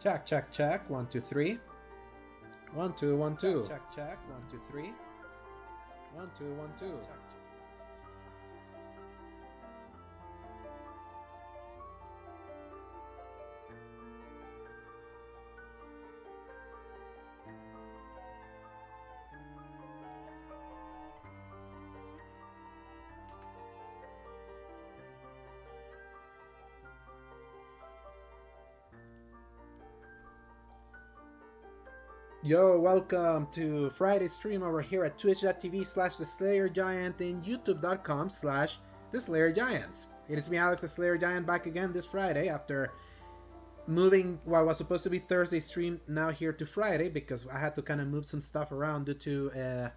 Check, check, check. 1, 2, 3. 1, 2, 1, 2. Check, check. 1, 2, 3. 1, 2, 1, 2. Yo, welcome to Friday stream over here at twitch.tv/theslayergiant and youtube.com/theslayergiants. It is me, Alex the Slayer Giant, back again this Friday after moving what was supposed to be Thursday stream now here to Friday because I had to kind of move some stuff around due to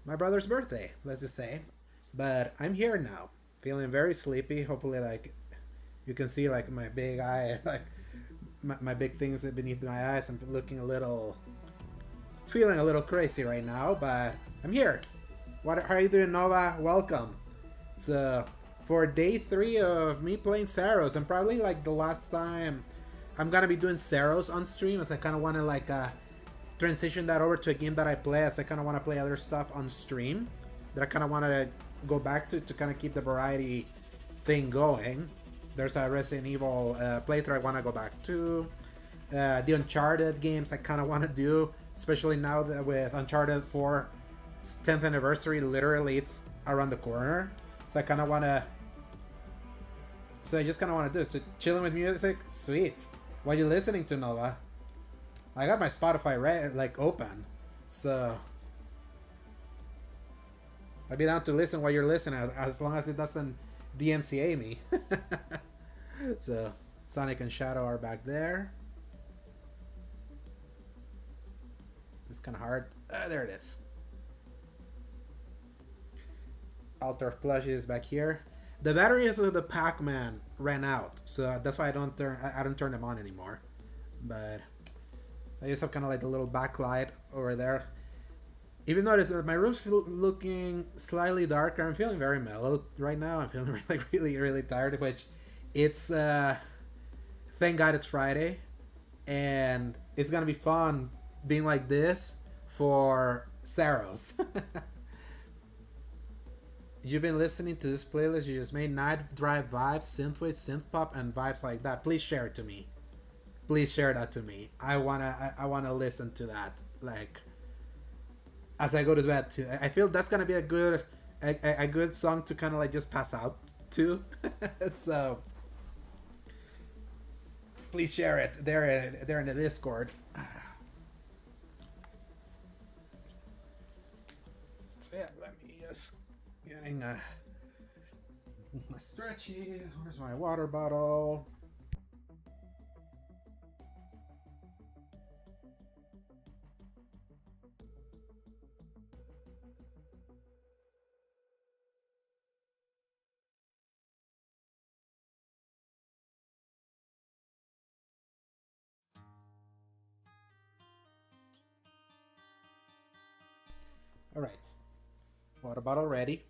my brother's birthday, let's just say. But I'm here now, feeling very sleepy. Hopefully, like, you can see like my big eye, like my big things beneath my eyes. I'm feeling a little crazy right now, but I'm here. How are you doing, Nova? Welcome. It's for day 3 of me playing Saros, and probably like the last time I'm gonna be doing Saros on stream, as I kind of want to like transition that over to a game that I play, as I kind of want to play other stuff on stream that I kind of want to go back to kind of keep the variety thing going. There's a Resident Evil playthrough I want to go back to. The Uncharted games I kind of want to do, especially now that with Uncharted 4 10th anniversary, literally it's around the corner. So I kind of want to... So I just kind of want to do it. So chilling with music? Sweet. What are you listening to, Nova? I got my Spotify open. So... I'd be down to listen while you're listening, as long as it doesn't DMCA me. So, Sonic and Shadow are back there. It's kind of hard. There it is. Altar of Plush is back here. The batteries of the Pac-Man ran out, so that's why I don't turn them on anymore. But I just have kind of like the little backlight over there. Even notice that my room's looking slightly darker. I'm feeling very mellow right now. I'm feeling like really tired, which it's thank God it's Friday, and it's gonna be fun being like this for Saros. You've been listening to this playlist you just made, Night Drive vibes, synthwave, synth pop, and vibes like that. Please share it to me. Please share that to me. I wanna listen to that, like, as I go to bed too. I feel that's gonna be a good song to kind of like just pass out to. So please share it. They're in the Discord. So yeah, let me just getting my stretchies. Where's my water bottle? All right, water bottle ready.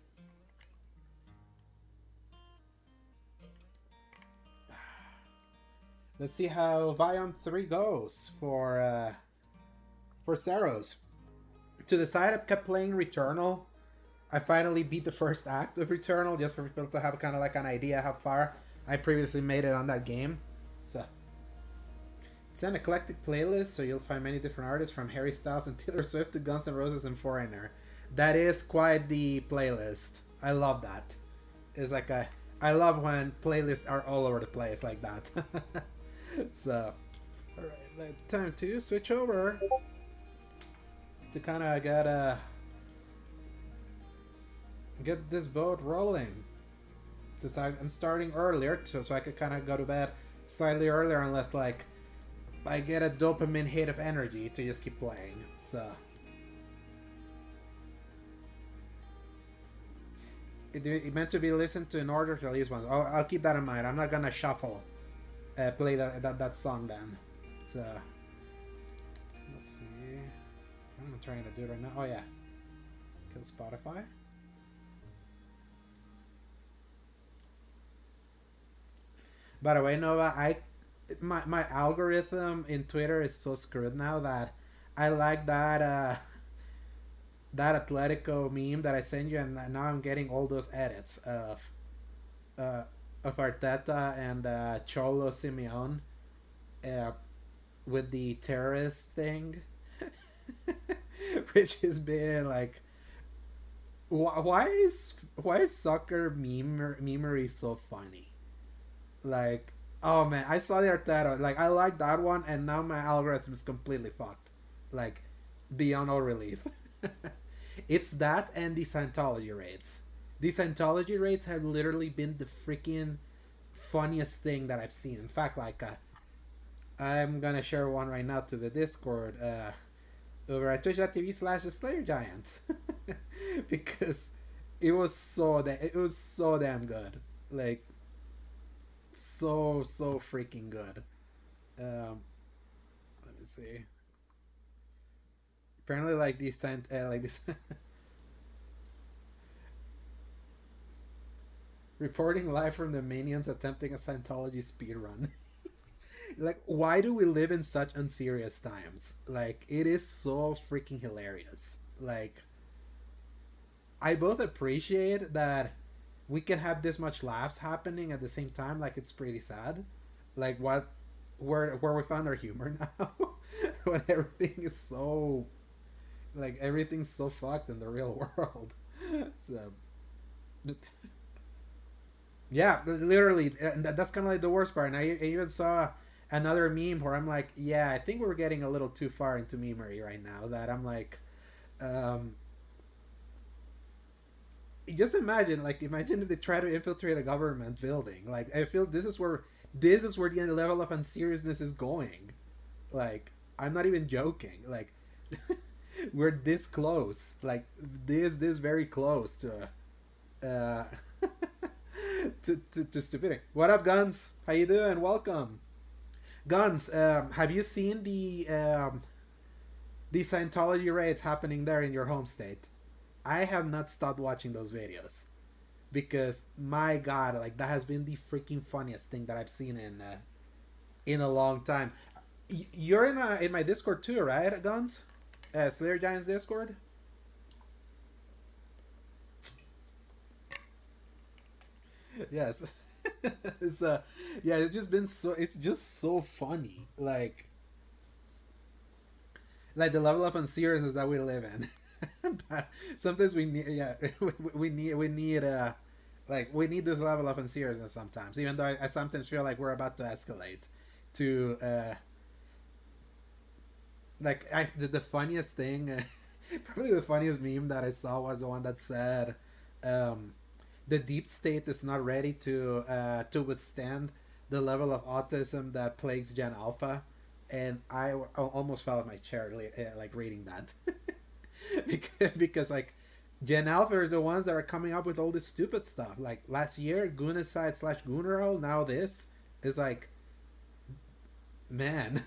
Let's see how Biome 3 goes for Saros. To the side, I kept playing Returnal. I finally beat the first act of Returnal, just for people to have kind of like an idea how far I previously made it on that game. So it's an eclectic playlist, so you'll find many different artists from Harry Styles and Taylor Swift to Guns N' Roses and Foreigner. That is quite the playlist. I love that. It's like I love when playlists are all over the place like that. So, alright, time to switch over to kind of get this boat rolling. Since I'm starting earlier, so I could kind of go to bed slightly earlier, unless like I get a dopamine hit of energy to just keep playing. So it meant to be listened to in order to release ones. Oh, I'll keep that in mind. I'm not gonna shuffle play that song then. So let's see. I'm trying to do it right now. Oh yeah, kill Spotify. By the way, Nova, my algorithm in Twitter is so screwed now that I like that Atletico meme that I sent you, and now I'm getting all those edits uh, of Arteta and Cholo Simeone uh, with the terrorist thing, which has been like, why is soccer memery so funny? Like, oh man, I saw the Arteta. Like, I like that one, and now my algorithm is completely fucked. Like, beyond all relief. It's that and the Scientology raids. The Scientology raids have literally been the freaking funniest thing that I've seen. In fact, like, I'm gonna share one right now to the Discord over at twitch.tv/the Slayer Giants because it was so damn good. Like, so freaking good. Let me see. Apparently, like these like this reporting live from the Minions attempting a Scientology speedrun. Like, why do we live in such unserious times? Like, it is so freaking hilarious. Like, I both appreciate that we can have this much laughs happening at the same time. Like, it's pretty sad. Like, where we found our humor now when everything is so, like, everything's so fucked in the real world. So yeah, literally, that's kind of like the worst part. And I even saw another meme where I'm like, yeah, I think we're getting a little too far into memery right now. That I'm like, um, just imagine if they try to infiltrate a government building. Like, I feel this is where the level of unseriousness is going. Like, I'm not even joking. Like, we're this close. Like, this very close to uh to stupidity. What up, Guns? How you doing? Welcome. Guns, have you seen the Scientology raids happening there in your home state? I have not stopped watching those videos because my god, like, that has been the freaking funniest thing that I've seen in a long time. You're in my Discord too, right, Guns? Slayer Giants Discord. Yes. It's yeah, it's just so funny. Like the level of unseriousness that we live in. But sometimes we need, yeah, we need we need this level of unseriousness sometimes, even though I sometimes feel like we're about to escalate to the funniest thing probably the funniest meme that I saw was the one that said um the deep state is not ready to withstand the level of autism that plagues Gen Alpha, and I almost fell off my chair like reading that. because like Gen Alpha are the ones that are coming up with all this stupid stuff. Like last year, Goonicide/Gooneral. Now this is like, man.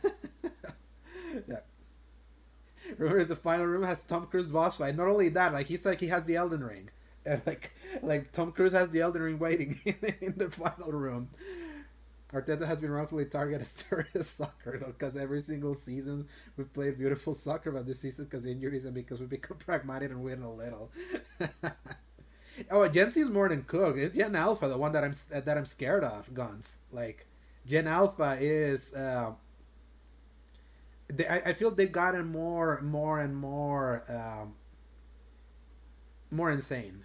Yeah. Remember, the final room has Tom Cruise boss fight. Not only that, like he has the Elden Ring, and like Tom Cruise has the Elden Ring waiting in the final room. Arteta has been wrongfully targeted as tourist soccer because every single season we've played beautiful soccer, but this season because injuries and because we become pragmatic and win a little. Oh, Gen Z is more than Cook. It's Gen Alpha, the one that I'm scared of. Guns, like Gen Alpha is. I feel they've gotten more and more insane.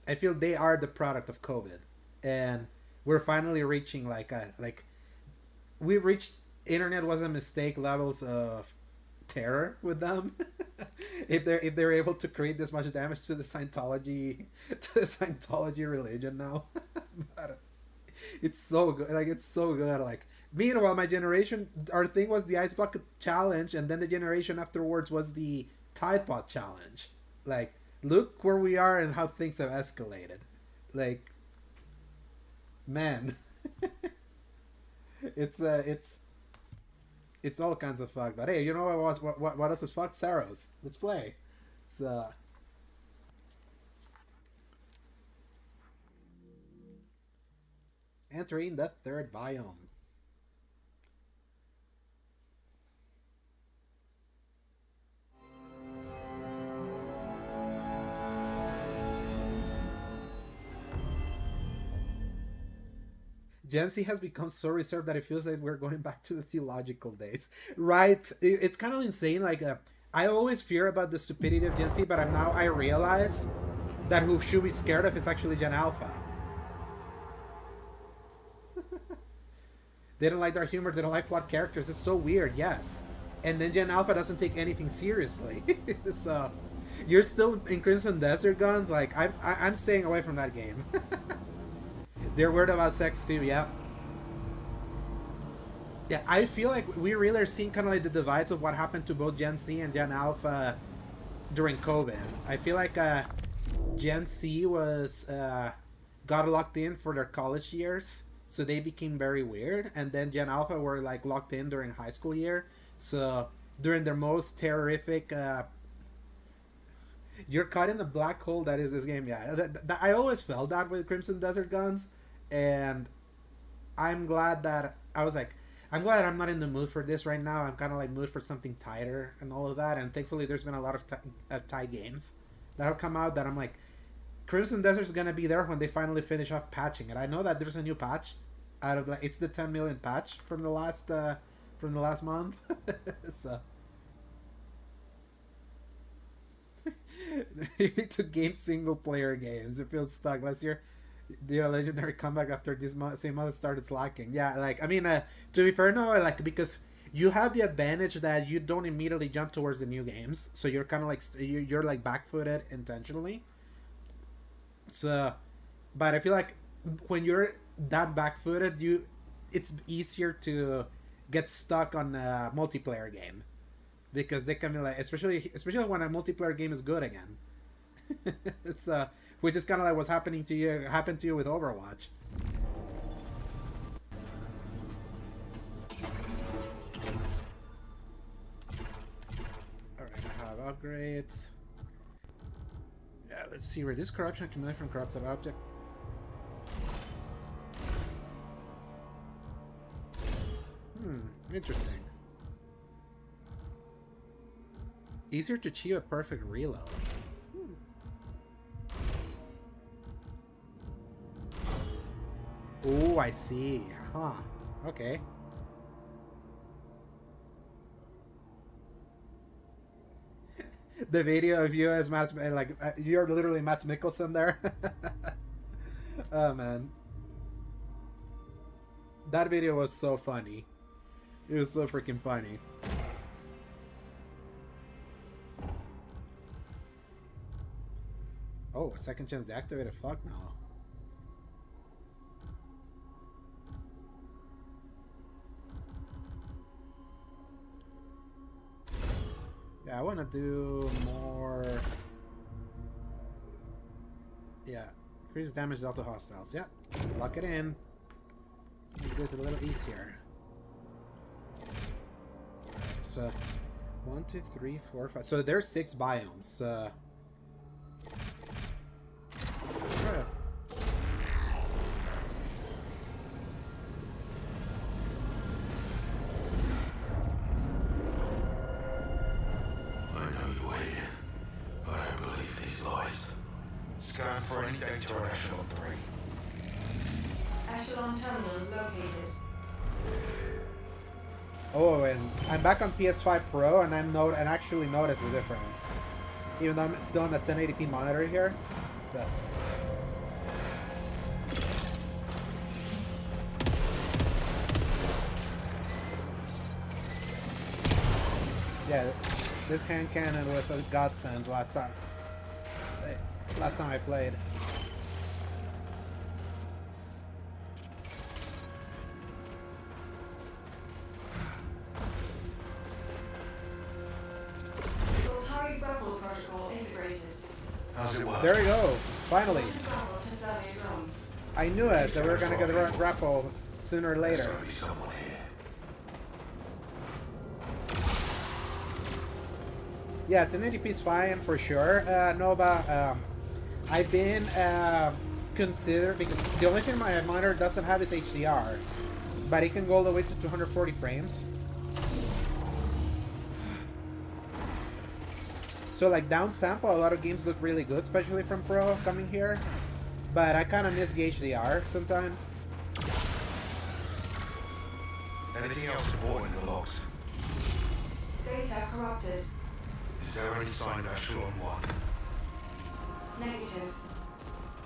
I feel they are the product of COVID, and we're finally reaching we reached internet was a mistake levels of terror with them. If they're able to create this much damage to the Scientology religion now. But it's so good. Like, it's so good. Like, meanwhile, my generation, our thing was the ice bucket challenge, and then the generation afterwards was the Tide Pod challenge. Like, look where we are and how things have escalated. Like, man, it's all kinds of fucked. But hey, you know what else is fucked? Saros. Let's play. It's entering the third biome. Gen Z has become so reserved that it feels like we're going back to the theological days, right? It's kind of insane. Like, I always fear about the stupidity of Gen Z, but I realize that who should be scared of is actually Gen Alpha. They don't like their humor. They don't like flawed characters. It's so weird. Yes, and then Gen Alpha doesn't take anything seriously. So you're still in Crimson Desert Guns. Like I'm staying away from that game. They're weird about sex too. Yeah. Yeah, I feel like we really are seeing kind of like the divides of what happened to both Gen Z and Gen Alpha during COVID. I feel like Gen Z was got locked in for their college years, so they became very weird, and then Gen Alpha were like locked in during high school year, so during their most terrific. You're caught in the black hole that is this game. Yeah, I always felt that with Crimson Desert Guns, and I'm glad that I was like, I'm glad I'm not in the mood for this right now. I'm kind of like mood for something tighter and all of that. And thankfully, there's been a lot of Thai games that have come out that I'm like, Crimson Desert's gonna be there when they finally finish off patching it. I know that there's a new patch out of it's the 10 million patch from the last month. So you need to game single player games. It feels stuck. Last year, the legendary comeback after this same month started slacking. Yeah, like I mean, to be fair, no, like because you have the advantage that you don't immediately jump towards the new games, so you're kind of like you're like back-footed intentionally. So, but I feel like when you're that back-footed, it's easier to get stuck on a multiplayer game because they can be like, especially when a multiplayer game is good again. It's which is kind of like what's happened to you with Overwatch. All right, I have upgrades. Yeah, let's see. Reduce corruption accumulated from corrupted object. Interesting. Easier to achieve a perfect reload. Oh, I see. Huh. Okay. The video of you as Matt, like, you're literally Matt Mikkelsen there. Oh, man. That video was so funny. It was so freaking funny. Oh, second chance deactivated. Fuck no. Yeah, I want to do more. Yeah, increase damage dealt to hostiles. Yep, lock it in. Let's make this a little easier. So, 1, 2, 3, 4, 5. So there's 6 biomes. Scan for any data on Echelon 3. Echelon terminal located. Oh, and I'm back on PS5 Pro, and and actually notice the difference, even though I'm still on a 1080p monitor here. So. Yeah, this hand cannon was a godsend last time I played. Soltari grapple protocol integrated. How's it work? There we go. Finally. Grapple has surveyed wrong. I knew it, that we were gonna get the grapple sooner or later. There's gotta be someone here. Yeah, 1080p is fine for sure. Nova, I've been considered, because the only thing my monitor doesn't have is HDR, but it can go all the way to 240 frames. So like down sample, a lot of games look really good, especially from Pro coming here. But I kind of miss the HDR sometimes. Anything else important in the logs? Data corrupted. Is there any sign of Echelon 1? Negative.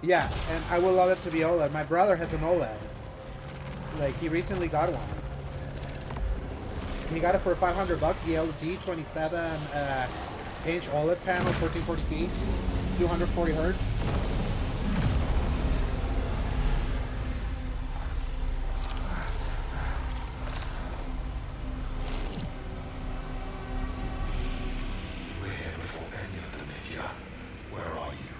Yeah, and I would love it to be OLED. My brother has an OLED. Like, he recently got one. He got it for $500, the LG 27-inch OLED panel, 1440p, 240 hertz. We're here before any of them, Nitya. Where are you?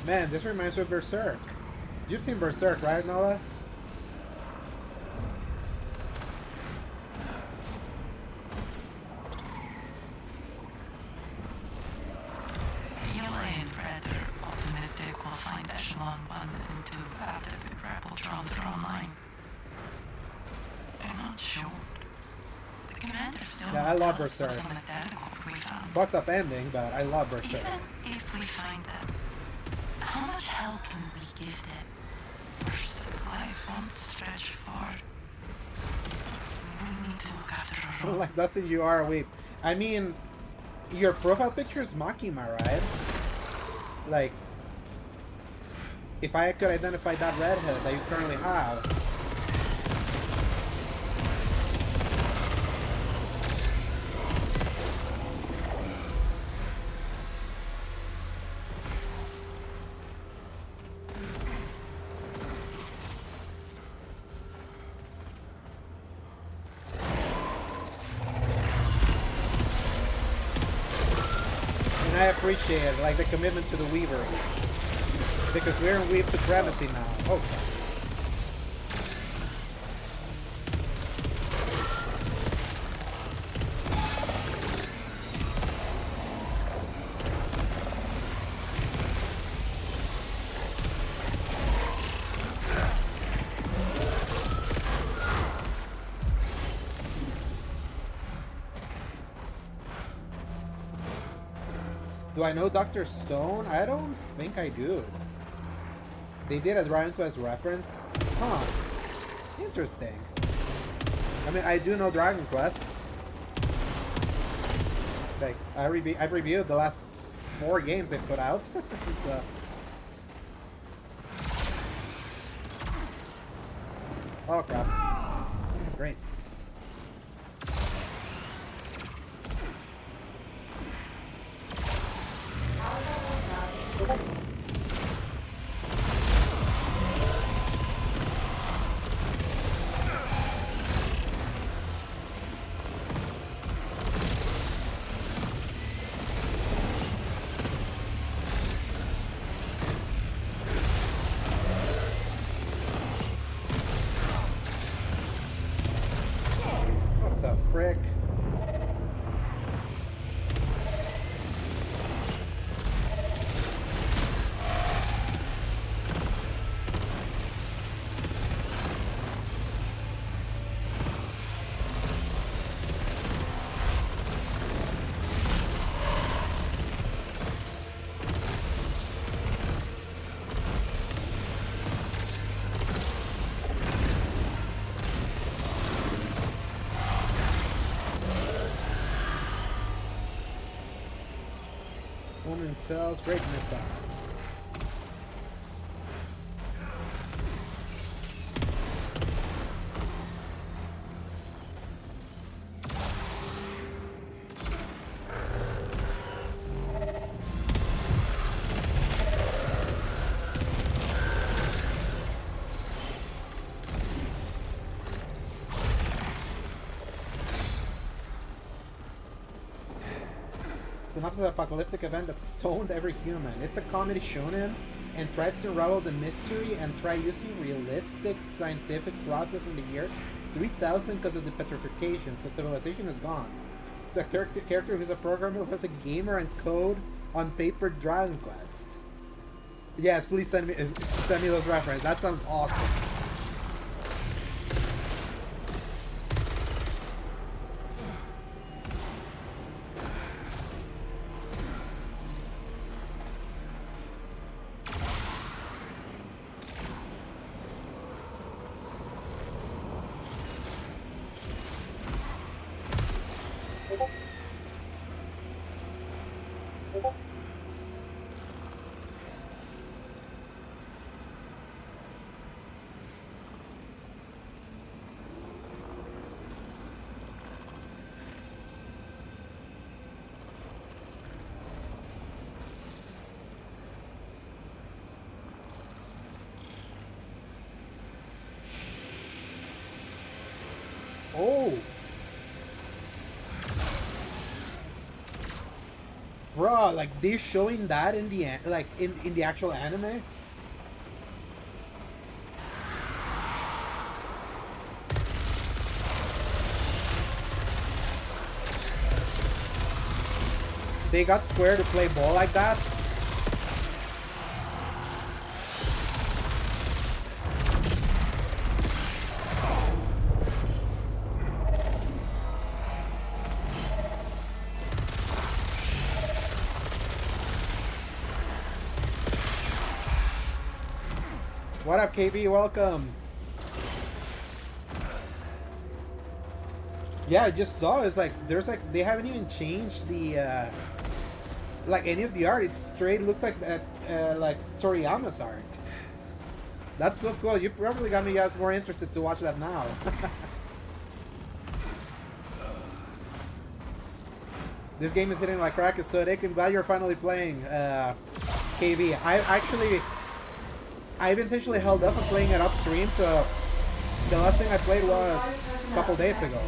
Man, this reminds me of Berserk. You've seen Berserk, right, Noah? Yellow and Red are optimistic we'll find Echelon 1 and 2 after the Grappletrons are online. They're not sure. The commander still Yeah, I won't love tell us Berserk. what's on the data core we found. Fucked up ending, but I love Berserk. Even if we find them, how much help can we give them? Our supplies won't stretch far. We need to look after our own. Like, Dustin, you are a weep. I mean, your profile picture is Makima, right? Like, if I could identify that redhead that you currently have. And I appreciate it, like the commitment to the weavery. Because we're in weave supremacy now. Oh, God. Do I know Dr. Stone? I don't think I do. They did a Dragon Quest reference? Huh. Interesting. I mean, I do know Dragon Quest. Like, I've reviewed the last 4 games they put out. So. Oh, crap. Great. What the frick? Woman sells great missile. Synopsis apocalyptic event that stoned every human. It's a comedy shonen and tries to unravel the mystery and try using realistic scientific process in the year 3000 because of the petrification, so civilization is gone. It's a character who's a programmer who has a gamer and code on paper Dragon Quest. Yes, please send me those references. That sounds awesome. god, like they're showing that in the like in the actual anime. They got Square to play ball like that. What up, KB? Welcome. Yeah, I just saw. It's like there's like they haven't even changed the like any of the art. It's straight. Looks like that like Toriyama's art. That's so cool. You probably got me guys more interested to watch that now. This game is hitting like crack, so Dick, I'm glad you're finally playing, KB. I've intentionally held up on playing it off stream, so the last thing I played was a couple days ago.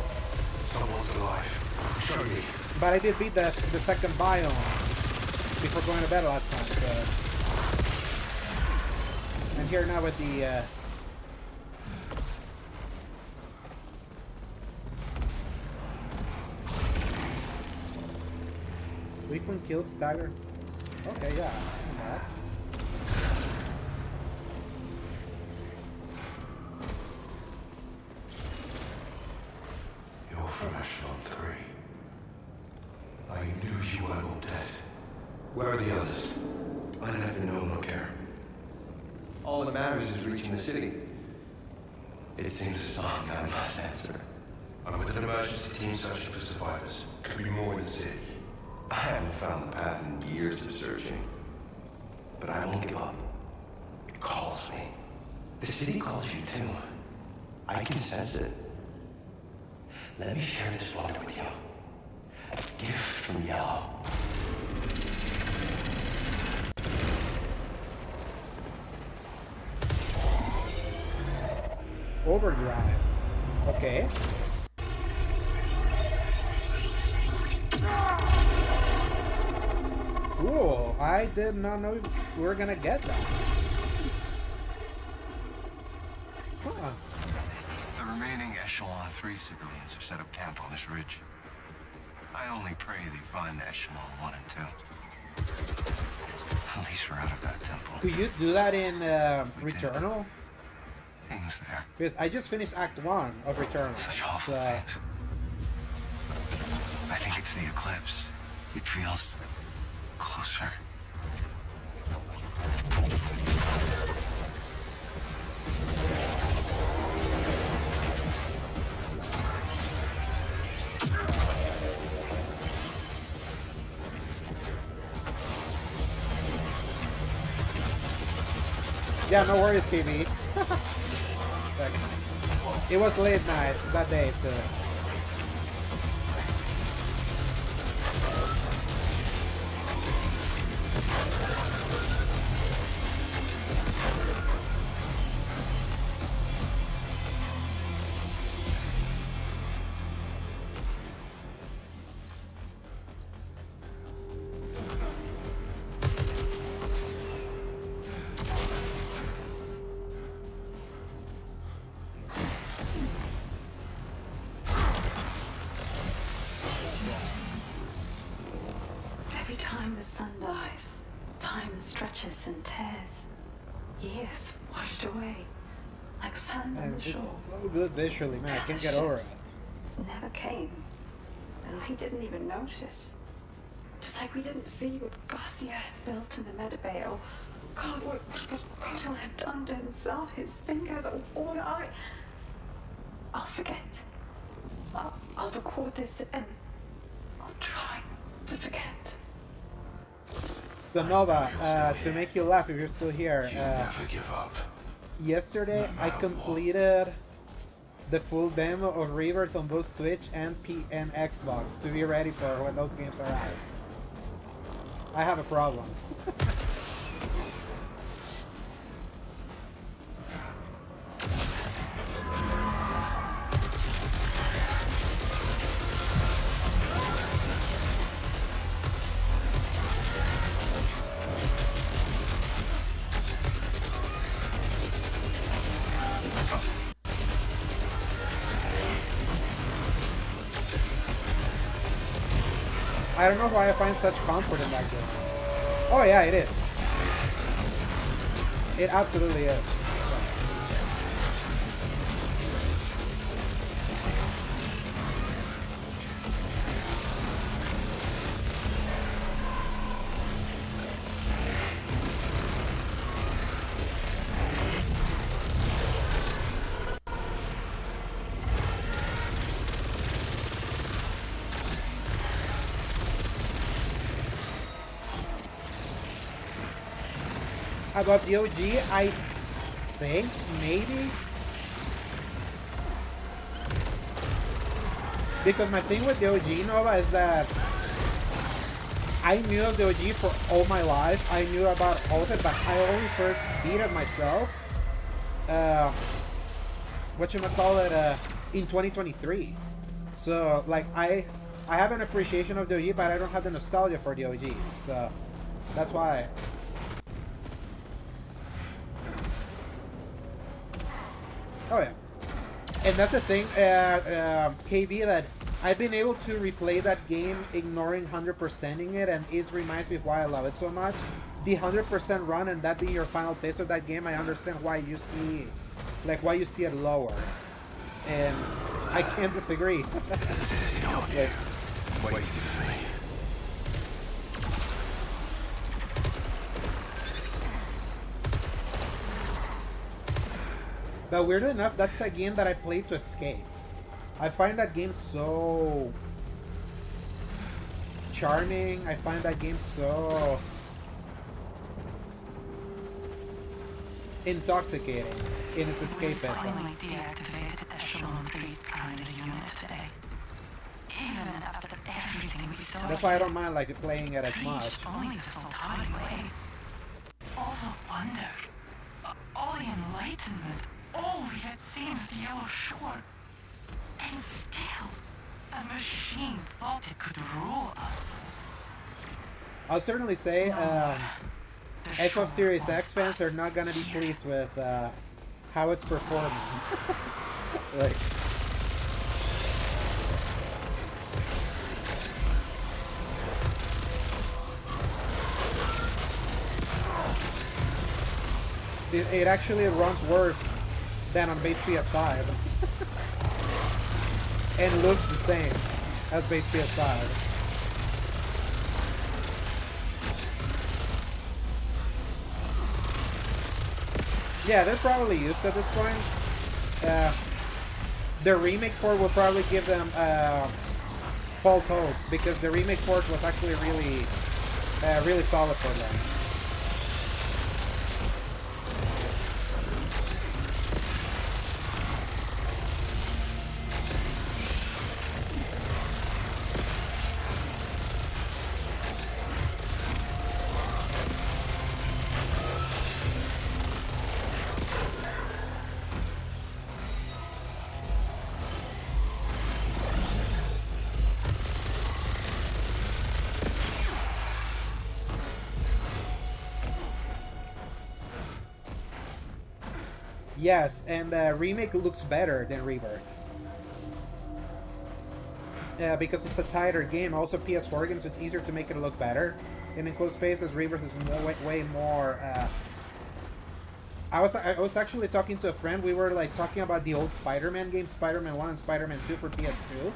Someone's alive. Show me. But I did beat the second biome before going to bed last time, so I'm here now with the weak one kills stagger. Okay, yeah, I know that. You're from Echelon 3. I knew you were all dead. Where are the others? I neither know nor care. All that matters is reaching the city. It sings a song I must answer. I'm with an emergency team searching for survivors. Could be more in the city. I haven't found the path in years of searching. But I won't give up. It calls me. The city calls you too. I can sense it. Let me share this wonder with you. A gift from Yellow. Overdrive. Okay. Cool. I did not know we were gonna get that. Huh. The remaining Echelon 3 civilians have set up camp on this ridge. I only pray they find the Echelon 1 and 2. At least we're out of that temple. Could you do that in Returnal? Things there. Because I just finished Act 1 of Returnal. Such awful So, things. I think it's the eclipse. It feels closer. yeah, no worries, KB. Like, it was late night that day, so. Every time the sun dies, time stretches and tears. Years washed away, like sand on And the shore. it's so good visually, man. I can't get over it. Never came. And we didn't even notice. Just like we didn't see what Garcia had built in the Medibay, or God, what Cottle had done to himself, his fingers, or I'll forget. I'll record this and I'll try to forget. So Nova, to make you laugh if you're still here, You never give up. yesterday No I matter completed the full demo of Rebirth on both Switch and Xbox to be ready for when those games are out. I have a problem. I don't know why I find such comfort in that game. Oh yeah, it is. It absolutely is. About the OG, I think maybe because my thing with the OG Nova is that I knew of the OG for all my life. I knew about all of it, but I only first beat it myself. Whatchamacallit, in 2023. So like I have an appreciation of the OG, but I don't have the nostalgia for the OG. So that's why. Oh yeah, and that's the thing, KV, that I've been able to replay that game ignoring 100%ing it, and it reminds me of why I love it so much. The 100% run and that being your final taste of that game, I understand why you see, like why you see it lower, and I can't disagree. Like, Waiting for me. but weirdly enough, that's a game that I played to escape. I find that game so charming. I find that game so intoxicating in its escapism. Finally deactivated Echelon 3's primary unit today. Even after everything we saw. That's why I don't mind like playing it as much. Only the full time away. All the wonder, all the enlightenment, all we had seen of the Yellow Shore. And still, a machine thought it could rule us. I'll certainly say Xbox Series X fans are not gonna be pleased with how it's performing. Like, it actually runs worse than on base PS5. And looks the same as base PS5. Yeah, they're probably used at this point. The remake port will probably give them false hope, because the remake port was actually really solid for them. Yes, and remake looks better than Rebirth. Because it's a tighter game. Also PS4 game, so it's easier to make it look better. In enclosed spaces, Rebirth is way more. I was actually talking to a friend. We were like talking about the old Spider-Man games, Spider-Man 1 and Spider-Man 2 for PS2,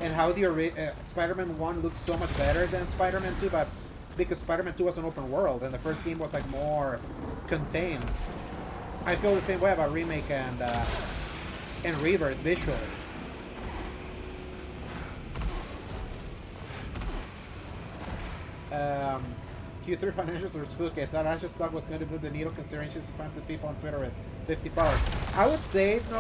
and how the Spider-Man 1 looks so much better than Spider-Man 2, but because Spider-Man 2 was an open world and the first game was like more contained. I feel the same way about remake and Rebirth visually. Q3 financials were spooky. I thought Ashes stock was going to move the needle considering she's to people on Twitter with 50 followers. I would say, no,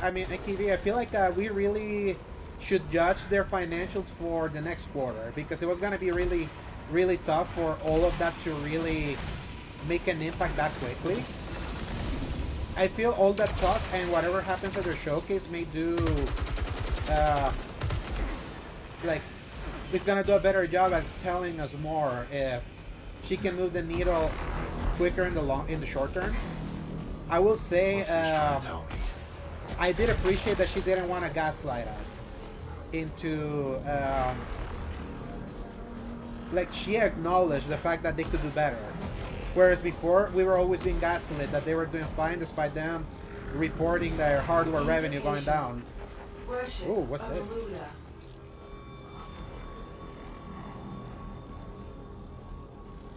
I mean, AKV, I feel like we really should judge their financials for the next quarter, because it was going to be really tough for all of that to really make an impact that quickly. I feel all that talk and whatever happens at their showcase may do, like, it's gonna do a better job at telling us more if she can move the needle quicker in the short term. I will say, I did appreciate that she didn't want to gaslight us into like she acknowledged the fact that they could do better. Whereas before, we were always being gaslit that they were doing fine despite them reporting their hardware revenue going down. Oh, what's this?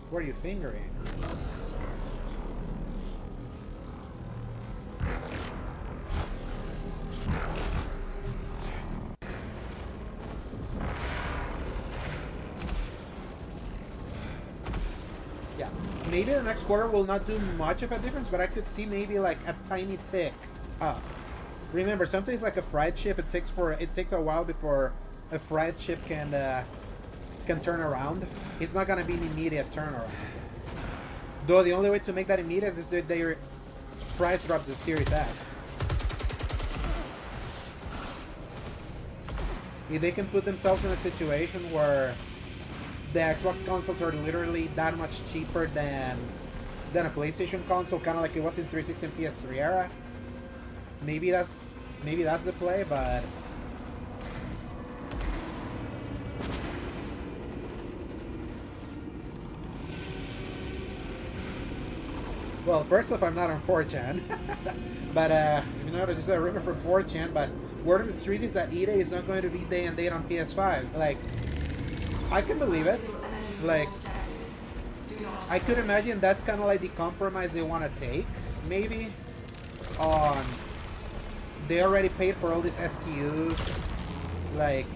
What are you fingering? Yeah, maybe the next quarter will not do much of a difference, but I could see maybe like a tiny tick up. Remember, something's like a fried ship. It takes a while before a fried ship can turn around. It's not gonna be an immediate turnaround. Though the only way to make that immediate is that they price drop the Series X. If they can put themselves in a situation where the Xbox consoles are literally that much cheaper than a PlayStation console, kind of like it was in 360 and PS3 era, maybe that's the play, but well, first off, I'm not on 4chan. But you know, there's just a rumor from 4chan, but word on the street is that EA is not going to be day and date on PS5. Like, I can believe it. Like, I could imagine that's kind of like the compromise they want to take, maybe. On they already paid for all these SKUs, like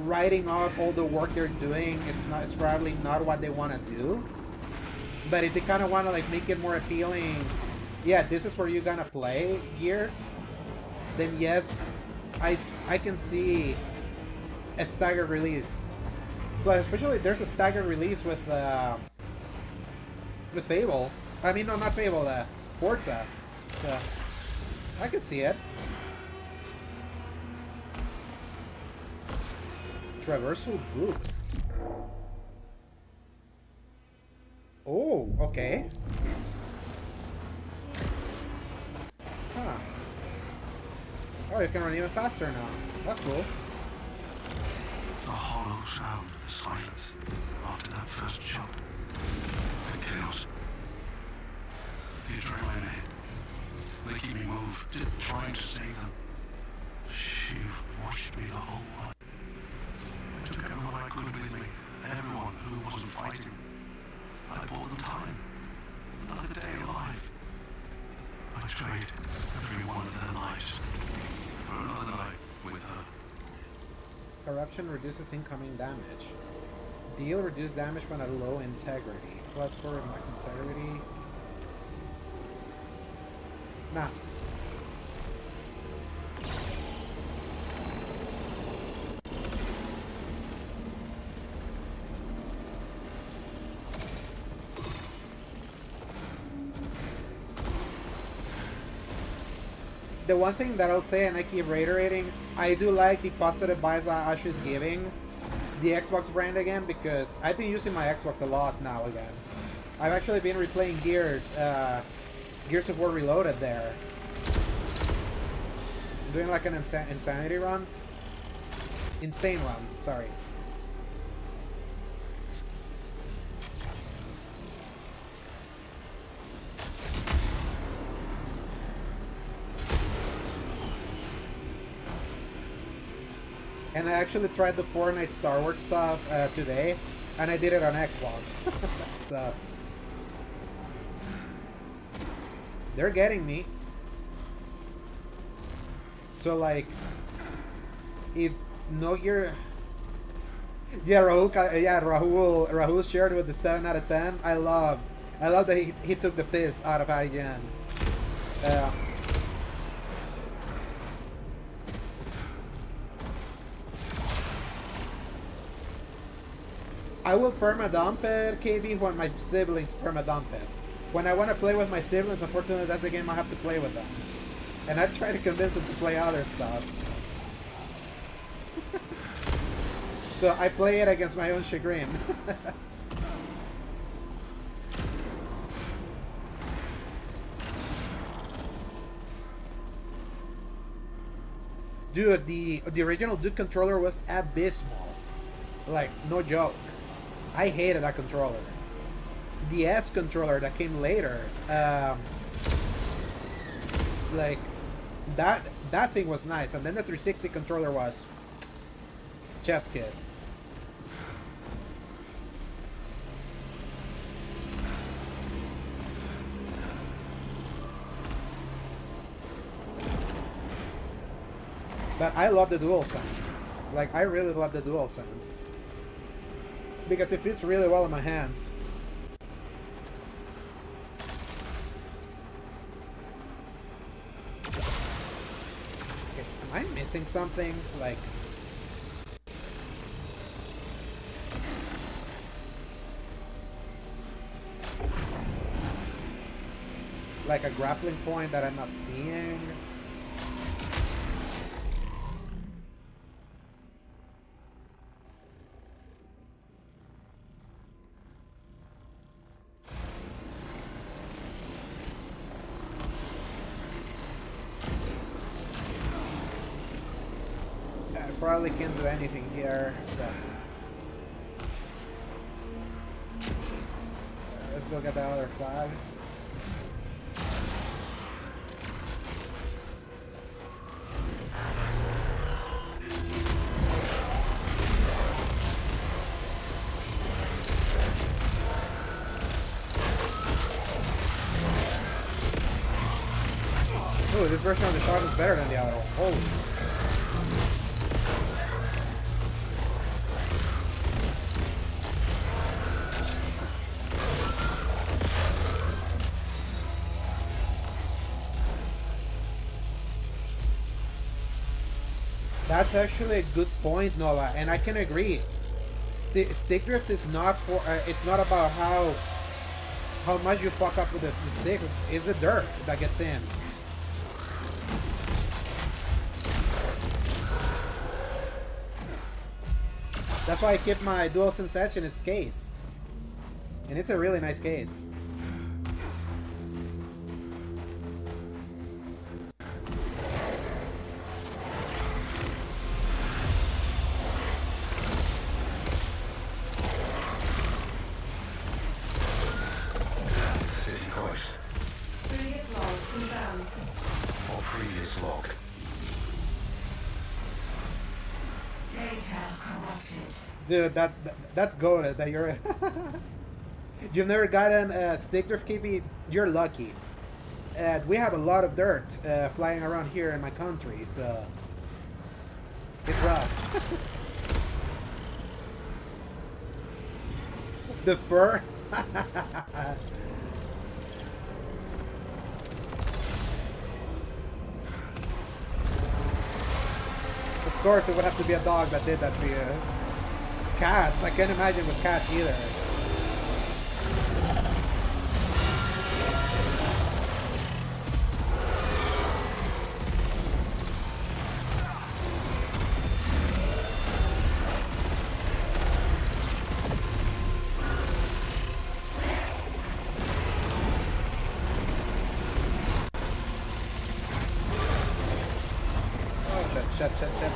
writing off all the work they're doing. It's probably not what they want to do. But if they kind of want to like make it more appealing, yeah, this is where you're gonna play Gears, then yes, I can see a staggered release. But especially there's a staggered release with Fable. I mean, no, not Fable, Forza. So I could see it. Traversal boost. Oh, okay. Huh. Oh, you can run even faster now. That's cool. The hollow sound of the silence after that first shot. The chaos. The adrenaline hit. They keep me moved, trying to save them. She watched me the whole way. I took everyone I could with me. Everyone who wasn't fighting. I bought them time. Another day alive. I traded every one of their lives for another night with her. Corruption reduces incoming damage. Deal reduced damage when at low integrity. Plus 4 max integrity. Nah. The one thing that I'll say, and I keep reiterating, I do like the positive vibes that Ash is giving the Xbox brand again, because I've been using my Xbox a lot now again. I've actually been replaying Gears of War Reloaded there. I'm doing like an insanity run. Insane run, sorry. And I actually tried the Fortnite Star Wars stuff today, and I did it on Xbox. So they're getting me. So like, if no gear, yeah, Rahul shared with the 7 out of 10. I love that he took the piss out of IGN. I will perma-dump it, KB, when my siblings perma-dump it. When I want to play with my siblings, unfortunately that's a game I have to play with them. And I try to convince them to play other stuff. So I play it against my own chagrin. Dude, the original Duke controller was abysmal. Like, no joke. I hated that controller. The S controller that came later, like, that thing was nice. And then the 360 controller was chef's kiss. But I love the DualSense. Like, I really love the DualSense. Because it fits really well in my hands. Okay, am I missing something? Like a grappling point that I'm not seeing? Probably can't do anything here, so let's go get the other flag. Ooh, this version of the shotgun is better than the other one. Holy. That's actually a good point, Nova, and I can agree. Stick drift is not for. It's not about how much you fuck up with the stick. It's the dirt that gets in. That's why I keep my DualSense Edge in its case, and it's a really nice case. Dude, that's goated that you're. You've never gotten a stick drift KP. You're lucky. We have a lot of dirt flying around here in my country, so it's rough. The fur. Of course, it would have to be a dog that did that to you. Cats, I can't imagine with cats either. Oh, shit.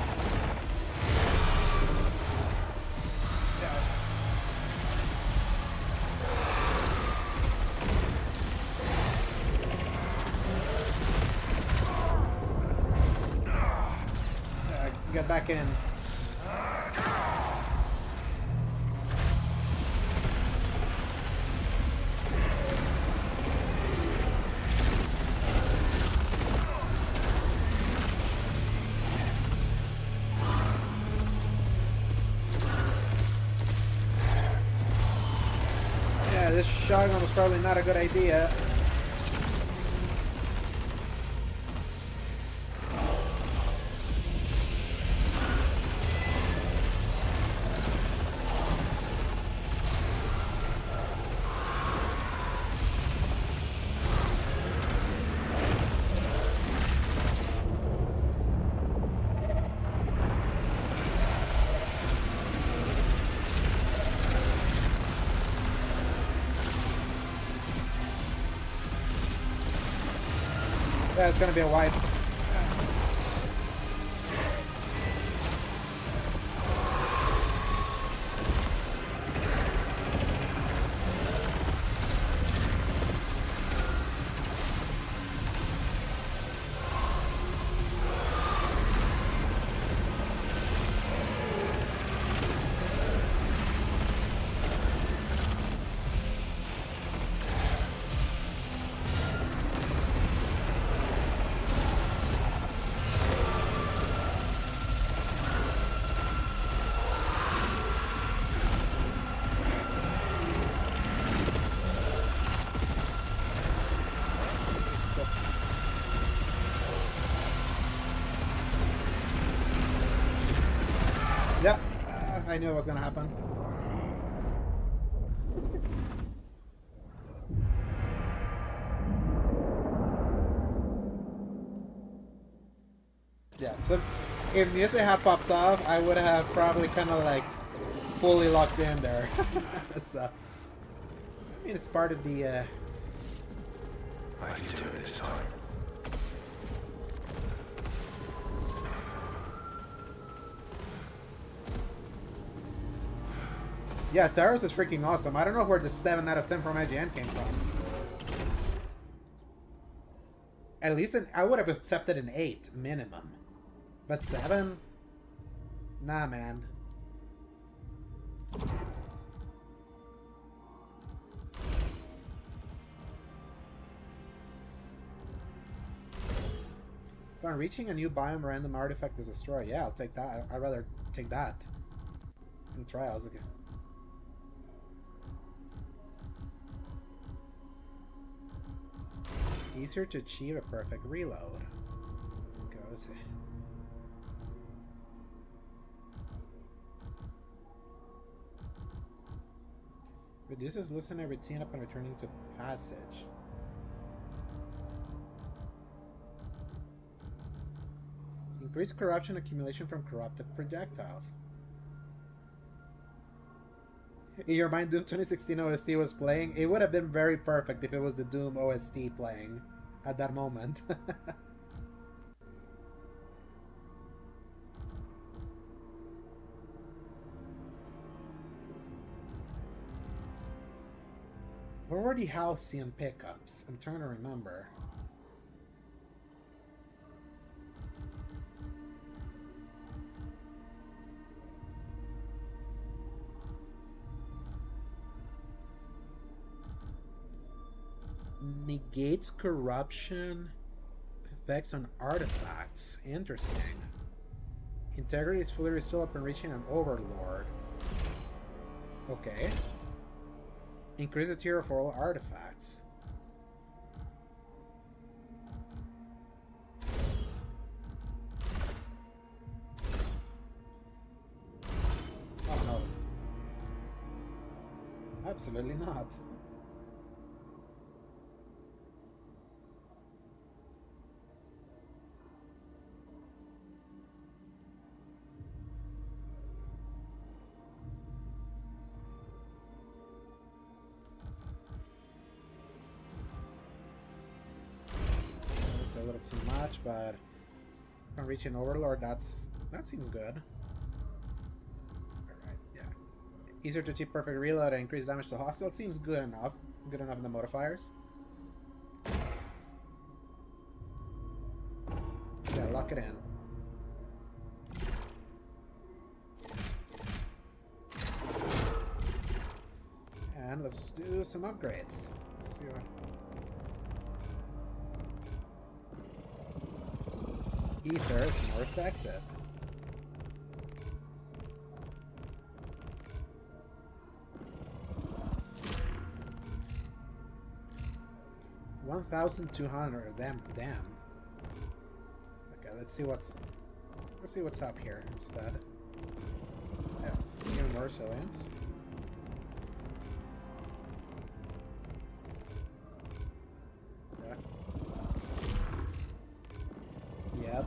Get back in. Yeah, this shotgun was probably not a good idea. Yeah, it's gonna be a wipe. I knew it was gonna happen. Yeah, so if music had popped off, I would have probably kind of like fully locked in there. So, I mean, it's part of the. I can do it this time. Yeah, Saros is freaking awesome. I don't know where the 7 out of 10 from IGN came from. At least I would have accepted an 8 minimum. But 7? Nah, man. Upon reaching a new biome, random artifact is destroyed. Yeah, I'll take that. I'd rather take that than trials again. Easier to achieve a perfect reload. Okay, let's see. Reduces loosen a routine upon returning to passage. Increased corruption accumulation from corrupted projectiles. In your mind, Doom 2016 OST was playing. It would have been very perfect if it was the Doom OST playing at that moment. Where were the halcyon pickups? I'm trying to remember. Negates corruption effects on artifacts. Interesting. Integrity is fully restored upon reaching an overlord. Okay. Increase the tier for all artifacts. Oh no. Absolutely not. A little too much, but if I'm reaching Overlord, that seems good. Alright, yeah. Easier to achieve perfect reload and increase damage to hostile seems good enough. Good enough in the modifiers. Yeah, lock it in. And let's do some upgrades. Let's see what... Ether is more effective. $1,200 of them. Damn. Okay, let's see what's up here instead. Yeah, even more resilience. Yep.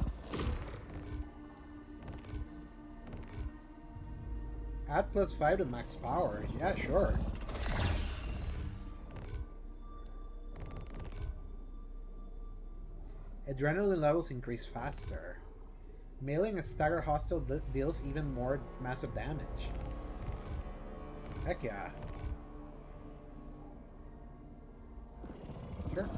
Add +5 to max power. Yeah, sure. Adrenaline levels increase faster. Mailing a stagger hostile deals even more massive damage. Heck yeah. Sure.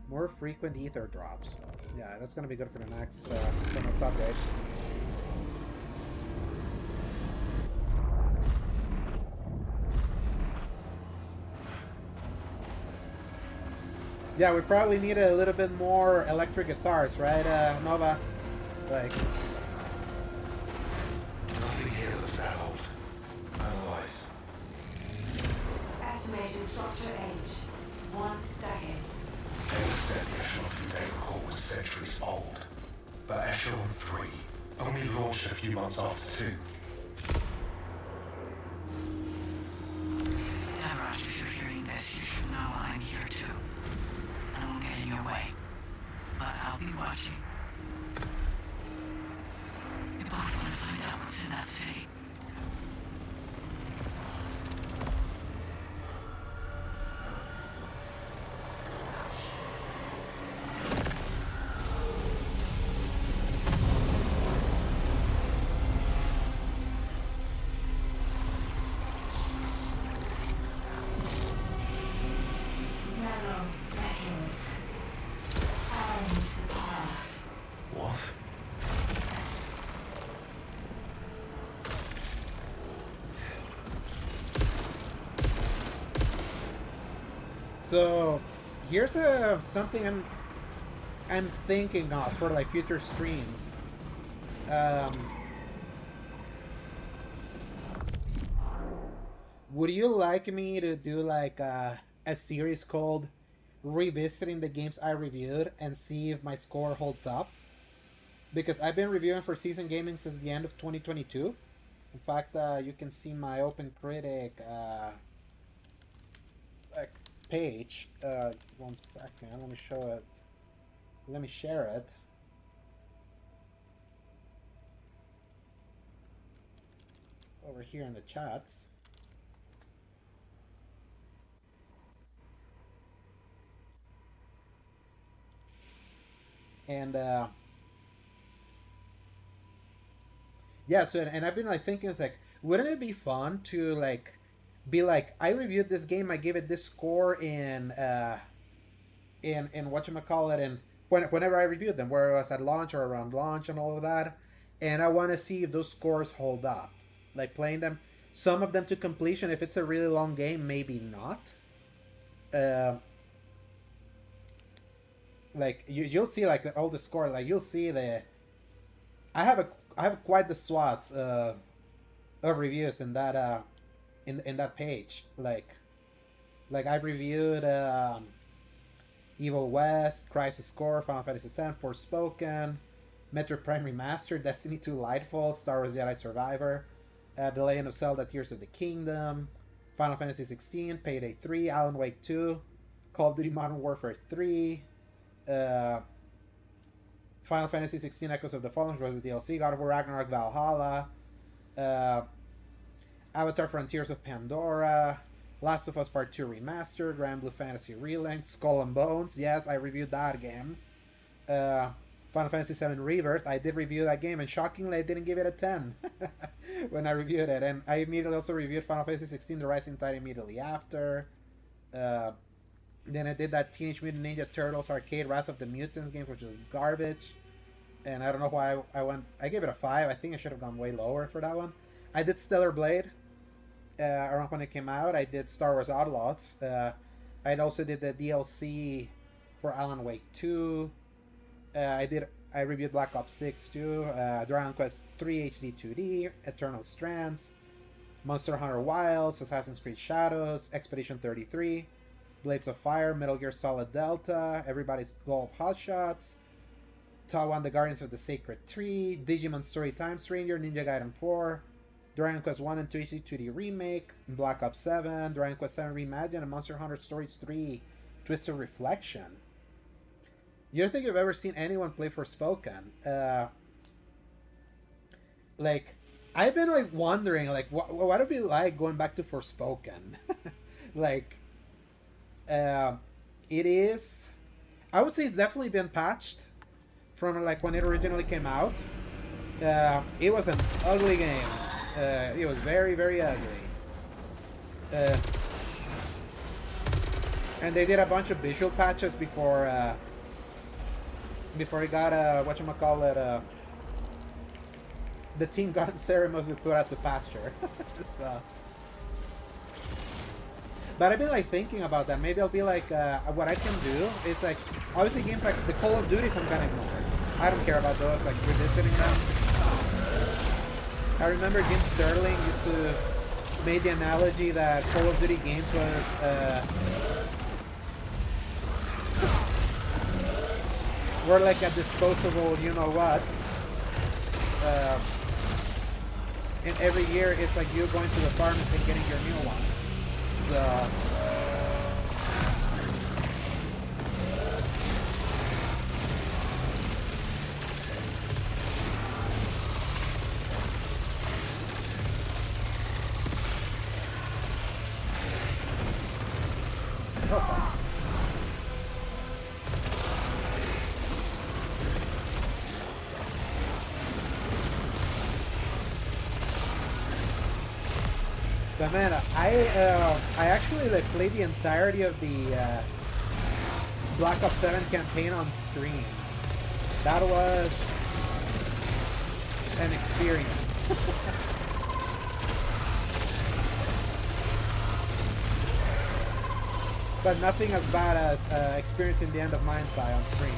More frequent ether drops. Yeah, that's gonna be good for the next upgrade. Yeah, we probably need a little bit more electric guitars, right, Nova? Like... Nothing here looks that old. Analyze. Estimated structure age, 1 decade. They said the echelon from Daggercore was centuries old. But Echelon 3 only launched a few months after 2. Saros, if you're hearing this, you should know I'm here too. I won't get in your way. But I'll be watching. We both want to find out what's in that city. What? So here's something I'm thinking of for like future streams. Would you like me to do like a series called Revisiting the Games I Reviewed and see if my score holds up? Because I've been reviewing for Season Gaming since the end of 2022. In fact, you can see my Open Critic page. 1 second, let me show it. Let me share it. Over here in the chats. And yeah, so and I've been like thinking, it's like, wouldn't it be fun to like be like, I reviewed this game, I gave it this score in whatchamacallit, and whenever I reviewed them, where it was at launch or around launch and all of that, and I want to see if those scores hold up, like playing them, some of them to completion. If it's a really long game, maybe not. Like you'll see like all the score, like you'll see the I have quite the swaths of reviews in that in that page. Like I've reviewed Evil West, Crisis Core, Final Fantasy VII, Forspoken, Metroid Prime Remastered, Destiny 2 Lightfall, Star Wars Jedi Survivor, The Legend of Zelda Tears of the Kingdom, Final Fantasy 16, Payday 3, Alan Wake 2, Call of Duty Modern Warfare 3, Final Fantasy 16 Echoes of the Fallen, which was the DLC, God of War Ragnarok Valhalla, Avatar Frontiers of Pandora, Last of Us Part 2 Remastered, Grand Blue Fantasy Relinked, Skull and Bones, yes, I reviewed that game. Final Fantasy VII Rebirth, I did review that game, and shockingly I didn't give it a 10 when I reviewed it. And I immediately also reviewed Final Fantasy 16 The Rising Tide immediately after. Then I did that Teenage Mutant Ninja Turtles Arcade Wrath of the Mutants game, which was garbage. And I don't know why I gave it a 5. I think I should have gone way lower for that one. I did Stellar Blade around when it came out. I did Star Wars Outlaws. I also did the DLC for Alan Wake 2. I reviewed Black Ops 6 too. Dragon Quest 3 HD 2D, Eternal Strands, Monster Hunter Wilds, Assassin's Creed Shadows, Expedition 33, Blades of Fire, Metal Gear Solid Delta, Everybody's Golf Hotshots, Tawan the Guardians of the Sacred Tree, Digimon Story Time Stranger, Ninja Gaiden 4, Dragon Quest 1 and 2 HD 2D Remake, Black Ops 7, Dragon Quest 7 Reimagined, and Monster Hunter Stories 3 Twisted Reflection. You don't think you've ever seen anyone play Forspoken? Like, I've been like wondering, like, what would it be like going back to Forspoken? Like, it is. I would say it's definitely been patched from like when it originally came out. It was an ugly game. It was very, very ugly. And they did a bunch of visual patches before it got whatchamacallit, the team got ceremoniously put out to pasture. So, but I've been like thinking about that. Maybe I'll be like, what I can do is like, obviously games like the Call of Duties I'm gonna ignore. I don't care about those, like revisiting them. I remember Jim Sterling used to make the analogy that Call of Duty games was we're like a disposable, you know what. And every year it's like you going to the pharmacy and getting your new one. So but man, I actually like played the entirety of the Black Ops 7 campaign on stream. That was an experience. But nothing as bad as experiencing the end of Mind's Eye on stream.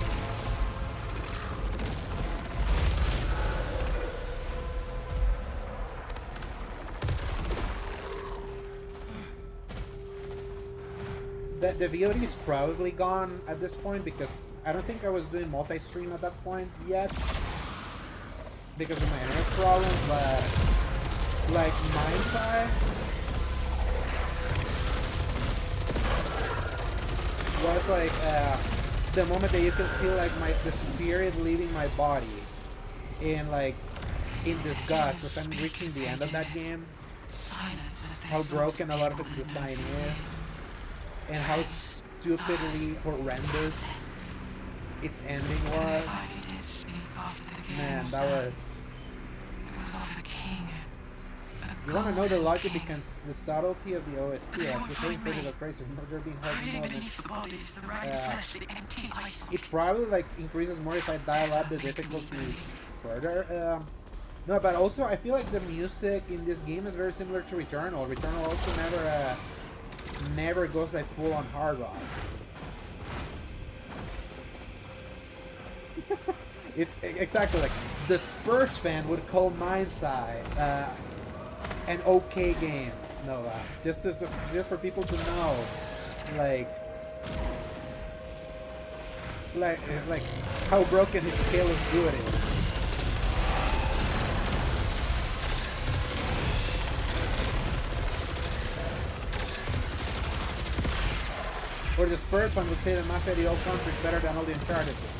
The VOD is probably gone at this point because I don't think I was doing multi-stream at that point yet because of my internet problems, but like Mind's Eye was like the moment that you can see like the spirit leaving my body in like in disgust as I'm reaching the end of that game, how broken a lot of its design is and how stupidly horrendous its ending was. Man, that was... You want to know the logic because the subtlety of the OST, like the same thing with crazy murder being hard it probably like increases more if I dial up the difficulty further. No, but also I feel like the music in this game is very similar to Returnal. Returnal also never goes like full on hard rock. Exactly like the Spurs fan would call Mind's Eye an okay game. No, just for people to know, like how broken his scale of good is. Or the Spurs fan would say that Mafia the Old Country is better than all the Uncharted games.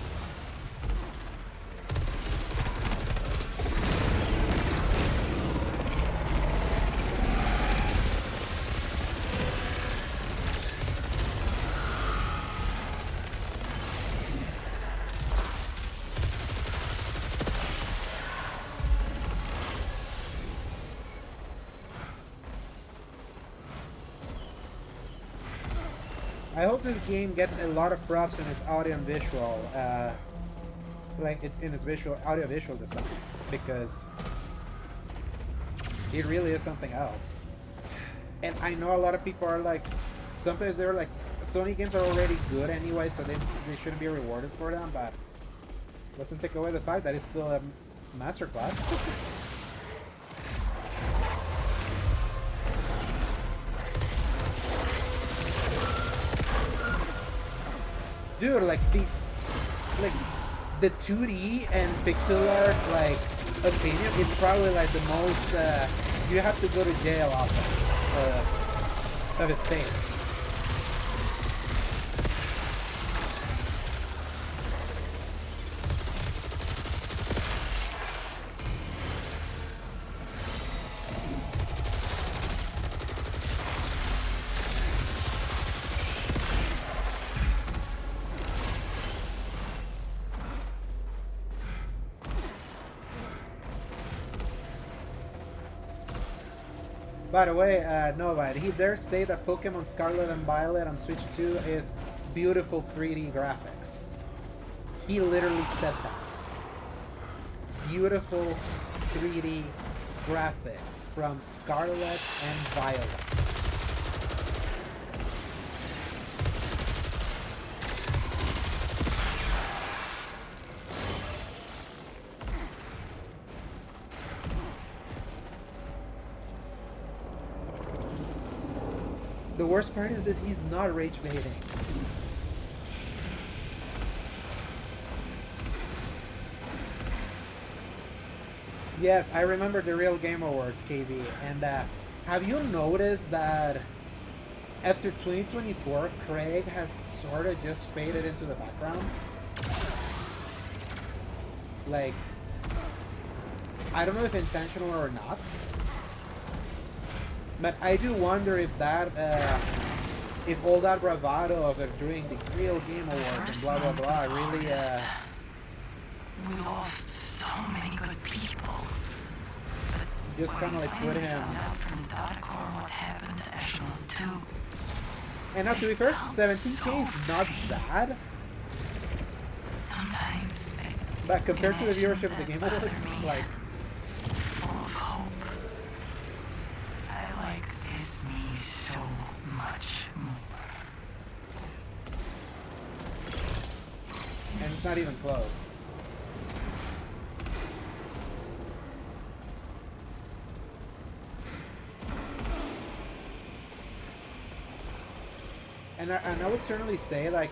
I hope this game gets a lot of props in its audio and visual, like it's in its audio visual design, because it really is something else. And I know a lot of people are like, sometimes they're like, Sony games are already good anyway, so they shouldn't be rewarded for them, but doesn't take away the fact that it's still a masterclass. Dude, like the 2D and pixel art like opinion is probably like the most you have to go to jail of its things. By the way, Nova, he dares say that Pokemon Scarlet and Violet on Switch 2 is beautiful 3D graphics. He literally said that. Beautiful 3D graphics from Scarlet and Violet. The worst part is that he's not rage baiting. Yes, I remember the Real Game Awards, KV. And have you noticed that after 2024, Craig has sort of just faded into the background? Like, I don't know if intentional or not, but I do wonder if that, if all that bravado of it doing the Real Game Awards and blah blah blah really, We lost so many good people. just kind of like put him. Found out from Datacore what happened to Echelon 2. And now to be fair, 17K is not bad, Sometimes but compared to the viewership of the Game Awards, like, full of hope. I like this me so much more. and it's not even close. And I would certainly say, like,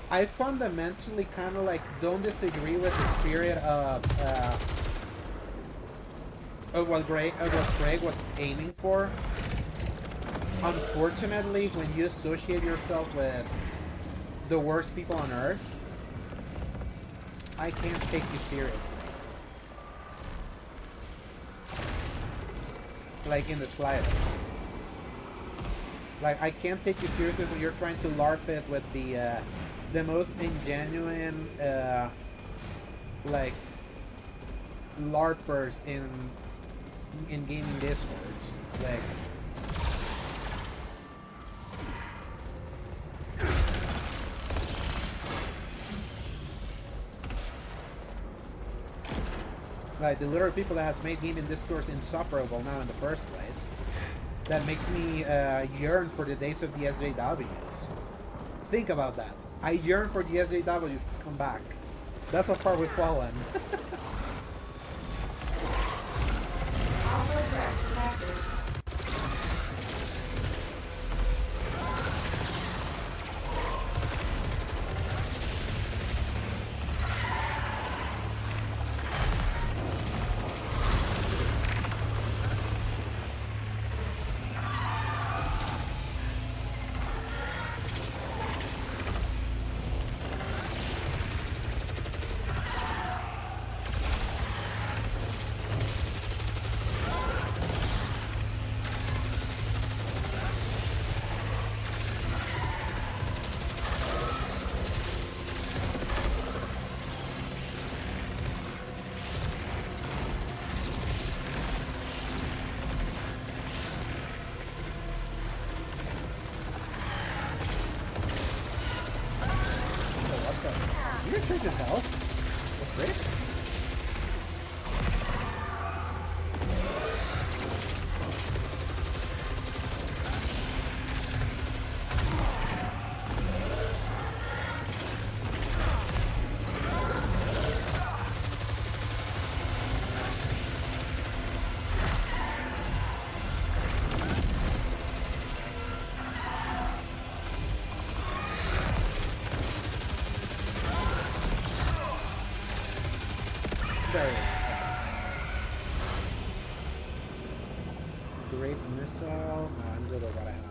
I fundamentally kind of like don't disagree with the spirit of what Greg was aiming for. Unfortunately, when you associate yourself with the worst people on Earth, I can't take you seriously. Like, in the slightest. Like, I can't take you seriously when you're trying to LARP it with the most ingenuine, like, LARPers in gaming discords. Like, the literal people that has made gaming discourse insufferable now in the first place. That makes me yearn for the days of the SJWs. Think about that. I yearn for the SJWs to come back. That's how far we've fallen. His health? With Rick? Great missile. No, I'm good with what I have.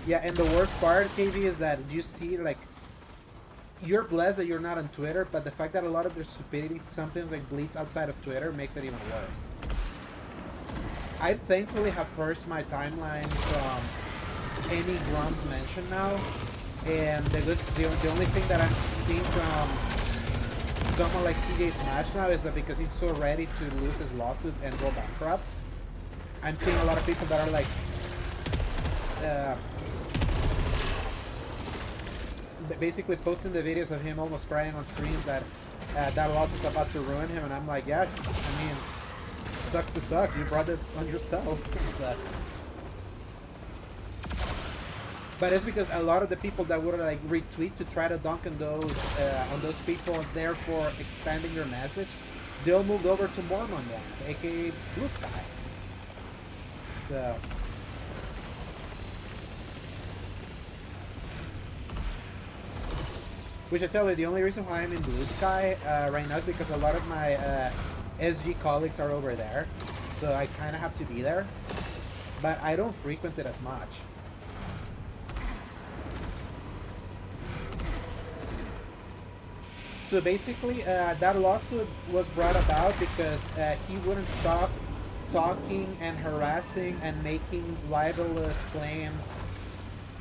Yeah, and the worst part, KV, is that you see, like, you're blessed that you're not on Twitter, but the fact that a lot of their stupidity sometimes like bleeds outside of Twitter makes it even worse. I thankfully have purged my timeline from any grunts mentioned now, and the only thing that I'm seeing from someone like TJ Smash now is that because he's so ready to lose his lawsuit and go bankrupt, I'm seeing a lot of people that are like basically posting the videos of him almost crying on stream that that loss is about to ruin him, and I'm like, yeah, I mean, sucks to suck. You brought it on yourself. But it's because a lot of the people that would like retweet to try to dunk on those people, therefore expanding your message, they'll move over to Mormon Land, aka Blue Sky. So Which I tell you, the only reason why I'm in Blue Sky right now is because a lot of my SG colleagues are over there. So I kind of have to be there. But I don't frequent it as much. So basically, that lawsuit was brought about because he wouldn't stop talking and harassing and making libelous claims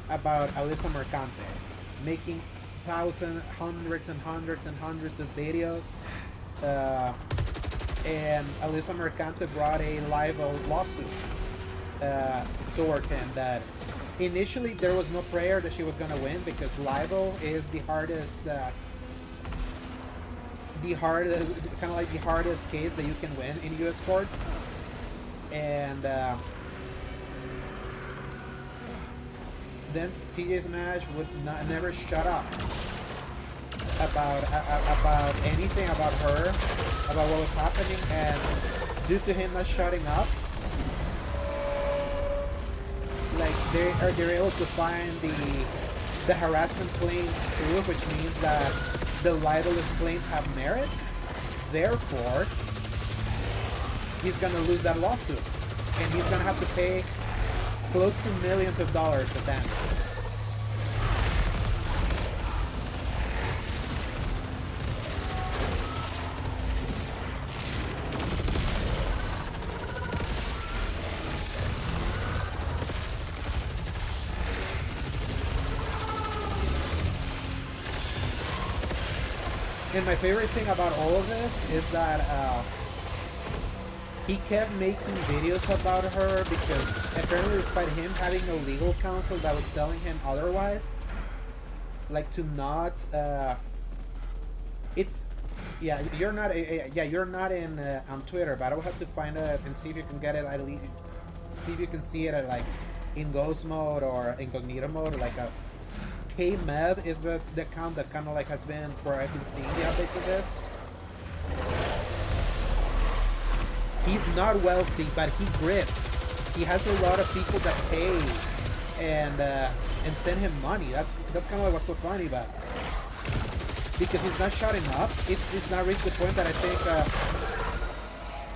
about Alyssa Mercante, making thousands, hundreds and hundreds and hundreds of videos, and Alyssa Mercante brought a libel lawsuit towards him that initially there was no prayer that she was going to win because libel is the hardest kind of like the hardest case that you can win in U.S. court, and then TJ Smash would never shut up about anything about her, about what was happening, and due to him not shutting up, like they're able to find the harassment claims true, which means that the libelous claims have merit. Therefore, he's gonna lose that lawsuit, and he's gonna have to pay close to millions of dollars of damages. And my favorite thing about all of this is that he kept making videos about her because apparently despite him having no legal counsel that was telling him otherwise, like to not, it's, yeah, you're not, you're not in on Twitter, but I will have to find it and see if you can get it, at least, see if you can see it at, like in ghost mode or incognito mode, like a K-Med is the account that kind of like has been where I've been seeing the updates of this. He's not wealthy, but he grips. He has a lot of people that pay and send him money. That's kind of like what's so funny about it. Because he's not shutting up. It's not reached the point that I think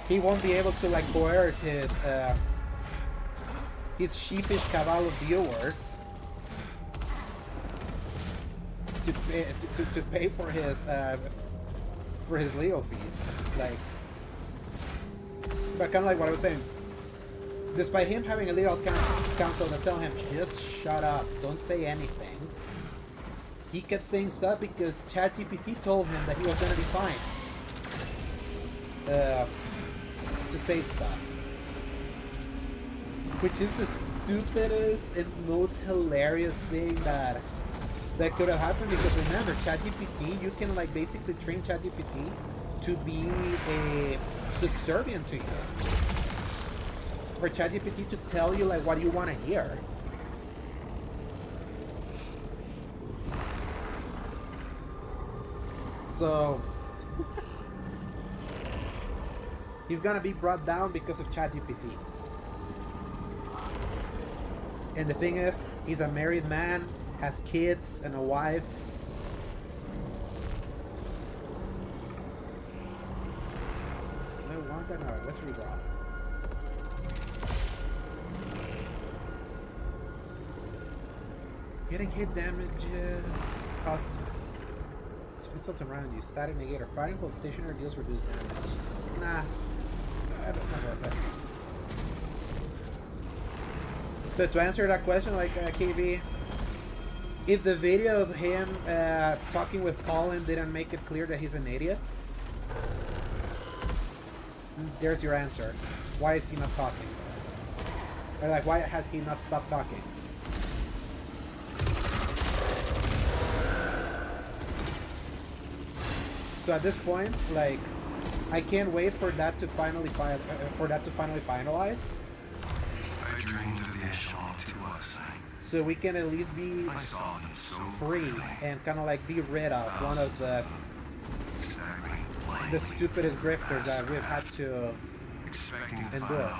he won't be able to like coerce his sheepish cabal of viewers to pay for his legal fees, like. But kind of like what I was saying, despite him having a legal counsel to tell him just shut up, don't say anything, he kept saying stuff because ChatGPT told him that he was gonna be fine to say stuff, which is the stupidest and most hilarious thing that could have happened, because remember, ChatGPT, you can like basically train ChatGPT to be a subservient to you. For ChatGPT to tell you like what you want to hear. So he's gonna be brought down because of ChatGPT. And the thing is, he's a married man, has kids and a wife. No wonder not. Let's redraw. Getting hit damages cost. Missiles around you. Static negator. Fighting while stationary deals reduced damage. Nah. That's not worth it. So to answer that question, like KB, if the video of him talking with Colin didn't make it clear that he's an idiot, there's your answer. Why is he not talking? Or like, why has he not stopped talking? So at this point, like, I can't wait for that to finally finalize. I dreamed of the echelon to us. So we can at least be free and kind of like be rid of one of the stupidest grifters that we've had to endure.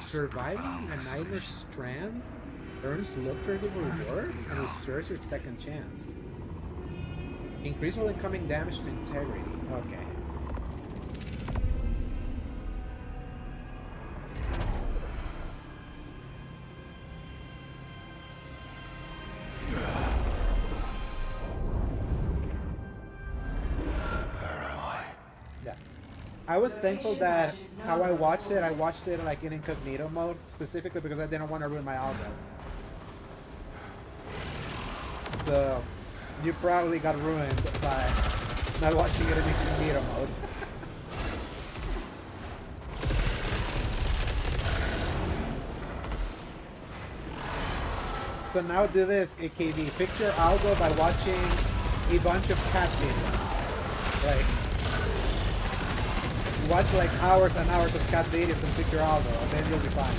Surviving a nightmare strand? Earns lucrative rewards and restores your second chance. Increase all incoming damage to integrity. Okay. I was thankful that how I watched it like in incognito mode, specifically because I didn't want to ruin my algo. So, you probably got ruined by not watching it in incognito mode. So now do this, AKB. Fix your algo by watching a bunch of cat videos. Like, watch like hours and hours of cat videos and fix your algo, and then you'll be fine.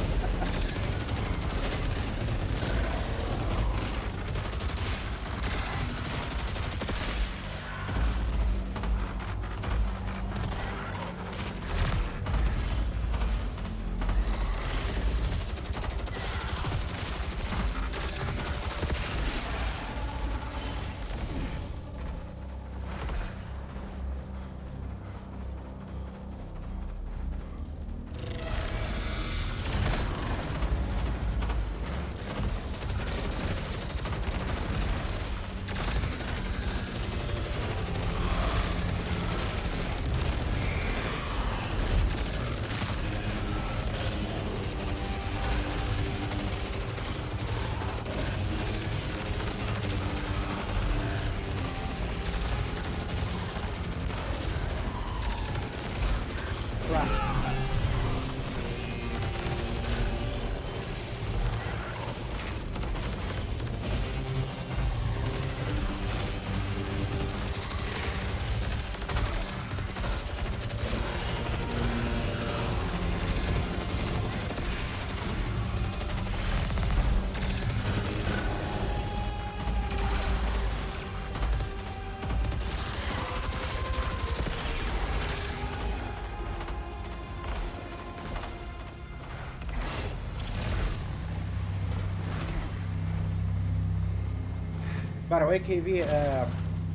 By the way, KV,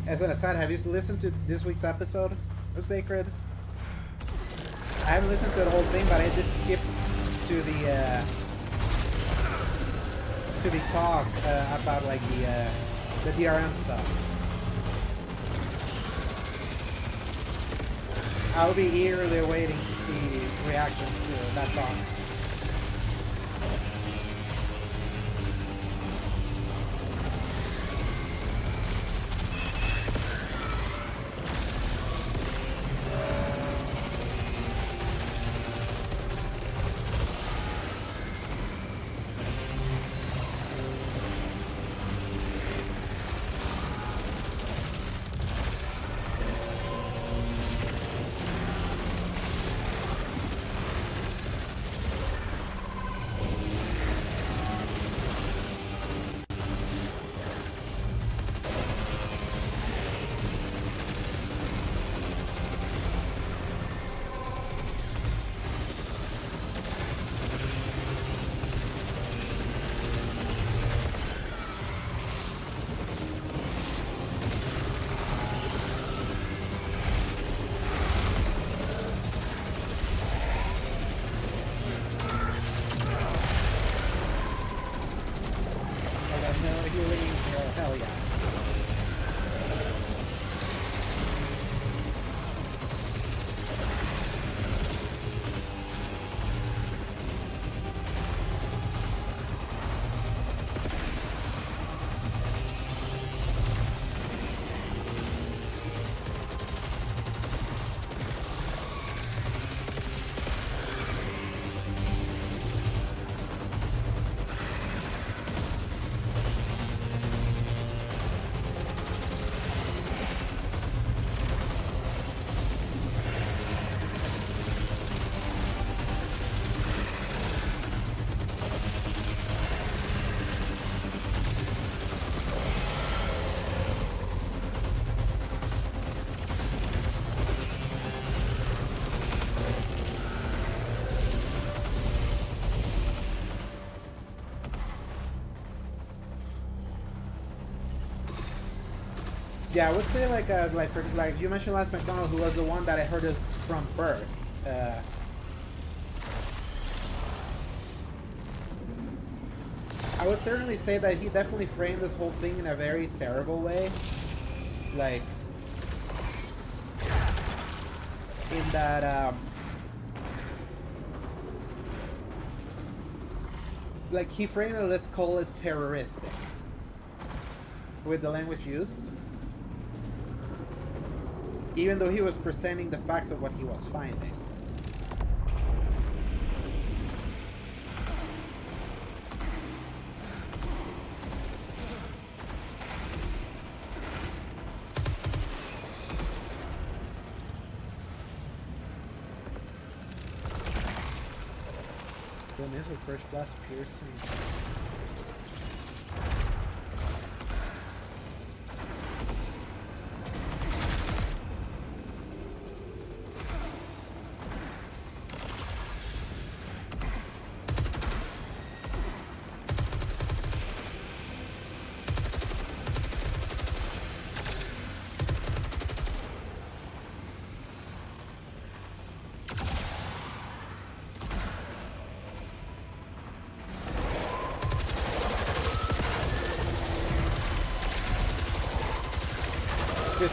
as an aside, have you listened to this week's episode of Sacred? I haven't listened to the whole thing, but I did skip to the talk about like the DRM stuff. I'll be eagerly awaiting to see reactions to that talk. Yeah, I would say like you mentioned last McDonald, who was the one that I heard it from first. I would certainly say that he definitely framed this whole thing in a very terrible way. Like, in that, like, he framed it, let's call it terroristic, with the language used. Even though he was presenting the facts of what he was finding. Goodness, with first blast piercing.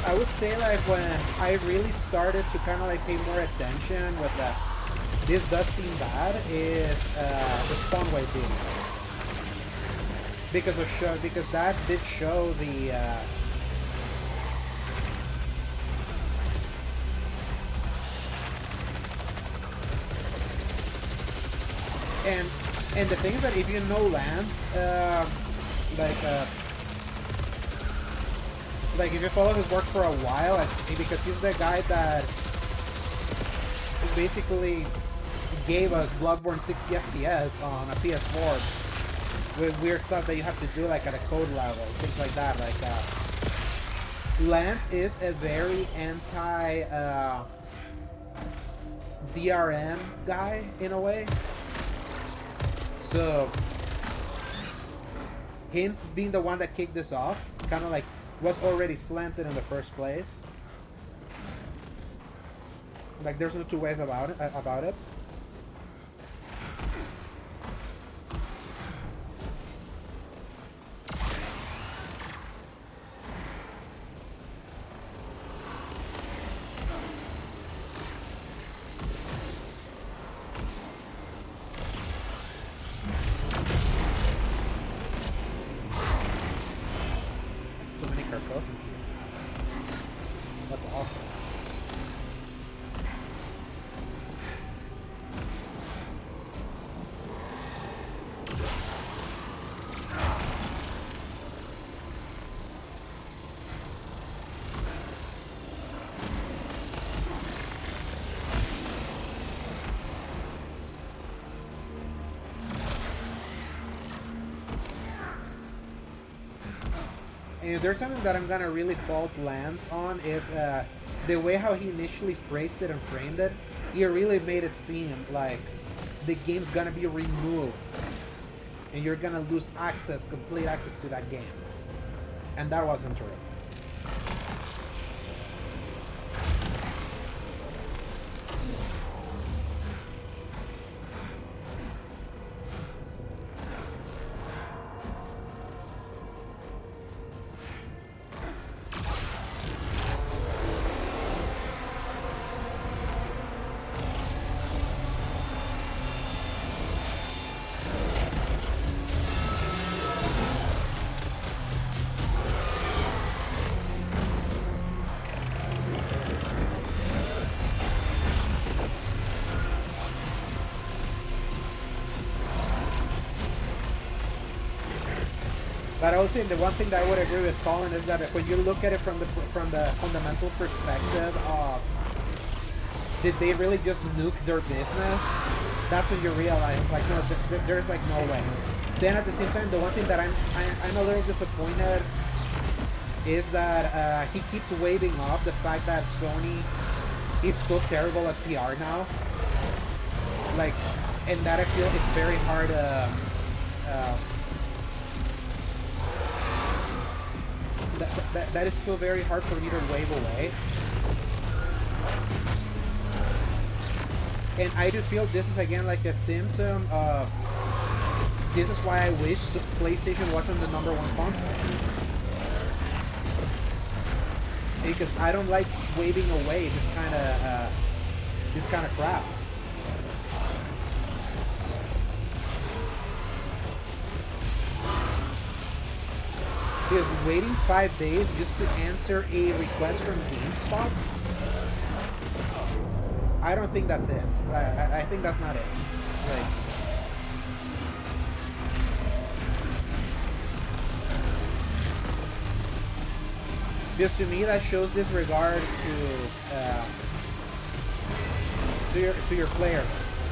I would say like when I really started to kind of like pay more attention with that this does seem bad is the spawn wave being because that did show the and the thing is that if you know Lance like if you follow his work for a while, because he's the guy that basically gave us Bloodborne 60 FPS on a PS4 with weird stuff that you have to do like at a code level, things like that. Like Lance is a very anti DRM guy in a way. So him being the one that kicked this off, kind of like was already slanted in the first place. Like there's no two ways about it. That's awesome. And if there's something that I'm gonna really fault Lance on is the way how he initially phrased it and framed it. He really made it seem like the game's gonna be removed and you're gonna lose complete access to that game. And that wasn't true. But I would say the one thing that I would agree with Colin is that when you look at it from the fundamental perspective of did they really just nuke their business, that's when you realize like no, there's like no way. Then at the same time, the one thing that I'm a little disappointed is that he keeps waving off the fact that Sony is so terrible at PR now. Like, and that I feel it's very hard that is so very hard for me to wave away. And I do feel this is again like a symptom of this is why I wish PlayStation wasn't the #1 console. Because I don't like waving away this kind of crap. Because waiting 5 days just to answer a request from GameSpot, I don't think that's it. I think that's not it. Like, because to me that shows disregard to your player base.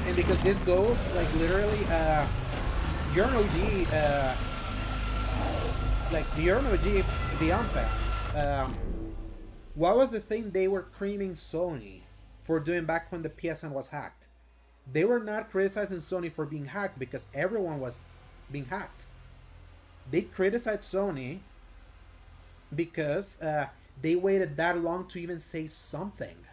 And because this goes like literally you're an OG, like you're an OG Biome fan. What was the thing they were creaming Sony for doing back when the PSN was hacked? They were not criticizing Sony for being hacked because everyone was being hacked. They criticized Sony because they waited that long to even say something.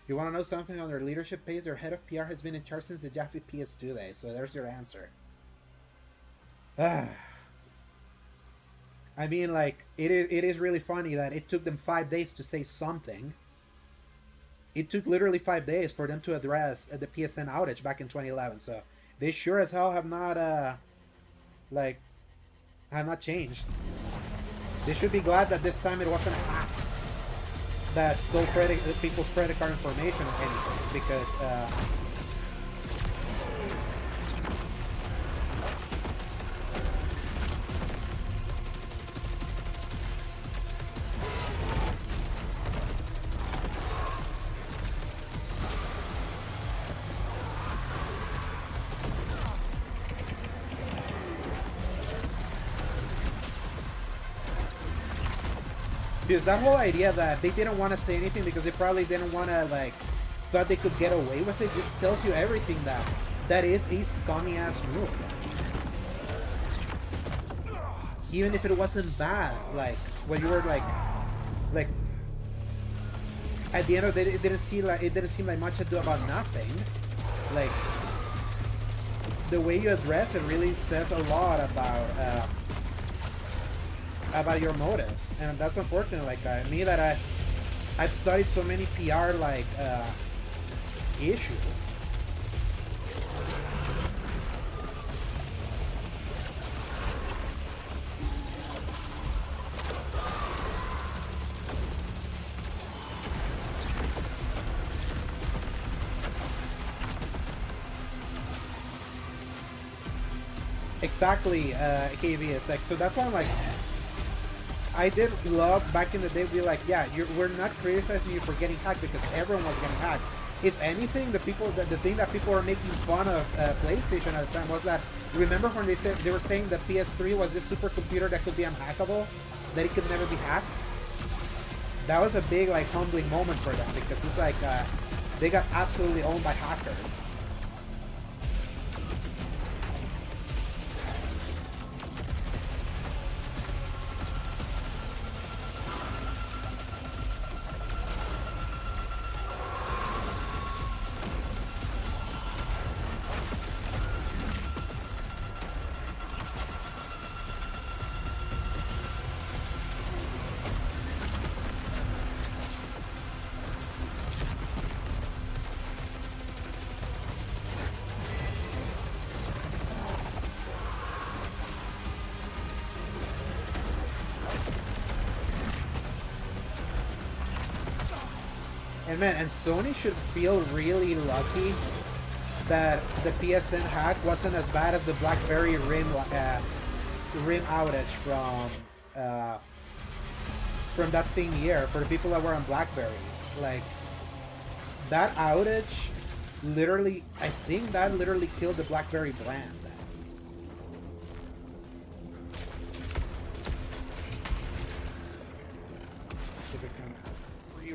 You want to know something on their leadership page? Their head of PR has been in charge since the Jaffe PS2 days, so there's your answer. I mean, like, it is really funny that it took them 5 days to say something. It took literally 5 days for them to address the PSN outage back in 2011, so they sure as hell have not, have not changed. They should be glad that this time it wasn't a hack that stole people's credit card information or anything, because because that whole idea that they didn't want to say anything because they probably didn't want to, like, thought they could get away with it, just tells you everything that is a scummy ass move. Even if it wasn't bad, like when you were like at the end of the day, it didn't seem like much ado about nothing. Like, the way you address it really says a lot about your motives, and that's unfortunate. Like, me that I've studied so many PR like issues. Exactly, KV. Like, so that's why I'm like, I did love back in the day be like, yeah, we're not criticizing you for getting hacked because everyone was getting hacked. If anything, the thing that people were making fun of PlayStation at the time was that, remember when they were saying that PS3 was this supercomputer that could be unhackable, that it could never be hacked? That was a big, like, humbling moment for them, because it's like they got absolutely owned by hackers. And man, and Sony should feel really lucky that the PSN hack wasn't as bad as the BlackBerry RIM outage from that same year for the people that were on Blackberries. Like, That outage literally, I think that literally killed the BlackBerry brand. See if we can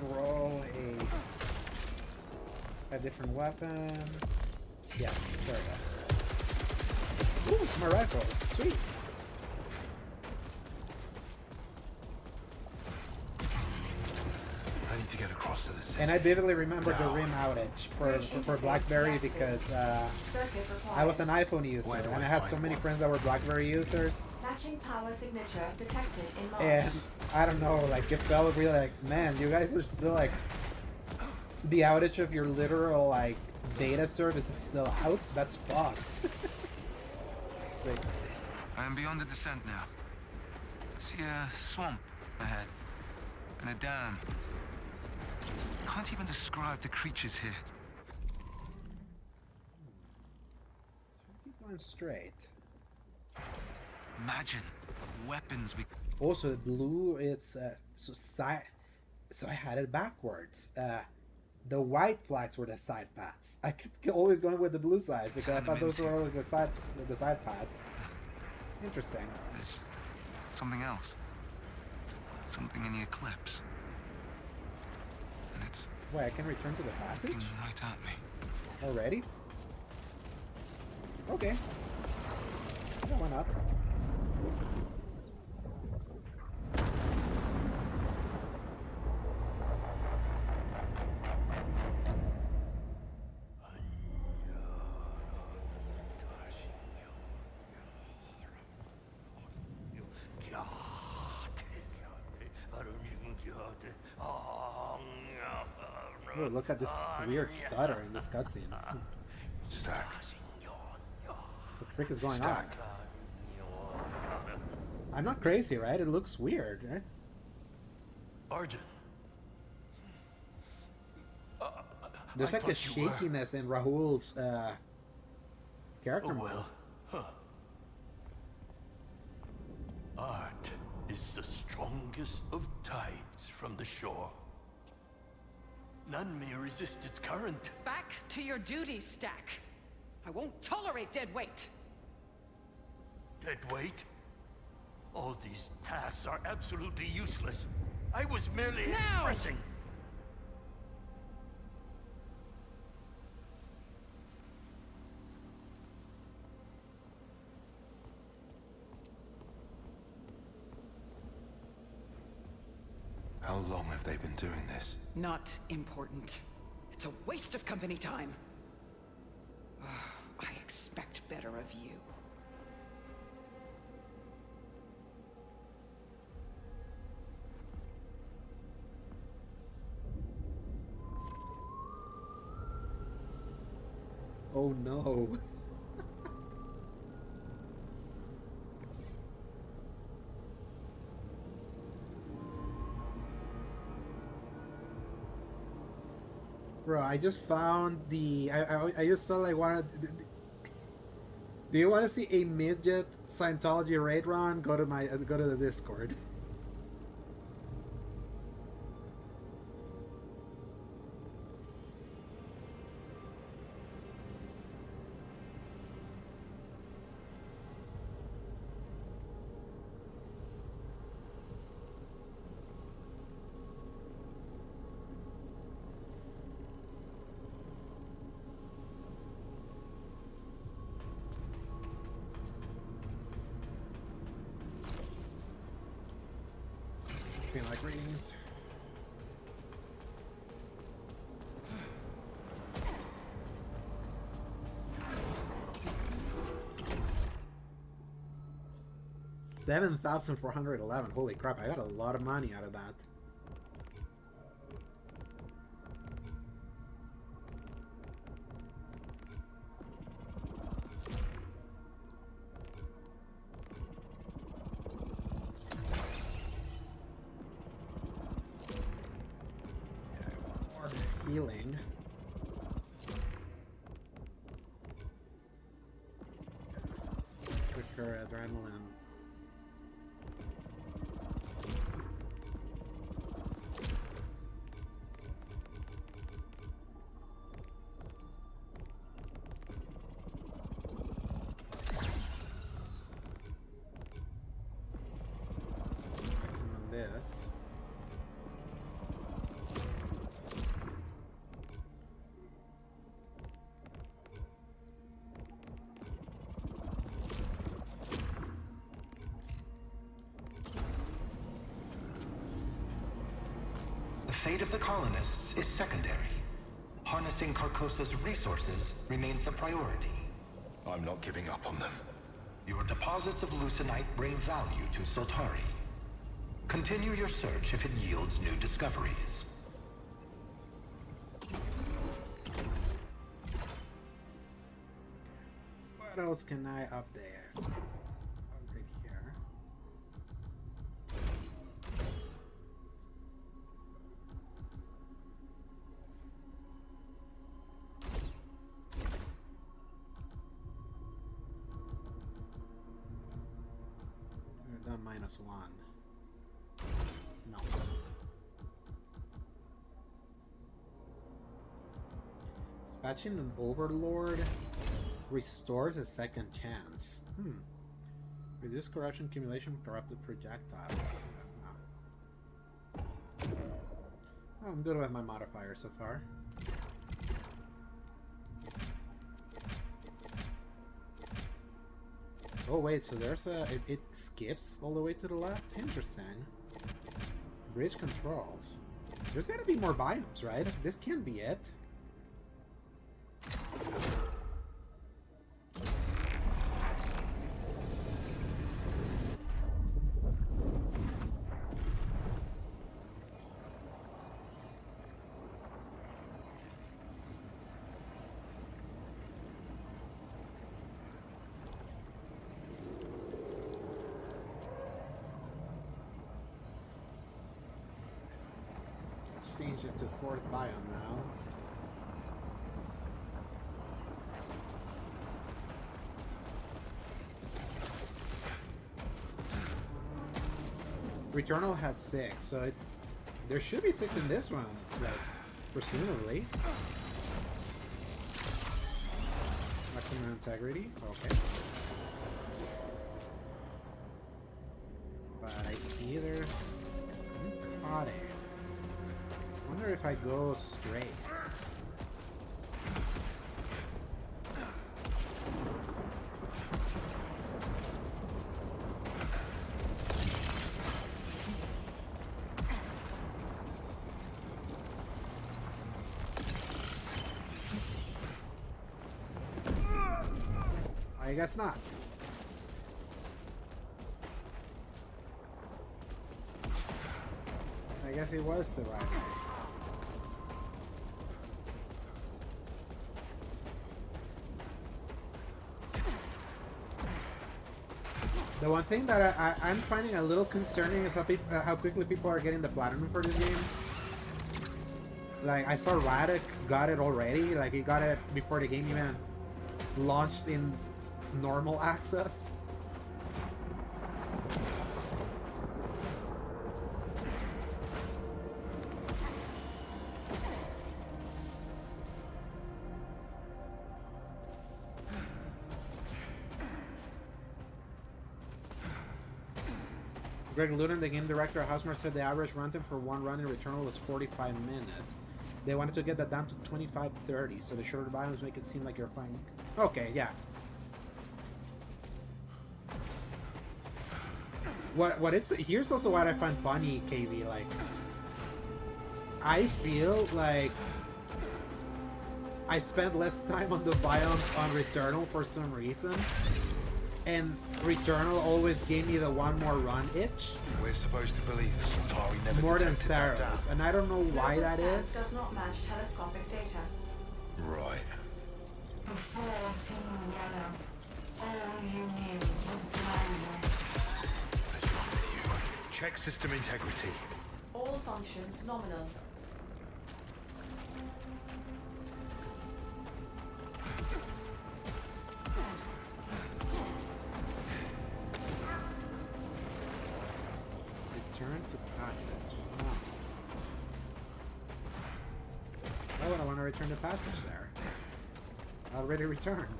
re-roll a different weapon. Yes, there we go. Ooh, it's my rifle. Sweet. I need to get across to the city. And I vividly remember the RIM outage for BlackBerry because I was an iPhone user Where do and I I had so find many one? friends that were BlackBerry users. Matching power signature detected in March. And I don't know, like it felt really like, man, you guys are still like, the outage of your literal like data service is still out. That's fucked. Like, I am beyond the descent now. I see a swamp ahead. And a dam. Can't even describe the creatures here. keep going straight. Imagine weapons we... Also, the blue, it's so I had it backwards. The white flags were the side paths. I kept always going with the blue sides because I thought those were always the side paths. Interesting. There's something else. Something in the eclipse. And it's Wait, I can return to the passage? looking right at me. Already? Okay. Yeah, why not? Oh, look at this weird stutter in this cutscene. Stack. The frick is going on? Stack. I'm not crazy, right? It looks weird, right? Arjun. There's I like the thought you were- shakiness in Rahul's character Oh model. well. Huh. Art is the strongest of tides from the shore. None may resist its current. Back to your duties, Stack. I won't tolerate dead weight. Dead weight? All these tasks are absolutely useless. I was merely Now! expressing. How long have they been doing this? Not important. It's a waste of company time. I expect better of you. Oh no. Bro, I just found the... I just saw like one of... Do you want to see a midget Scientology raid run? Go to the Discord. Feel like reading it. $7,411. Holy crap! I got a lot of money out of that. Healing. Quicker adrenaline. this. The fate of the colonists is secondary. Harnessing Carcosa's resources remains the priority. I'm not giving up on them. Your deposits of Lucenite bring value to Soltari. Continue your search if it yields new discoveries. What else can I update? Upgrade here. We've done -1. No. Dispatching an overlord restores a second chance. Reduce corruption accumulation of corrupted projectiles. No. Oh, I'm good with my modifier so far. Oh wait, so there's a... It skips all the way to the left? Interesting. Bridge controls. There's gotta be more biomes, right? This can't be it. Change it to 4th biome now. Returnal had 6, so there should be 6 in this one, like, presumably. Maximum integrity, okay. But I see there's cottage. I wonder if I go straight. I guess not. I guess it was the right way. The one thing that I'm finding a little concerning is how quickly people are getting the platinum for this game. Like, I saw Radek got it already. Like, he got it before the game even launched in normal access. Greg Ludin, the game director of Housemare, said the average runtime for one run in Returnal was 45 minutes. They wanted to get that down to 25-30, so the shorter biomes make it seem like you're flying. Okay, yeah. Here's also what I find funny, KV. Like, I feel like I spent less time on the biomes on Returnal for some reason. And Returnal always gave me the one more run itch. We're supposed to believe that Soltari never more than detected that Saros, dam. and I don't know why that is. Does not match telescopic data. Right. Before seeing yellow, all you knew was blindness. What's wrong with you? Check system integrity. All functions nominal. Return to passage. Oh. Why would I want to return to passage there? I already returned.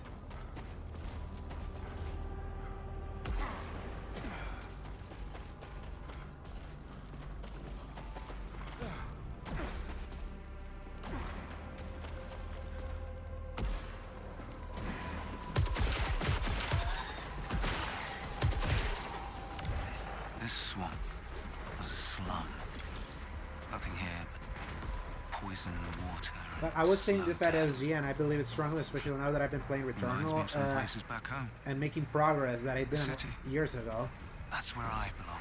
But I was saying this at SG, and I believe it's strongly, especially now that I've been playing Reminds me Returnal of some places back home. and making progress that I did City. years ago. That's where I belong.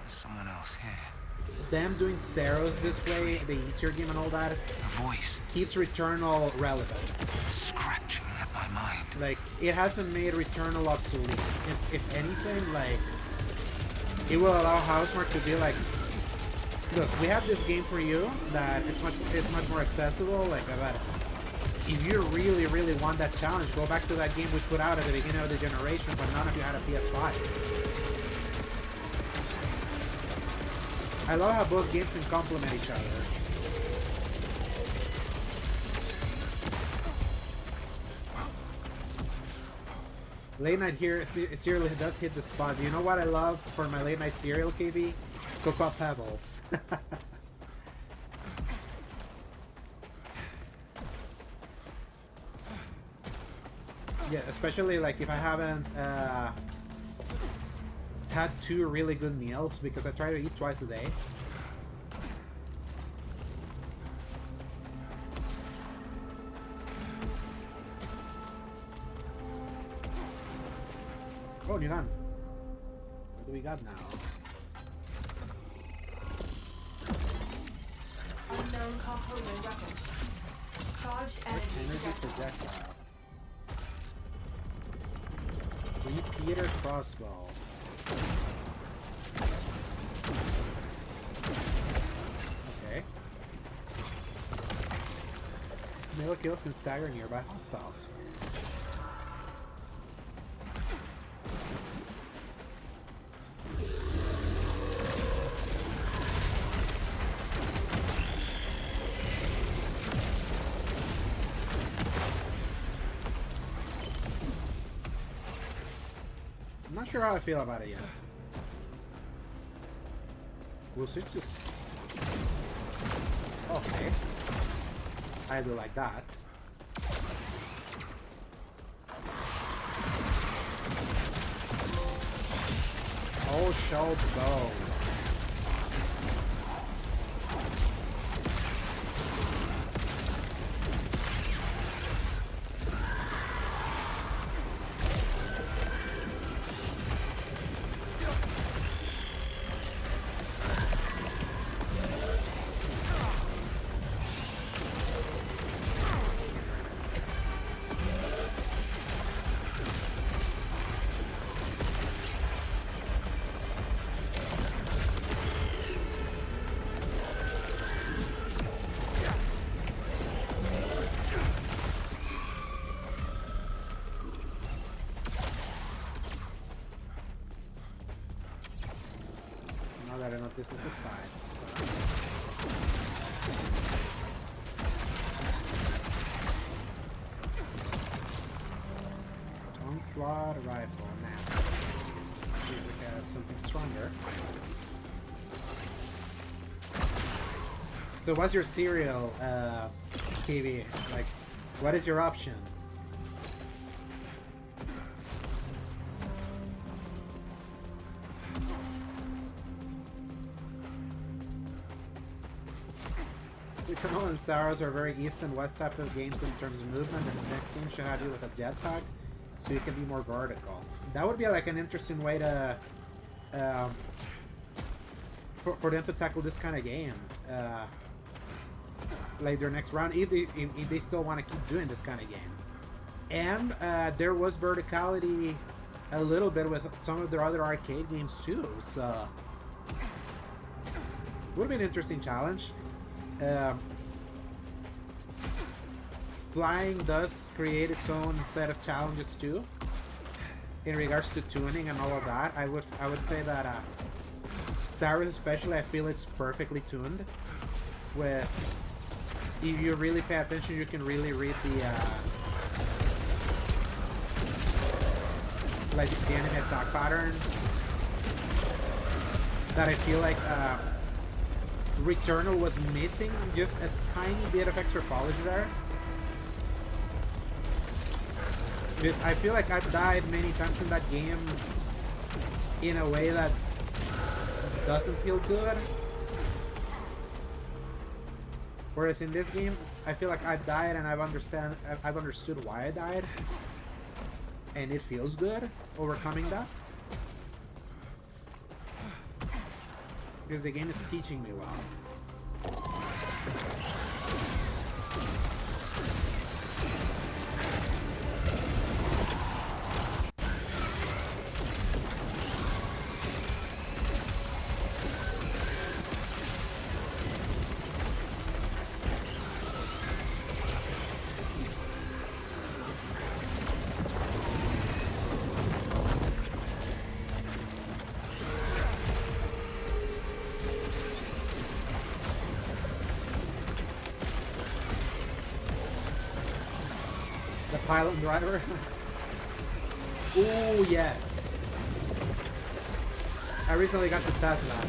There's someone else here. Them doing Saros this way, the easier game and all that, A voice keeps Returnal relevant. scratching at my mind. Like, it hasn't made Returnal obsolete. If anything, like, it will allow Housemarque to be like, look, we have this game for you that it's much more accessible. Like, that if you really, really want that challenge, go back to that game we put out at the beginning of the generation, but none of you had a PS5. I love how both games can complement each other. Late night here, cereal does hit the spot. Do you know what I love for my late night cereal, KB? Cocoa Pebbles. Yeah, especially like if I haven't had two really good meals, because I try to eat twice a day. Oh, you're done. What do we got now? Unknown composite weapon. Charged Energy energy projectile. projectile. Repeater crossbow. Okay. Melee kills can stagger nearby hostiles. I'm not sure how I feel about it yet. We'll switch just... Okay. I do like that. Oh, shell bow. Now that I know this is the side. So. Onslaught rifle now. See if we got something stronger. So what's your cereal, KV? Like, what is your option? Returnal and Saros are very east and west type of games in terms of movement, and the next game should have you with a jetpack, so you can be more vertical. That would be like an interesting way to, for them to tackle this kind of game. Like their next round, if they still want to keep doing this kind of game. And there was verticality a little bit with some of their other arcade games too, so would be an interesting challenge. Flying does create its own set of challenges too, in regards to tuning and all of that. I would say that Saros especially, I feel it's perfectly tuned. With, if you really pay attention, you can really read the like the enemy attack patterns. That I feel like Returnal was missing just a tiny bit of extra polish there. Because I feel like I've died many times in that game in a way that doesn't feel good. Whereas in this game, I feel like I've died and I've understood why I died, and it feels good overcoming that because the game is teaching me well. Pilot and driver. Ooh, yes. I recently got to test that.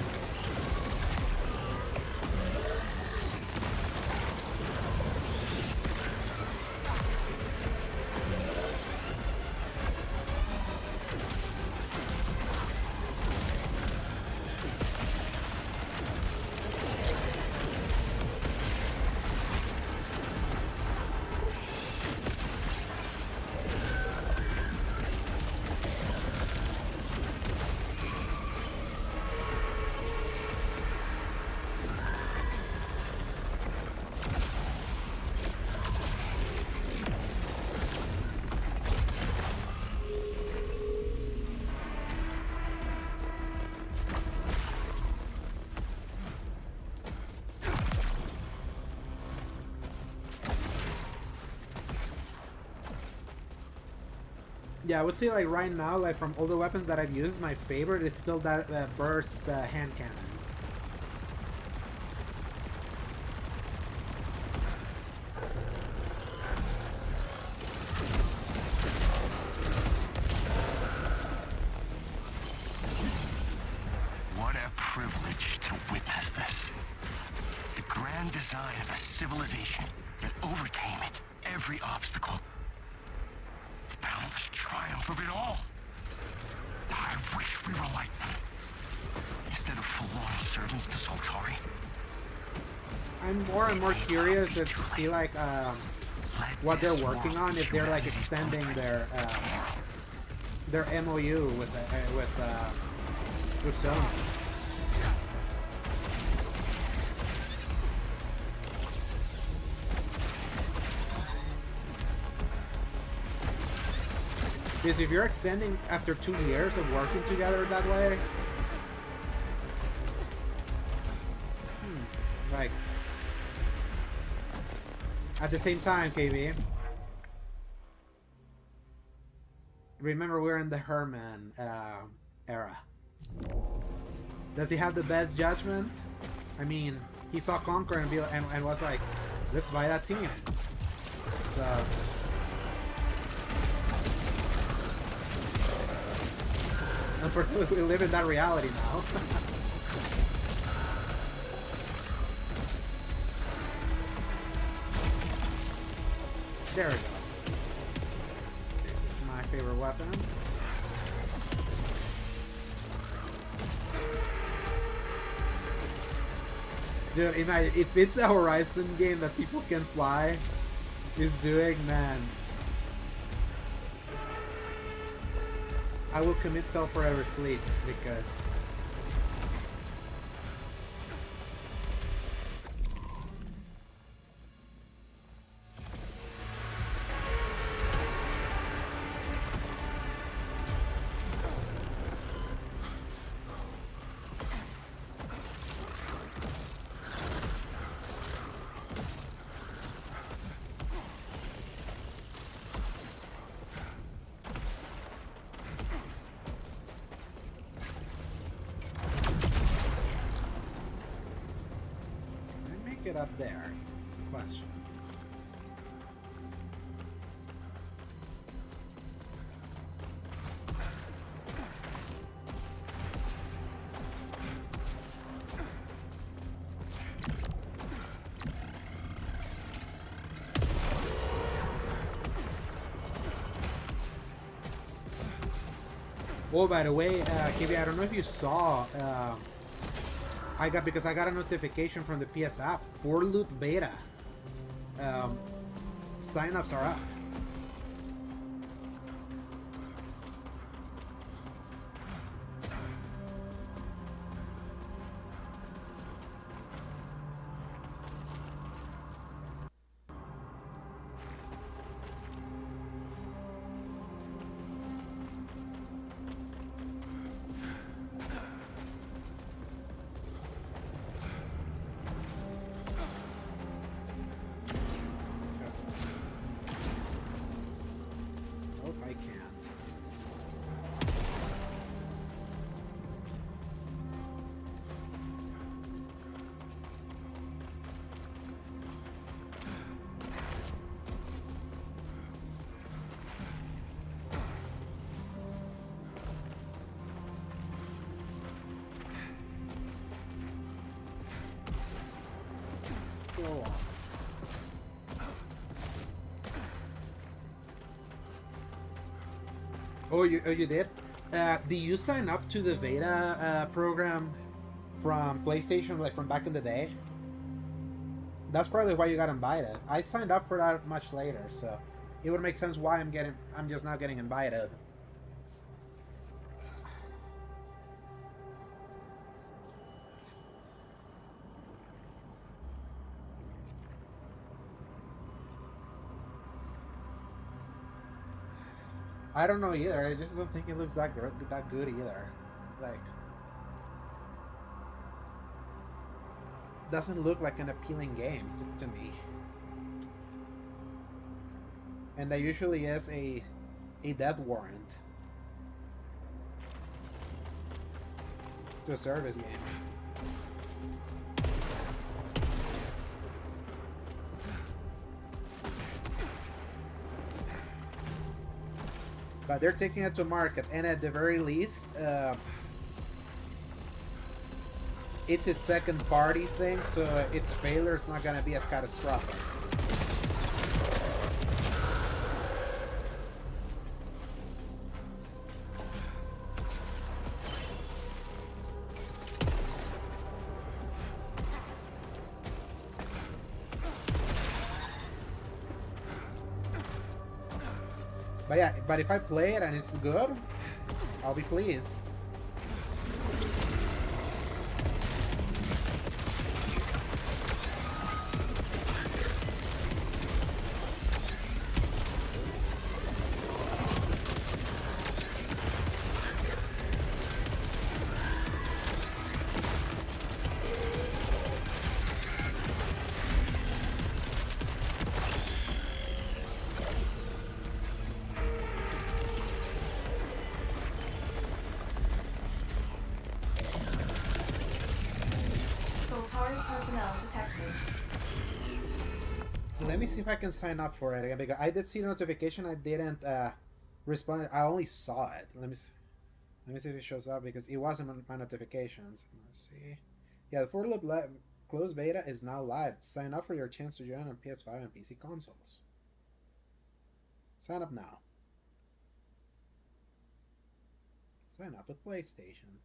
Yeah, I would say like right now, like from all the weapons that I've used, my favorite is still that burst hand cannon. What a privilege to witness this. The grand design of a civilization that overcame it, every obstacle. The boundless triumph of it all. I wish we were like them. Instead of forlorn servants to Soltari. I'm more and more curious as to see like what they're working on, if they're like extending their MOU with Sony. Because if you're extending after 2 years of working together that way, like at the same time, KB. Remember, we're in the Herman era. Does he have the best judgment? I mean, he saw Conquer and was like, let's buy that team. So. Unfortunately, we live in that reality now. There we go. This is my favorite weapon. Dude, if it's a Horizon game that people can fly is doing, man. I will commit self forever sleep because it up there. It's a question. Oh, by the way, KB, I don't know if you saw, because I got a notification from the PS app. For Loop Beta. Sign-ups are up. Nope, I can't. So long. Oh, you did? Did you sign up to the beta program from PlayStation, like from back in the day? That's probably why you got invited. I signed up for that much later, so it would make sense why I'm just not getting invited. I don't know either. I just don't think it looks that good either. Like, doesn't look like an appealing game to me. And that usually is a death warrant to a service game. But they're taking it to market, and at the very least, it's a second-party thing, so its failure is not going to be as catastrophic. But yeah, but if I play it and it's good, I'll be pleased. Let me see if I can sign up for it again, because I did see the notification. I didn't respond. I only saw it. Let me see if it shows up, because it wasn't on my notifications. Let's see. Yeah, the For Loop closed beta is now live. Sign up for your chance to join on PS5 and PC consoles. Sign up now. Sign up with PlayStation.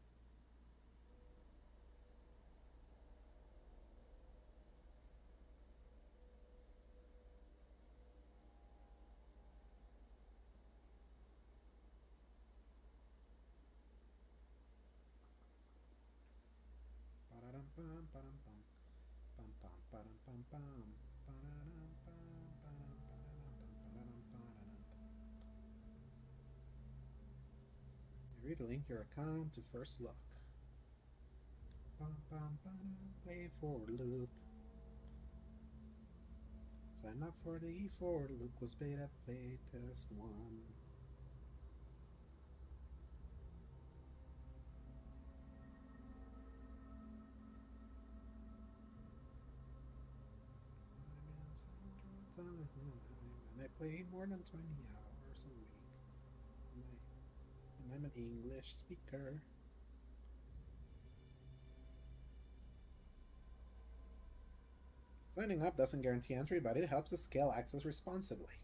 Relink your account to first look. Play for loop. Sign up for the E4 Loop was beta play test 1. And I play more than 20 hours a week. And I'm an English speaker. Signing up doesn't guarantee entry, but it helps us scale access responsibly.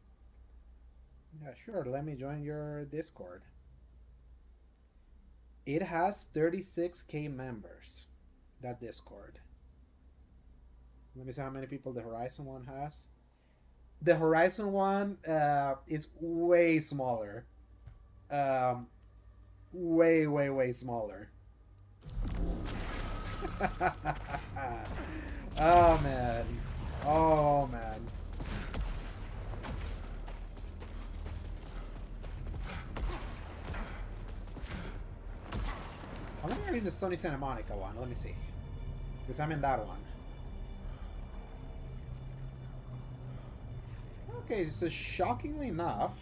Yeah, sure, let me join your Discord. It has 36k members. that Discord. Let me see how many people the Horizon one has. The Horizon one is way smaller. Way smaller. Oh man. Oh man. I'm gonna read the Sony Santa Monica one. Let me see. Because I'm in that one. Okay, so shockingly enough,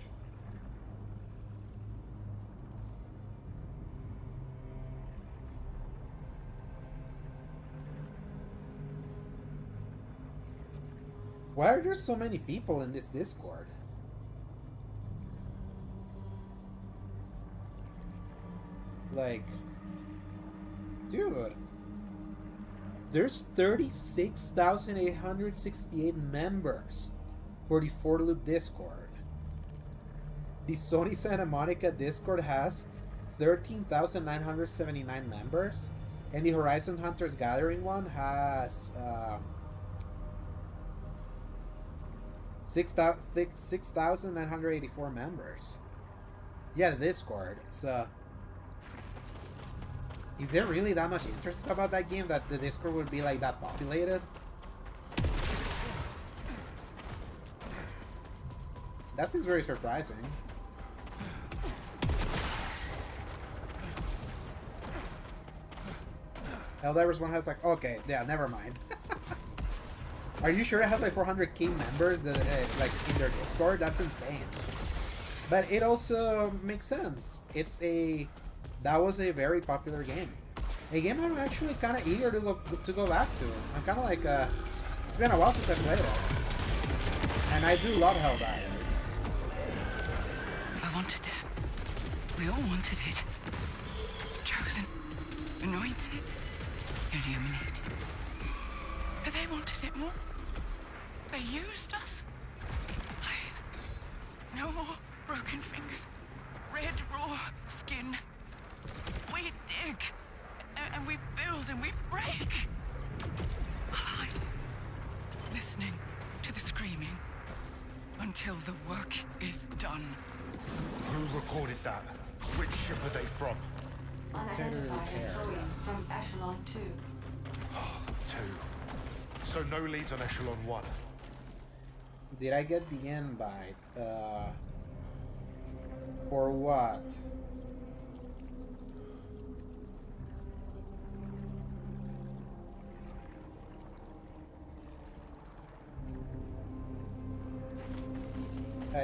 why are there so many people in this Discord? Like, dude, there's 36,868 members for the For Loop Discord. The Sony Santa Monica Discord has 13,979 members, and the Horizon Hunters Gathering one has 6,984 members. Yeah, the Discord. So, is there really that much interest about that game that the Discord would be like that populated? That seems very surprising. Helldivers one has like, okay, yeah, never mind. Are you sure it has like 400k members that like in their Discord? That's insane. But it also makes sense. That was a very popular game. A game I'm actually kind of eager to go back to. I'm kind of like it's been a while since I played it, and I do love Helldivers. I wanted this. We all wanted it. Chosen, anointed, illuminated. But they wanted it more. They used us. Please, no more broken fingers, red raw skin. We dig, and we build, and we break. Hide, listening to the screaming until the work is done. Who recorded that? Which ship are they from? Unidentified employees from Echelon 2. 2. So no leads on Echelon 1. Did I get the invite? For what?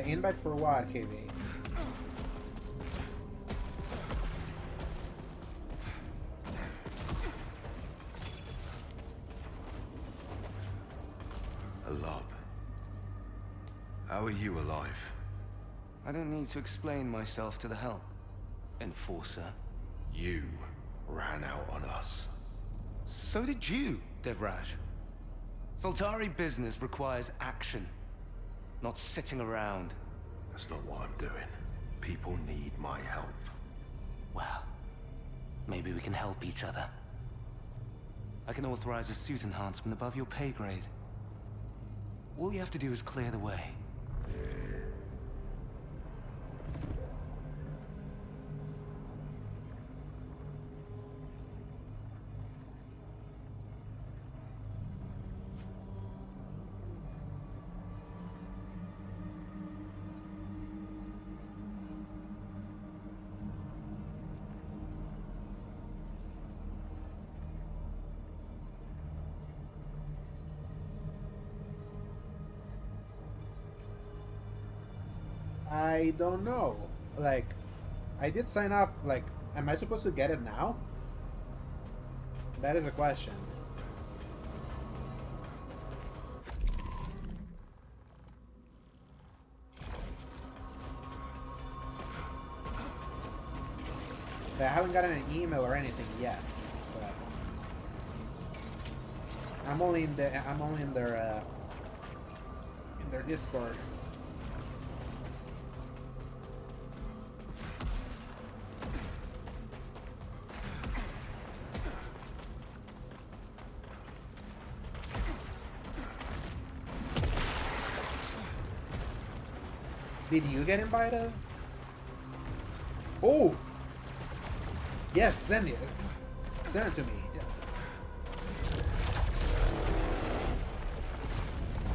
Invite for what, KB? Alab. How are you alive? I don't need to explain myself to the help. Enforcer. You ran out on us. So did you, Devraj. Soltari business requires action, not sitting around. That's not what I'm doing. People need my help. Well, maybe we can help each other. I can authorize a suit enhancement above your pay grade. All you have to do is clear the way. I don't know. Like, I did sign up. Like, am I supposed to get it now? That is a question. I haven't gotten an email or anything yet, so I'm only in their Discord. Did you get invited? Oh! Yes, send it. Send it to me.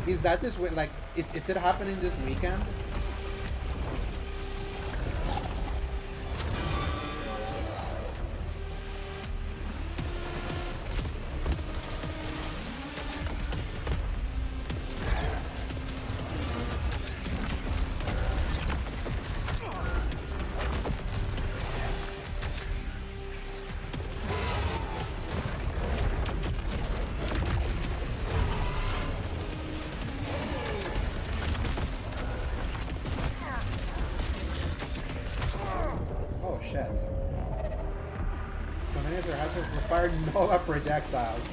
Is that this way? Like, is it happening this weekend? Nova projectiles.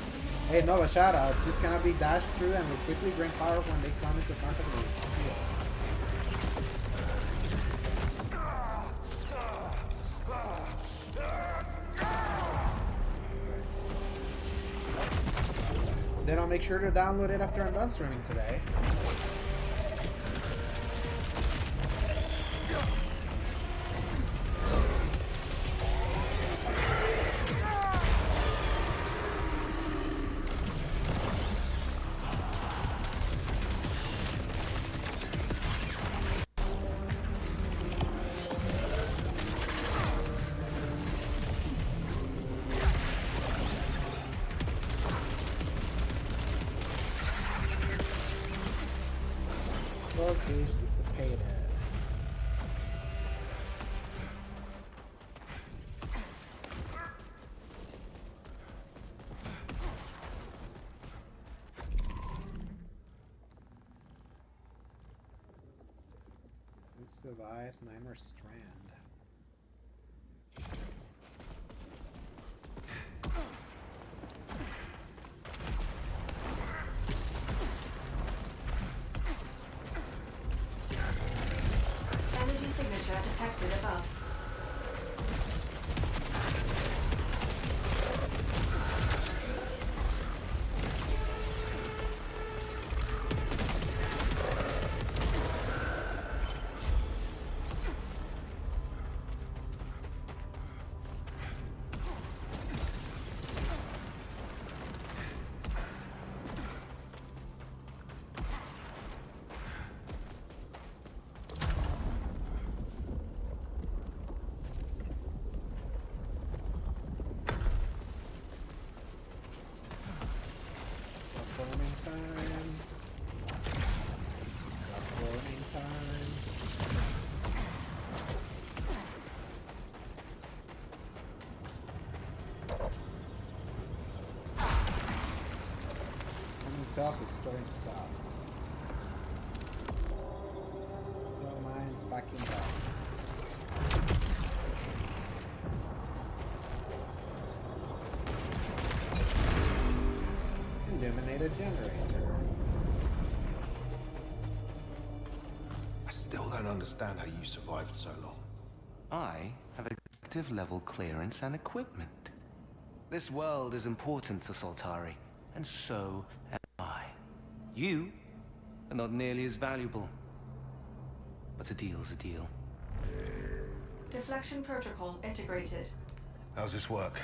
Hey Nova, shout out. This cannot be dashed through and will quickly drain power when they come into contact with you. Then I'll make sure to download it after I'm done streaming today. Gauge dissipated. Oops of ice, 9 more strand. Detected above. South was storing south. No mines backing up. Illuminated generator. I still don't understand how you survived so long. I have active level clearance and equipment. This world is important to Soltari, and so am I. You are not nearly as valuable. But a deal's a deal. Deflection protocol integrated. How's this work?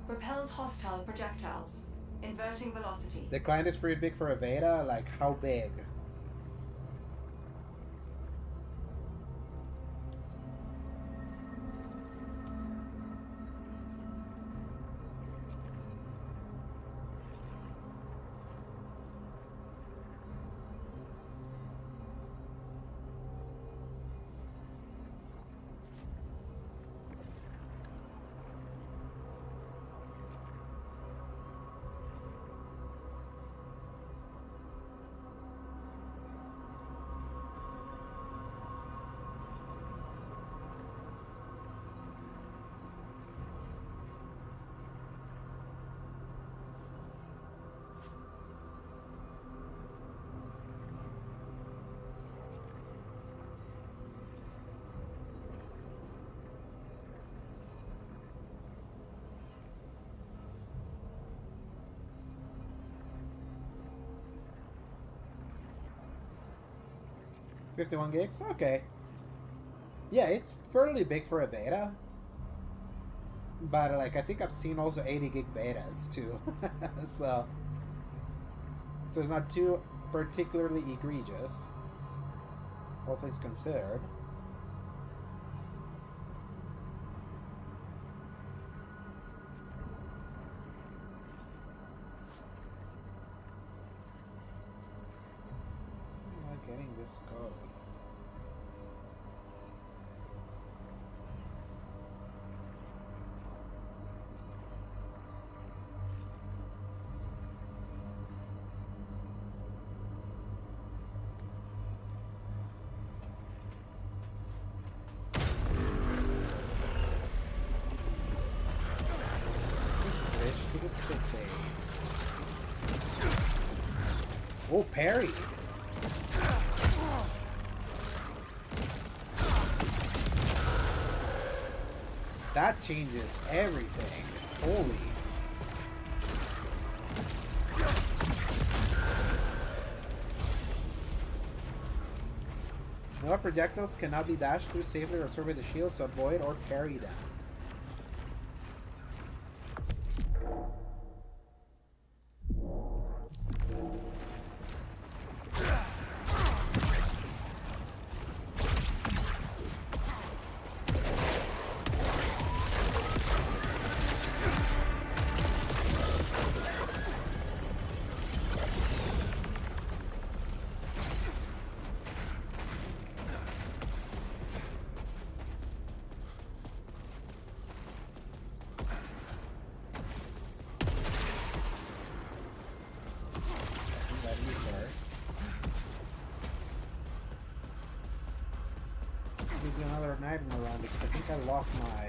Repels hostile projectiles. Inverting velocity. The client is pretty big for a beta. Like, how big? 51 gigs? Okay. Yeah, it's fairly big for a beta. But, like, I think I've seen also 80 gig betas, too. So it's not too particularly egregious, all things considered. I'm not getting this code. To the city. Oh, parry! That changes everything. Holy. No projectiles cannot be dashed through safely or absorbed by the shield, so avoid or parry them. Do another night in a round because I think I lost my...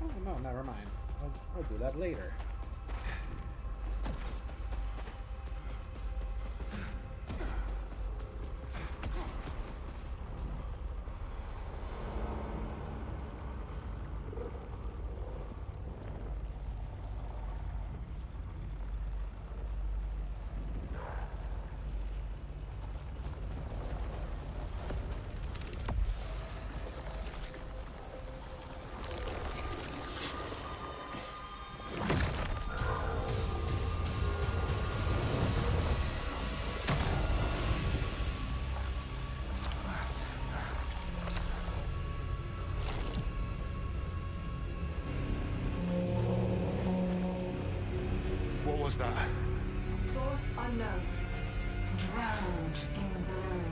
Oh no, never mind. I'll do that later. What was that? Source unknown. Drowned in the balloon.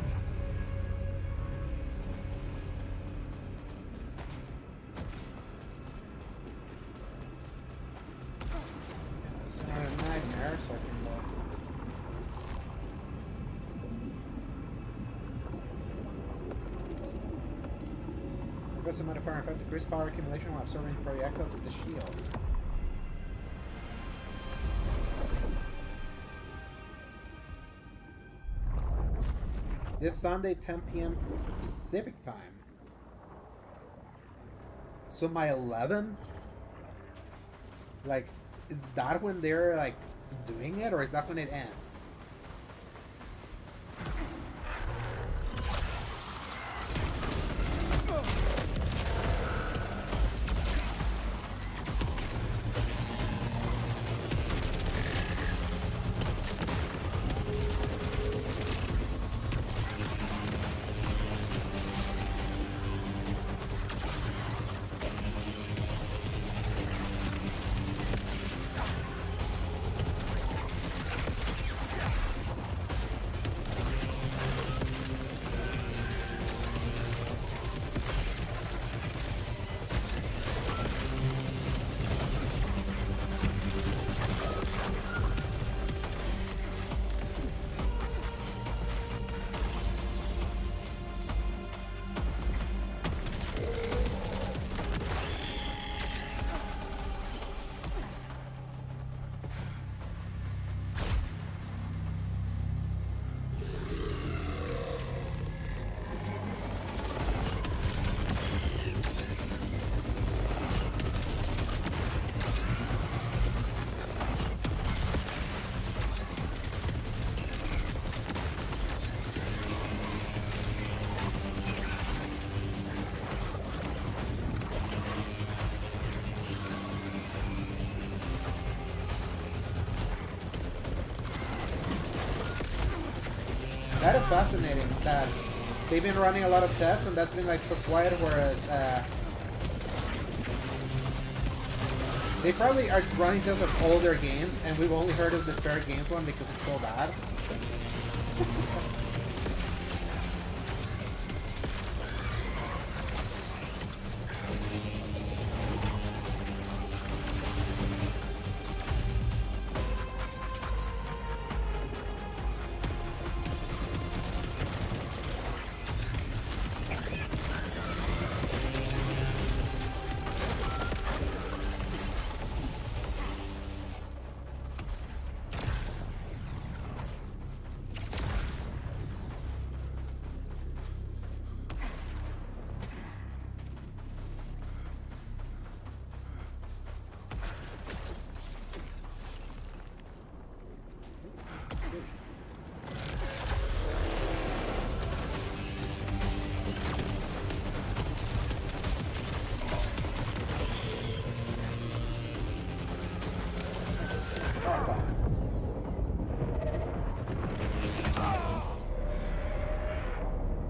It's another nightmare, so I can aggressive modifier effect decrease power accumulation while absorbing projectiles with the shield. This Sunday, 10 p.m. Pacific time. So my 11? Like, is that when they're, like, doing it? Or is that when it ends? That is fascinating. That they've been running a lot of tests, and that's been like so quiet. Whereas they probably are running tests of older games, and we've only heard of the Fair Games one because it's so bad.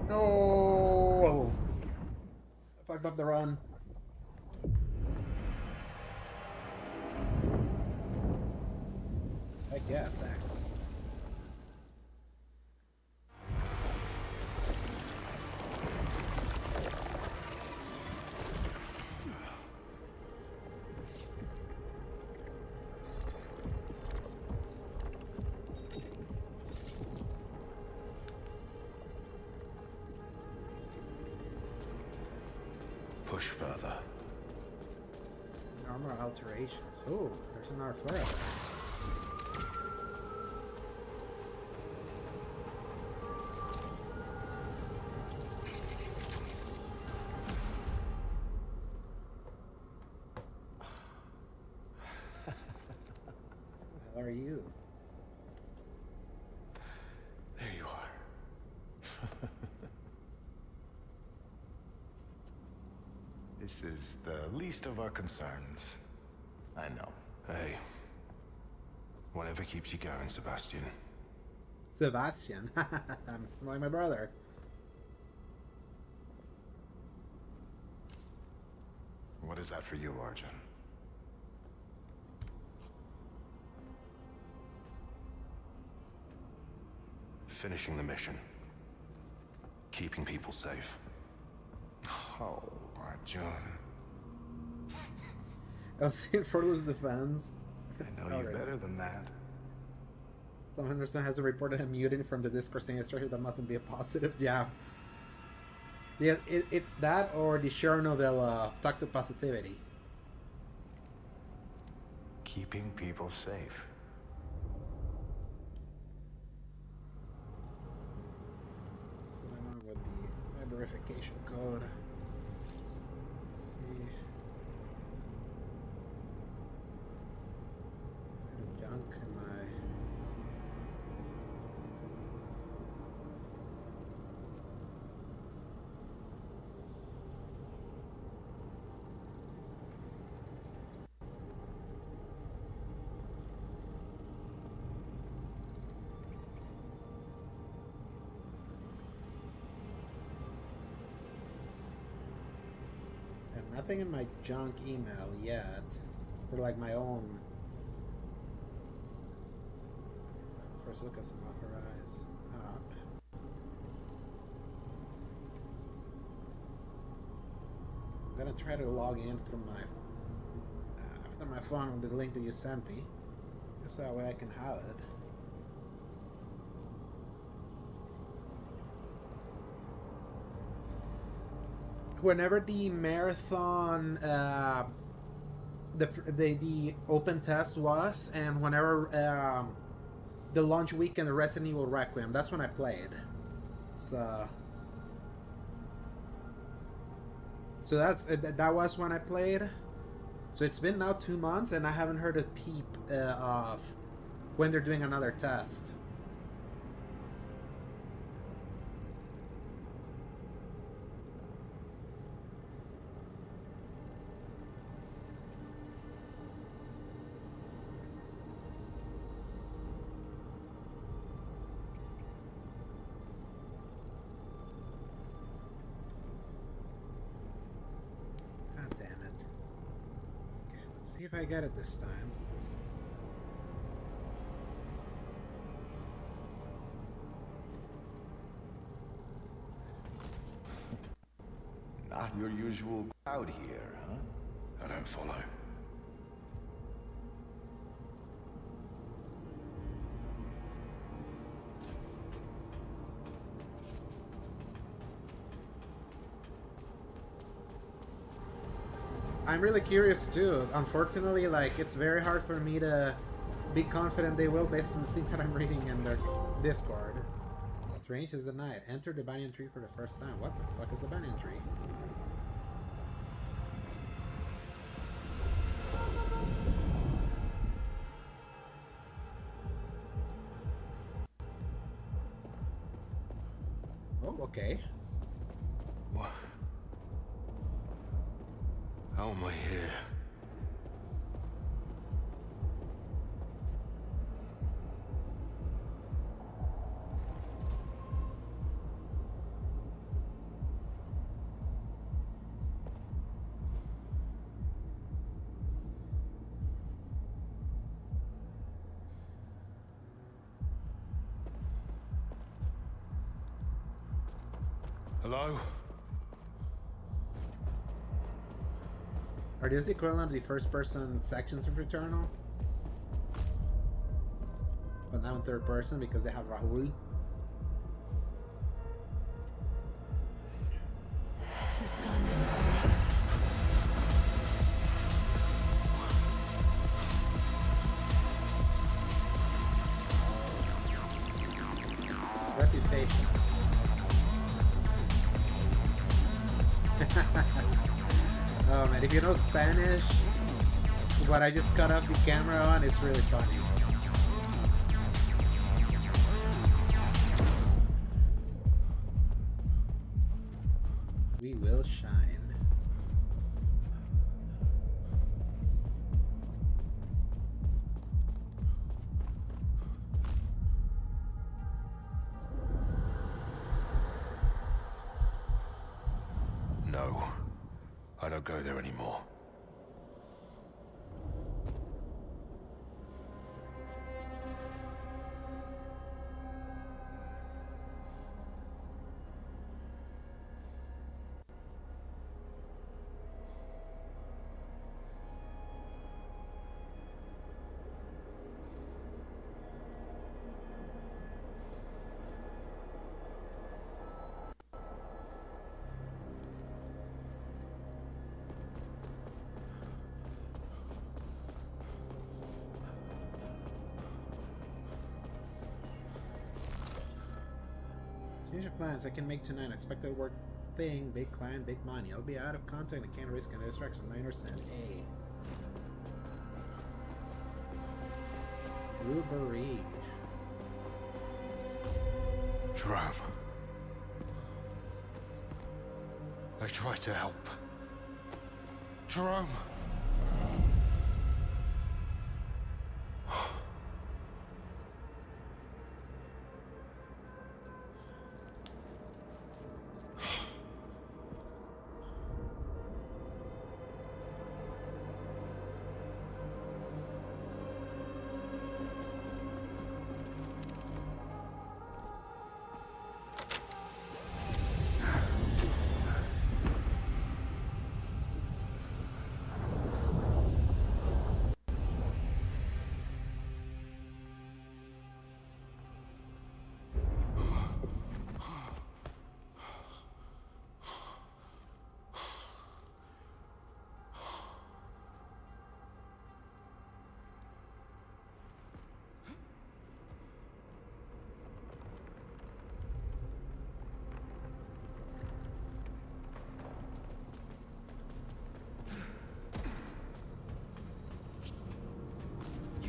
No! I fucked up the run. I guess, X. Push further. Armor alterations. Oh, there's another flare up. Who are you? There you are. This is the least of our concerns. I know. Hey. Whatever keeps you going, Sebastian. Sebastian. I'm like my brother. What is that for you, Arjun? Finishing the mission. Keeping people safe. Oh, Arjun. I was in Furlough's defense. I know you better than that. Tom Henderson has reported a mutant from the Discord Sinister. That mustn't be a positive. Yeah. Yeah, it's that or the Chernobyl of toxic positivity. Keeping people safe. What's going on with the verification code? Let's see. Junk in my... Nothing in my junk email yet. For like my own. First look at some authorized up. I'm gonna try to log in through my phone with the link that you sent me. Just that way I can have it. Whenever the marathon, the open test was, and whenever the launch weekend of Resident Evil Requiem, that's when I played. So that was when I played. So it's been now 2 months, and I haven't heard a peep of when they're doing another test. see if I get it this time. Not your usual crowd here, huh? I don't follow. I'm really curious too. Unfortunately, like, it's very hard for me to be confident they will based on the things that I'm reading in their Discord. Strange as the night. Enter the banyan tree for the first time. What the fuck is a banyan tree? Oh, okay. What? How am I here? Hello? Are these the equivalent of the first-person sections of Returnal? But now in third person because they have Rahul. The sun is Reputation. Oh man, if you know Spanish, what I just cut off the camera on, it's really funny. We will shine. No. I don't go there anymore. Change your plans. I can make tonight. Expected work thing. Big client, big money. I'll be out of contact and can't risk any distraction. 9%. A. Blueberry. Jerome. I tried to help. Jerome!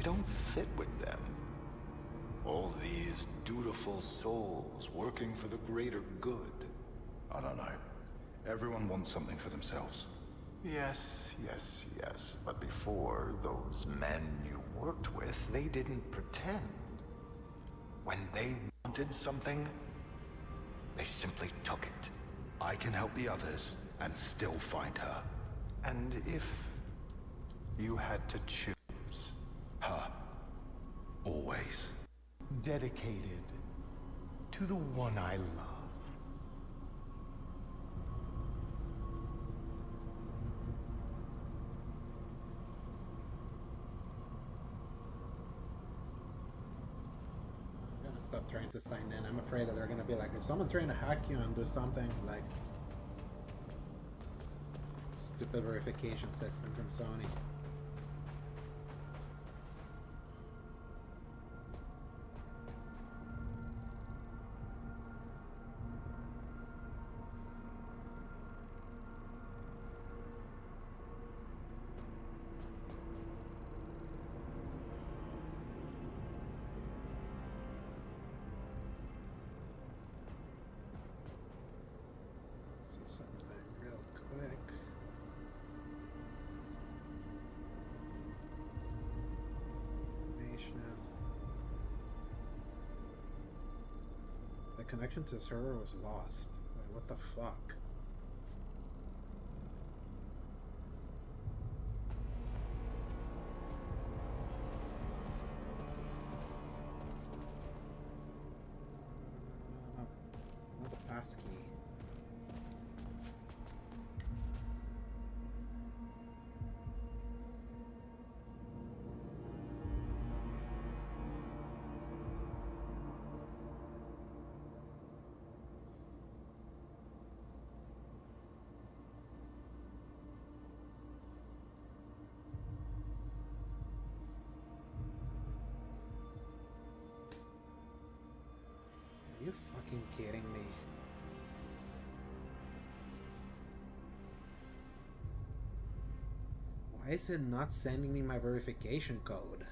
Don't fit with them. All these dutiful souls working for the greater good. I don't know. Everyone wants something for themselves. Yes, yes, yes. But before, those men you worked with, they didn't pretend. When they wanted something, they simply took it. I can help the others and still find her. And if You had to choose. Huh. Always. Dedicated to the one I love. I'm gonna stop trying to sign in. I'm afraid that they're gonna be like, is someone trying to hack you and do something? Like, stupid verification system from Sony. Something real quick. Information. The connection to the server was lost. Wait, what the fuck? No, not the passkey. Are you fucking kidding me? Why is it not sending me my verification code?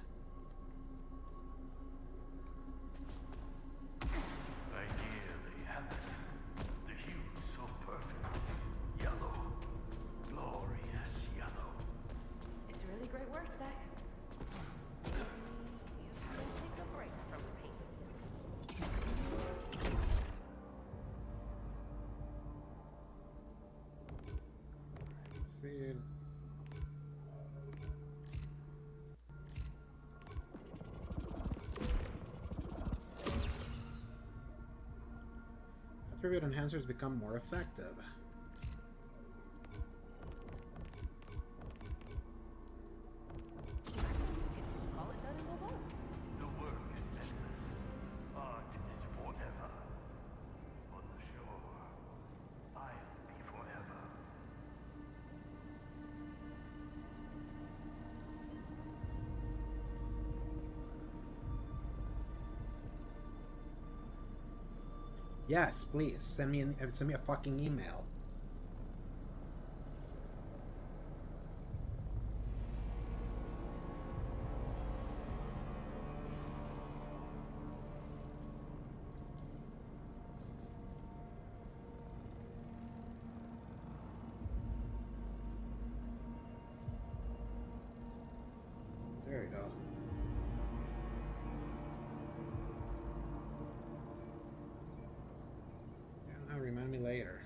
Right here they have it. The hue so perfect. Yellow. Glorious yellow. It's really great work, Stack. You can take a break from the paint. Let's see. Attribute enhancers become more effective. Call it done and move on. The work is endless. Art is forever. For the sure, I'll be forever. Yes, please send me a fucking email. There we go. Yeah, remind me later.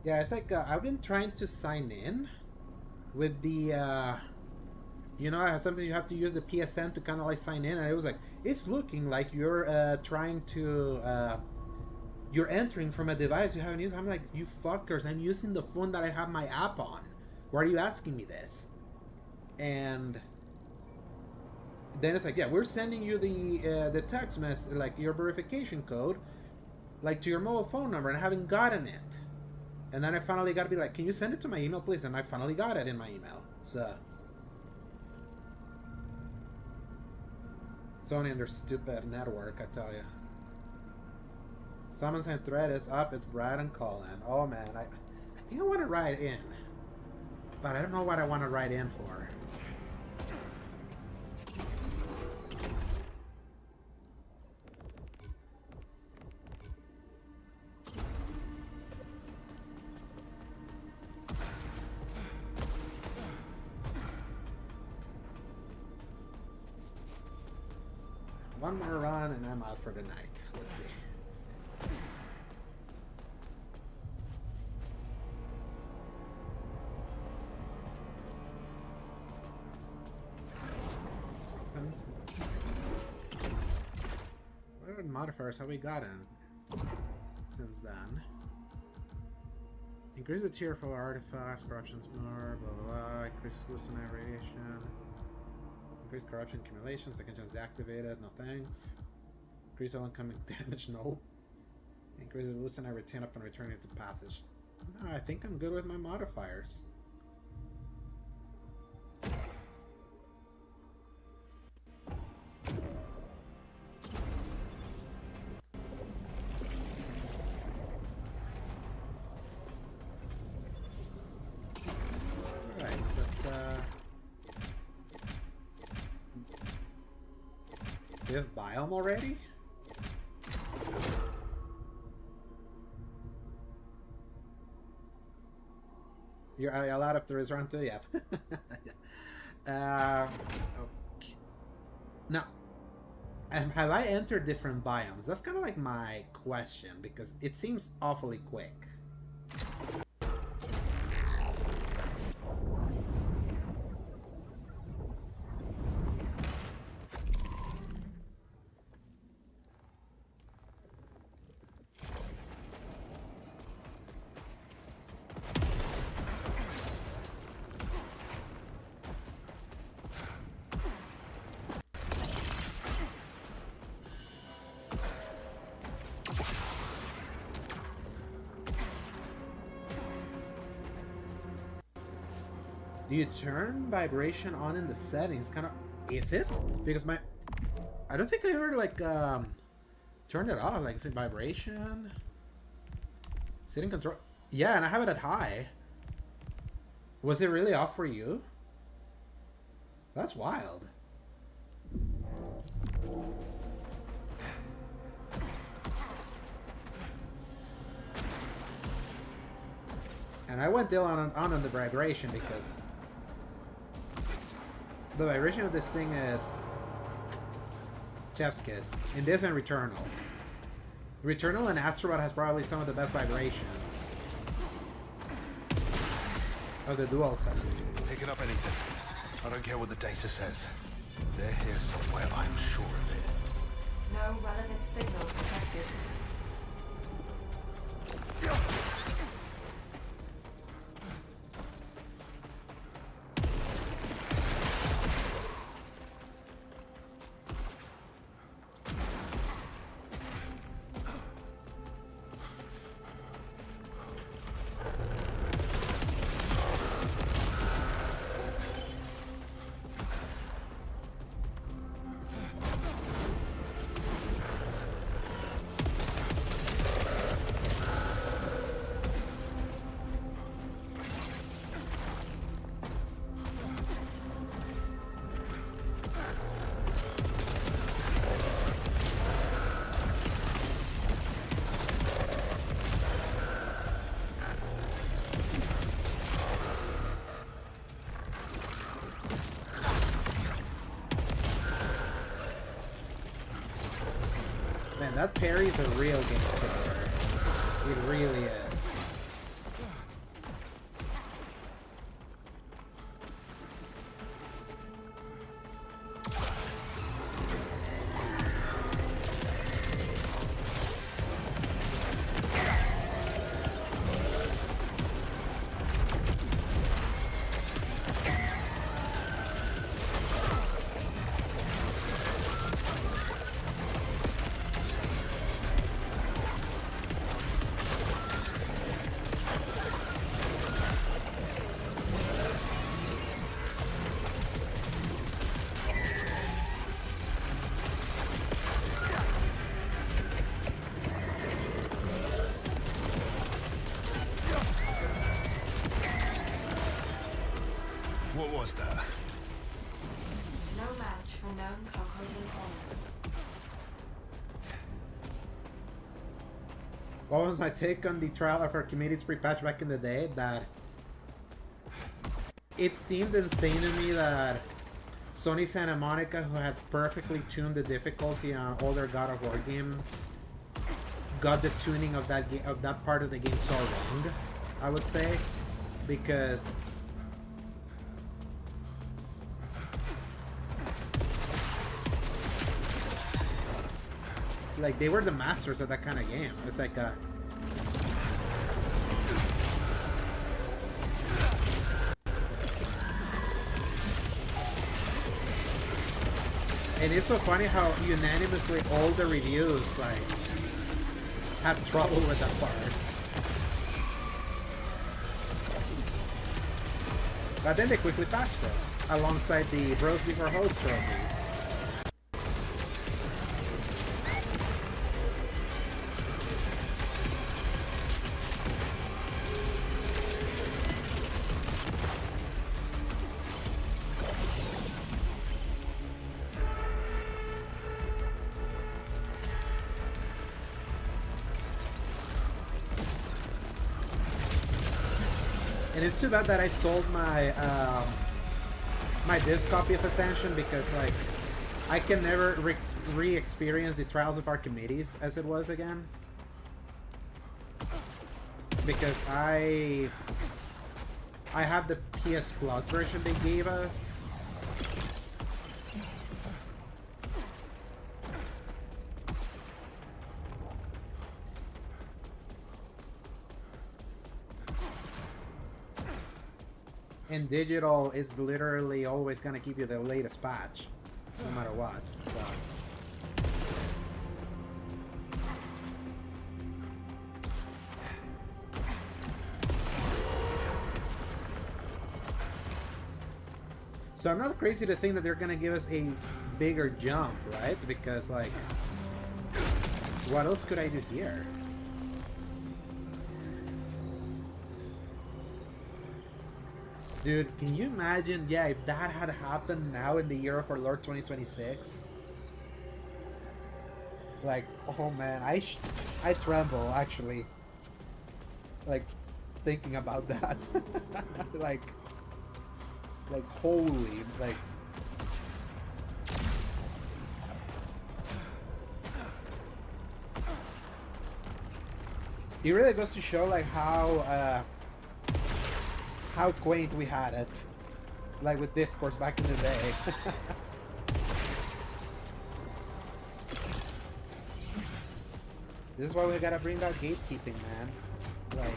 Yeah, it's like I've been trying to sign in with the you know, sometimes you have to use the PSN to kind of like sign in, and it was like, it's looking like you're trying to you're entering from a device you haven't used. I'm like, you fuckers, I'm using the phone that I have my app on. Why are you asking me this? And then it's like, yeah, we're sending you the text message, like your verification code, like to your mobile phone number, and I haven't gotten it. And then I finally got to be like, can you send it to my email, please? And I finally got it in my email. So Sony and their stupid network, I tell you. Summons and thread is up. It's Brad and Colin. Oh man, I think I want to ride in, but I don't know what I want to ride in for. one more run and I'm out for the night. Let's see. What other modifiers have we gotten since then? Increase the tier for artifacts, corruptions more, blah blah blah. Increase lucernite radiation. Increase corruption accumulation, second chance deactivated, no thanks. Increase all incoming damage, no. Increases lucernite retain upon returning to passage. No, I think I'm good with my modifiers. Alright, let's we have Biome already? You're allowed after this round too? Yeah. Okay. Now, have I entered different biomes? That's kind of like my question, because it seems awfully quick. Do you turn vibration on in the settings? Kind of, is it? Because I don't think I ever like turned it off. Like, say vibration, setting control. Yeah, and I have it at high. Was it really off for you? That's wild. And I went still on the vibration because the vibration of this thing is chef's kiss. In this and Returnal. Returnal and Astrobot has probably some of the best vibration of the dual sense. Picking up anything. I don't care what the data says. They're here somewhere, I'm sure of it. No relevant signals detected. Man, that parry's a real game killer. It really is. What was that? No match for known Caucasian honor. What was my take on the trial of Archimedes pre-patch back in the day? That it seemed insane to me that Sony Santa Monica, who had perfectly tuned the difficulty on all their God of War games, got the tuning of that part of the game so wrong, I would say, because like they were the masters of that kind of game. It's like a and it's so funny how unanimously all the reviews like have trouble with that part. But then they quickly patched it alongside the Bros Before Hosts trophy. And it's too bad that I sold my my disc copy of Ascension, because like I can never re-experience the Trials of Archimedes as it was again, because I have the PS Plus version they gave us. And digital is literally always gonna give you the latest patch, no matter what. So. So I'm not crazy to think that they're gonna give us a bigger jump, right? Because like, what else could I do here? Dude, can you imagine, yeah, if that had happened now in the year of our Lord 2026? Like, oh man, I tremble, actually. Like, thinking about that. like, holy, like... It really goes to show, like, how quaint we had it, like with Discourse back in the day. This is why we gotta bring out gatekeeping, man. Like,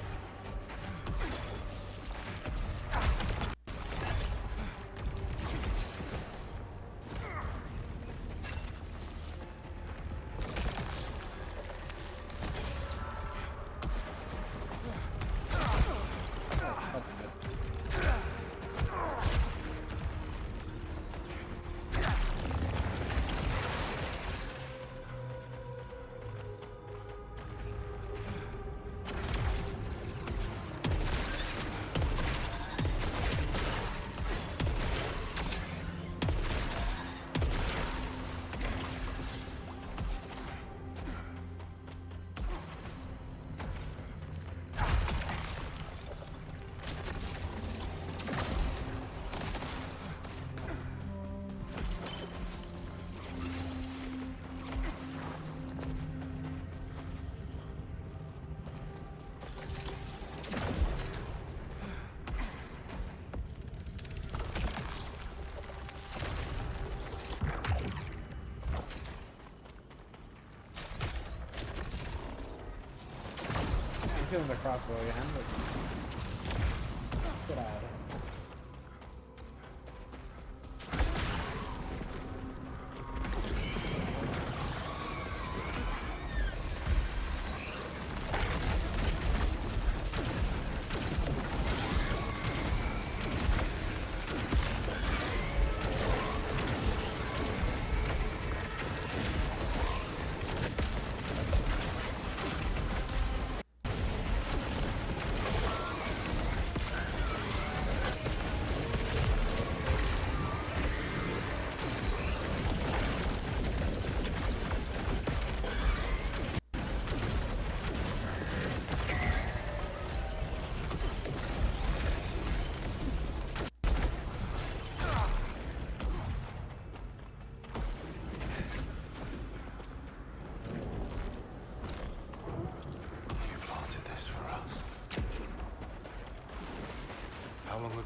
I'm feeling the crossbow again. Let's get out of it.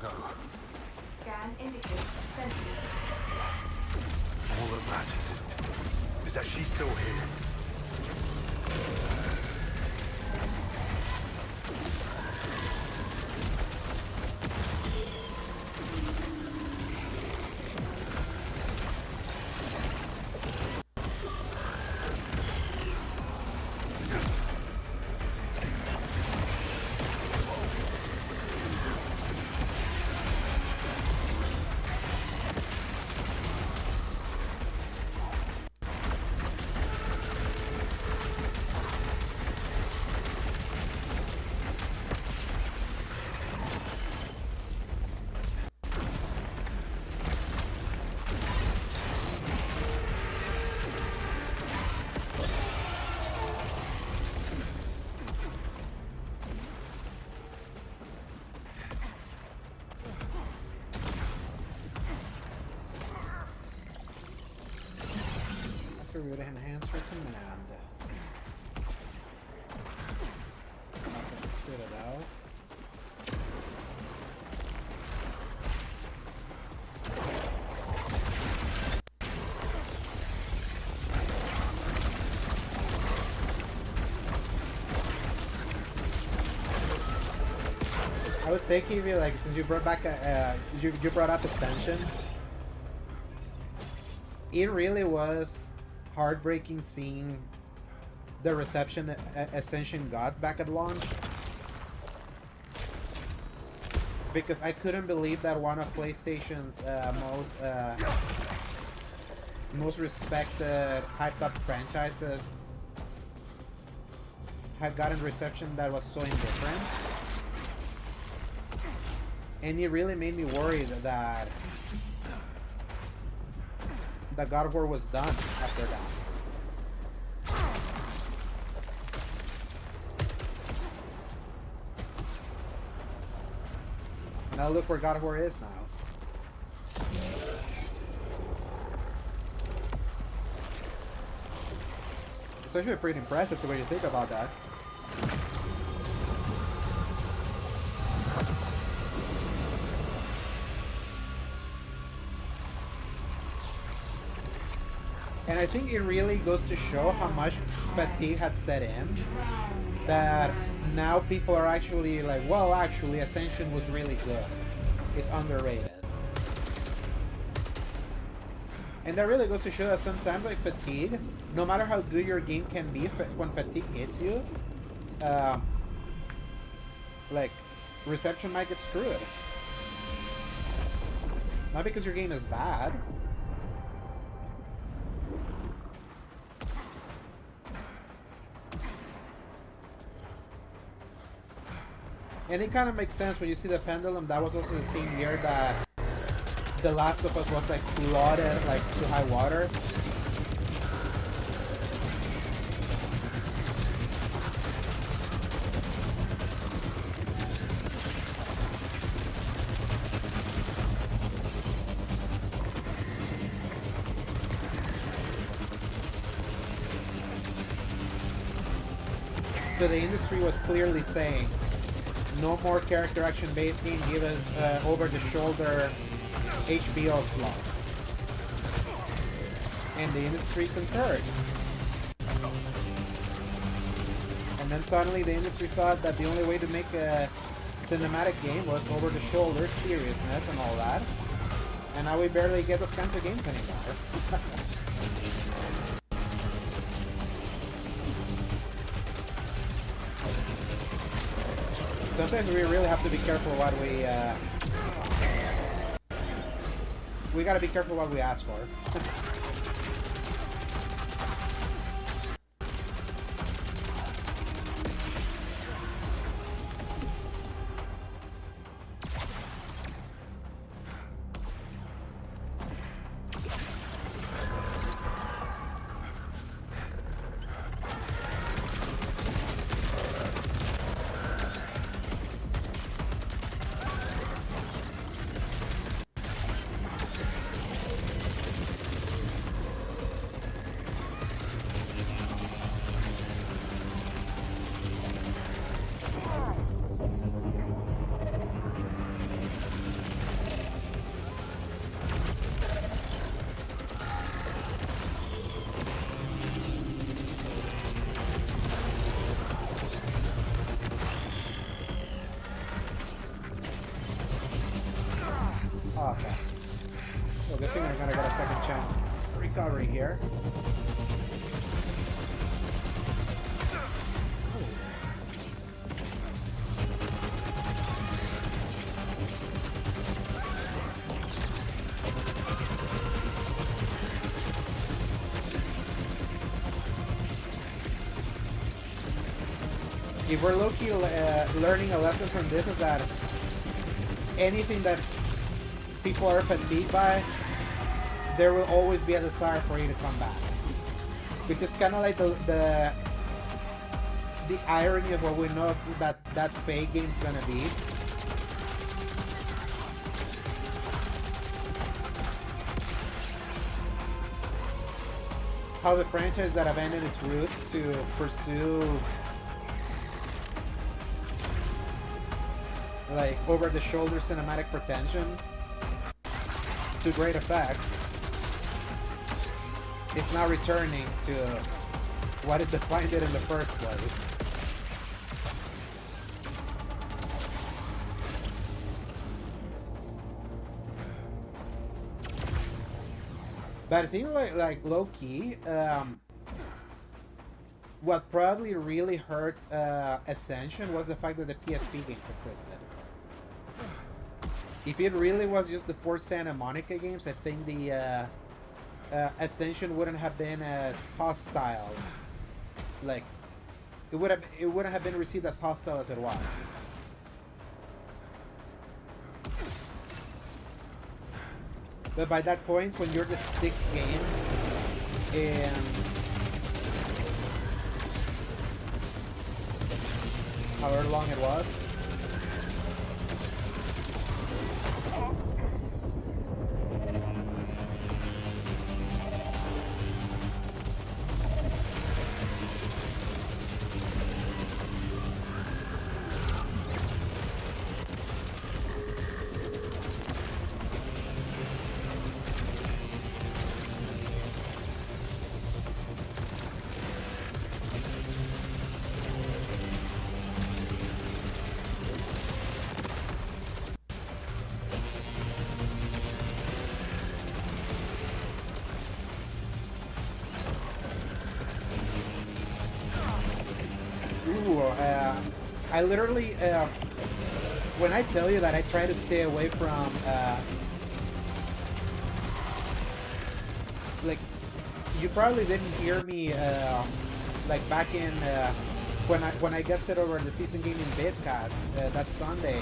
go. Scan indicates sentient. All that matters is that she's still here. Would enhance her command. I'm not gonna sit it out. I was thinking, if you like, since you brought back you brought up Ascension, it really was heartbreaking seeing the reception Ascension got back at launch, because I couldn't believe that one of PlayStation's most respected, hyped up franchises had gotten reception that was so indifferent, and it really made me worried that God of War was done after that. Now look where God of War is now. It's actually pretty impressive the way you think about that. And I think it really goes to show how much fatigue had set in, that now people are actually like, well, actually Ascension was really good. It's underrated. And that really goes to show that sometimes, like, fatigue, no matter how good your game can be, when fatigue hits you, like, reception might get screwed. Not because your game is bad. And it kind of makes sense when you see the Pendulum. That was also the same year that The Last of Us was like flooded like to high water. So the industry was clearly saying, no more character action-based game, give us over-the-shoulder HBO slot. And the industry concurred. And then suddenly the industry thought that the only way to make a cinematic game was over-the-shoulder seriousness and all that. And now we barely get those kinds of games anymore. Sometimes we really have to be careful what we gotta be careful what we ask for. okay. Well, good thing I'm gonna get a second chance recovery here. If we're low-key learning a lesson from this, is that anything that people are fatigued by, there will always be a desire for you to come back. Which is kind of like the irony of what we know that fake game's gonna be. How the franchise that abandoned its roots to pursue like over-the-shoulder cinematic pretension to great effect, it's now returning to what it defined it in the first place. But I think like low-key, what probably really hurt Ascension was the fact that the PSP games existed. If it really was just the 4 Santa Monica games, I think the Ascension wouldn't have been as hostile. Like, it wouldn't have been received as hostile as it was. But by that point, when you're the 6th game, and however long it was, I literally, when I tell you that I try to stay away from, like, you probably didn't hear me, like back in, when I guested over the season game in Bitcast that Sunday.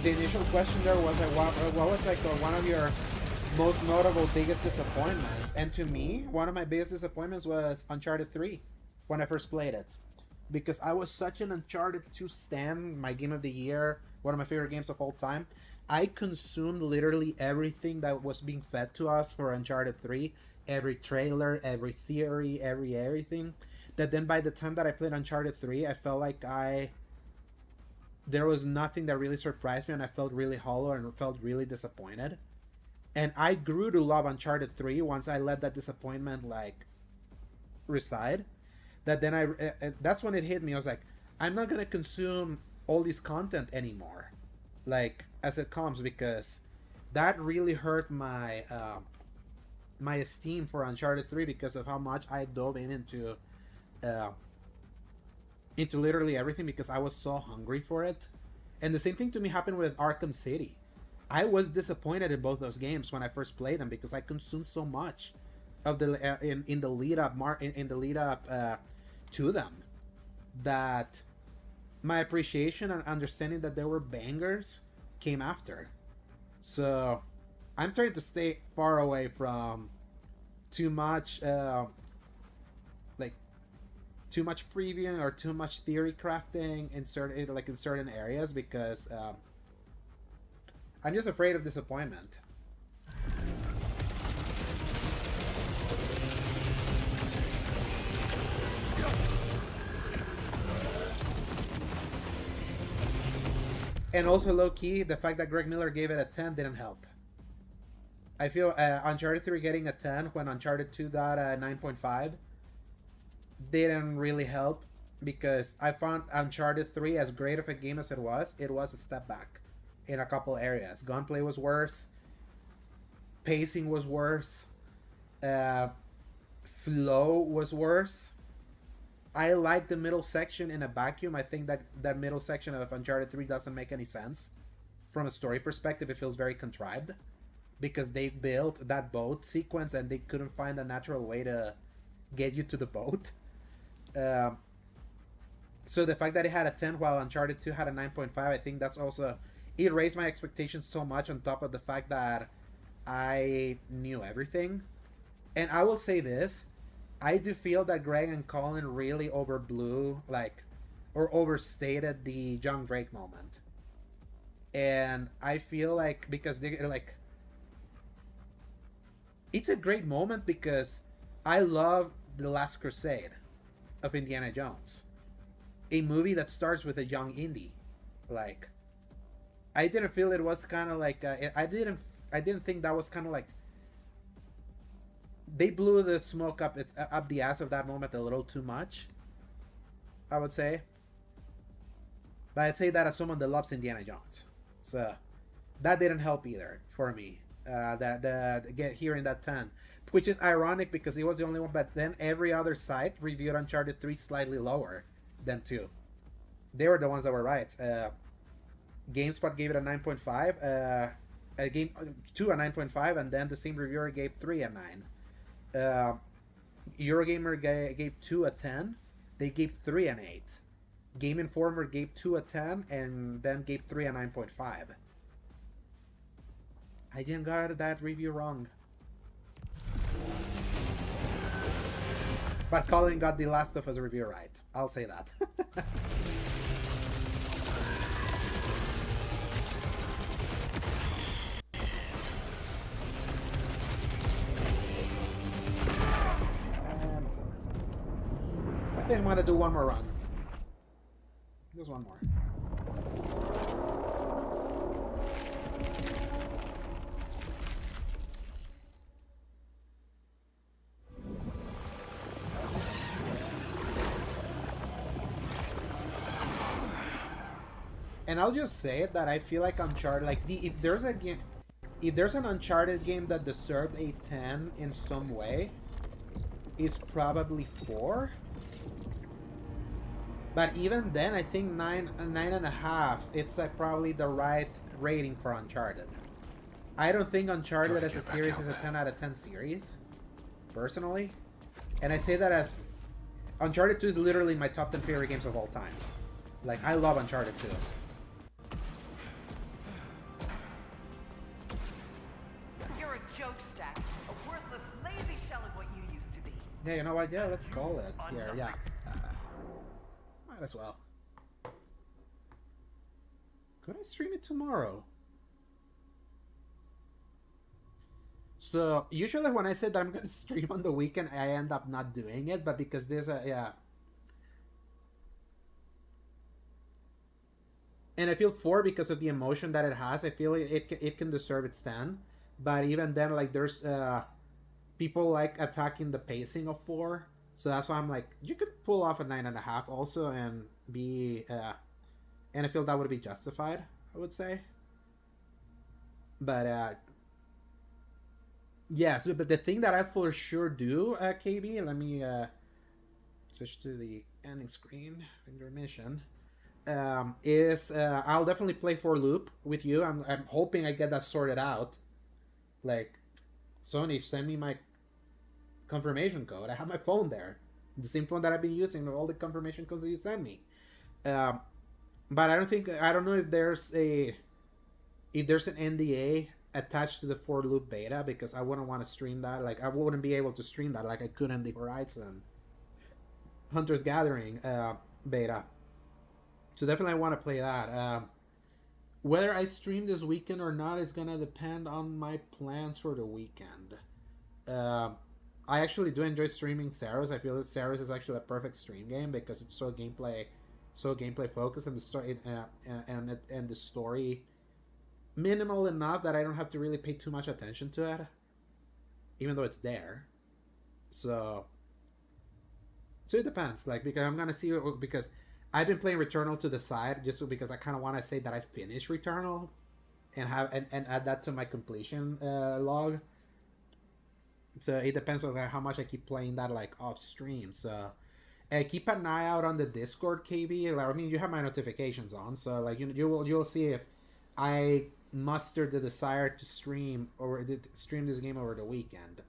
The initial question there was like, what was like one of your most notable, biggest disappointments? And to me, one of my biggest disappointments was Uncharted 3 when I first played it. Because I was such an Uncharted 2 stan, my game of the year, one of my favorite games of all time. I consumed literally everything that was being fed to us for Uncharted 3. Every trailer, every theory, everything. That then by the time that I played Uncharted 3, I felt like there was nothing that really surprised me, and I felt really hollow and felt really disappointed. And I grew to love Uncharted 3 once I let that disappointment, like, reside. That then that's when it hit me. I was like, I'm not gonna consume all this content anymore, like, as it comes, because that really hurt my my esteem for Uncharted 3 because of how much I dove into literally everything, because I was so hungry for it. And the same thing to me happened with Arkham City. I was disappointed in both those games when I first played them because I consumed so much of the in the lead up to them, that my appreciation and understanding that they were bangers came after. So I'm trying to stay far away from too much too much previewing or too much theory crafting in certain areas, because I'm just afraid of disappointment. And also, low-key, the fact that Greg Miller gave it a 10 didn't help. I feel Uncharted 3 getting a 10 when Uncharted 2 got a 9.5 didn't really help, because I found Uncharted 3, as great of a game as it was a step back in a couple areas. Gunplay was worse, pacing was worse, flow was worse. I like the middle section in a vacuum. I think that that middle section of Uncharted 3 doesn't make any sense. From a story perspective, it feels very contrived because they built that boat sequence and they couldn't find a natural way to get you to the boat. So the fact that it had a 10 while Uncharted 2 had a 9.5, I think that's also... It raised my expectations so much on top of the fact that I knew everything. And I will say this, I do feel that Greg and Colin really overblew, like, or overstated the John Drake moment. And I feel like, because they're like... It's a great moment because I love The Last Crusade of Indiana Jones. A movie that starts with a young Indy. Like, I didn't feel it was kind of like... I didn't think that was kind of like... They blew the smoke up the ass of that moment a little too much, I would say. But I'd say that as someone that loves Indiana Jones. So, that didn't help either for me. Get hearing that 10. Which is ironic because it was the only one, but then every other site reviewed Uncharted 3 slightly lower than 2. They were the ones that were right. GameSpot gave it a 9.5. Game 2 a 9.5, and then the same reviewer gave 3 a 9. Eurogamer gave 2 a 10. They gave 3 an 8. Game Informer gave 2 a 10 and then gave 3 a 9.5. I didn't got that review wrong. But Colin got The Last of Us review right. I'll say that. I think I'm gonna do one more run. Just one more. And I'll just say that I feel like Uncharted, like if there's an Uncharted game that deserved a 10 in some way, it's probably 4. But even then, I think 9.5. It's like probably the right rating for Uncharted. I don't think Uncharted as a series is a 10 out of 10 series, personally. And I say that as Uncharted 2 is literally my top 10 favorite games of all time. Like, I love Uncharted 2. You're a joke, Stack. A worthless, lazy shell of what you used to be. Yeah, you know what? Yeah, let's call it here. Yeah. Might as well. Could I stream it tomorrow? So, usually when I said that I'm going to stream on the weekend, I end up not doing it, but because there's a... Yeah. And I feel 4 because of the emotion that it has. I feel it can deserve its 10. But even then, like, there's people like attacking the pacing of 4. So that's why I'm like, you could pull off a 9.5 also and be... and I feel that would be justified, I would say. But, yeah, so, but the thing that I for sure do, KB, let me switch to the ending screen, intermission, is I'll definitely play for Loop with you. I'm hoping I get that sorted out. Like, Sony, send me my confirmation code. I have my phone there, the same phone that I've been using, all the confirmation codes that you send me. But I don't know if there's an NDA attached to the For Loop beta, because I wouldn't want to stream that. Like, I wouldn't be able to stream that like I could in the Horizon Hunter's Gathering beta. So definitely I want to play that. Whether I stream this weekend or not is gonna depend on my plans for the weekend. I actually do enjoy streaming Saros. I feel that Saros is actually a perfect stream game because it's so gameplay focused, and the story and the story minimal enough that I don't have to really pay too much attention to it, even though it's there. So it depends. Like, because I'm gonna see, because I've been playing Returnal to the side just because I kind of want to say that I finished Returnal, and add that to my completion log. So it depends on like, how much I keep playing that like off stream. So keep an eye out on the Discord, KB. Like, I mean, you have my notifications on, so like you'll see if I muster the desire to stream this game over the weekend.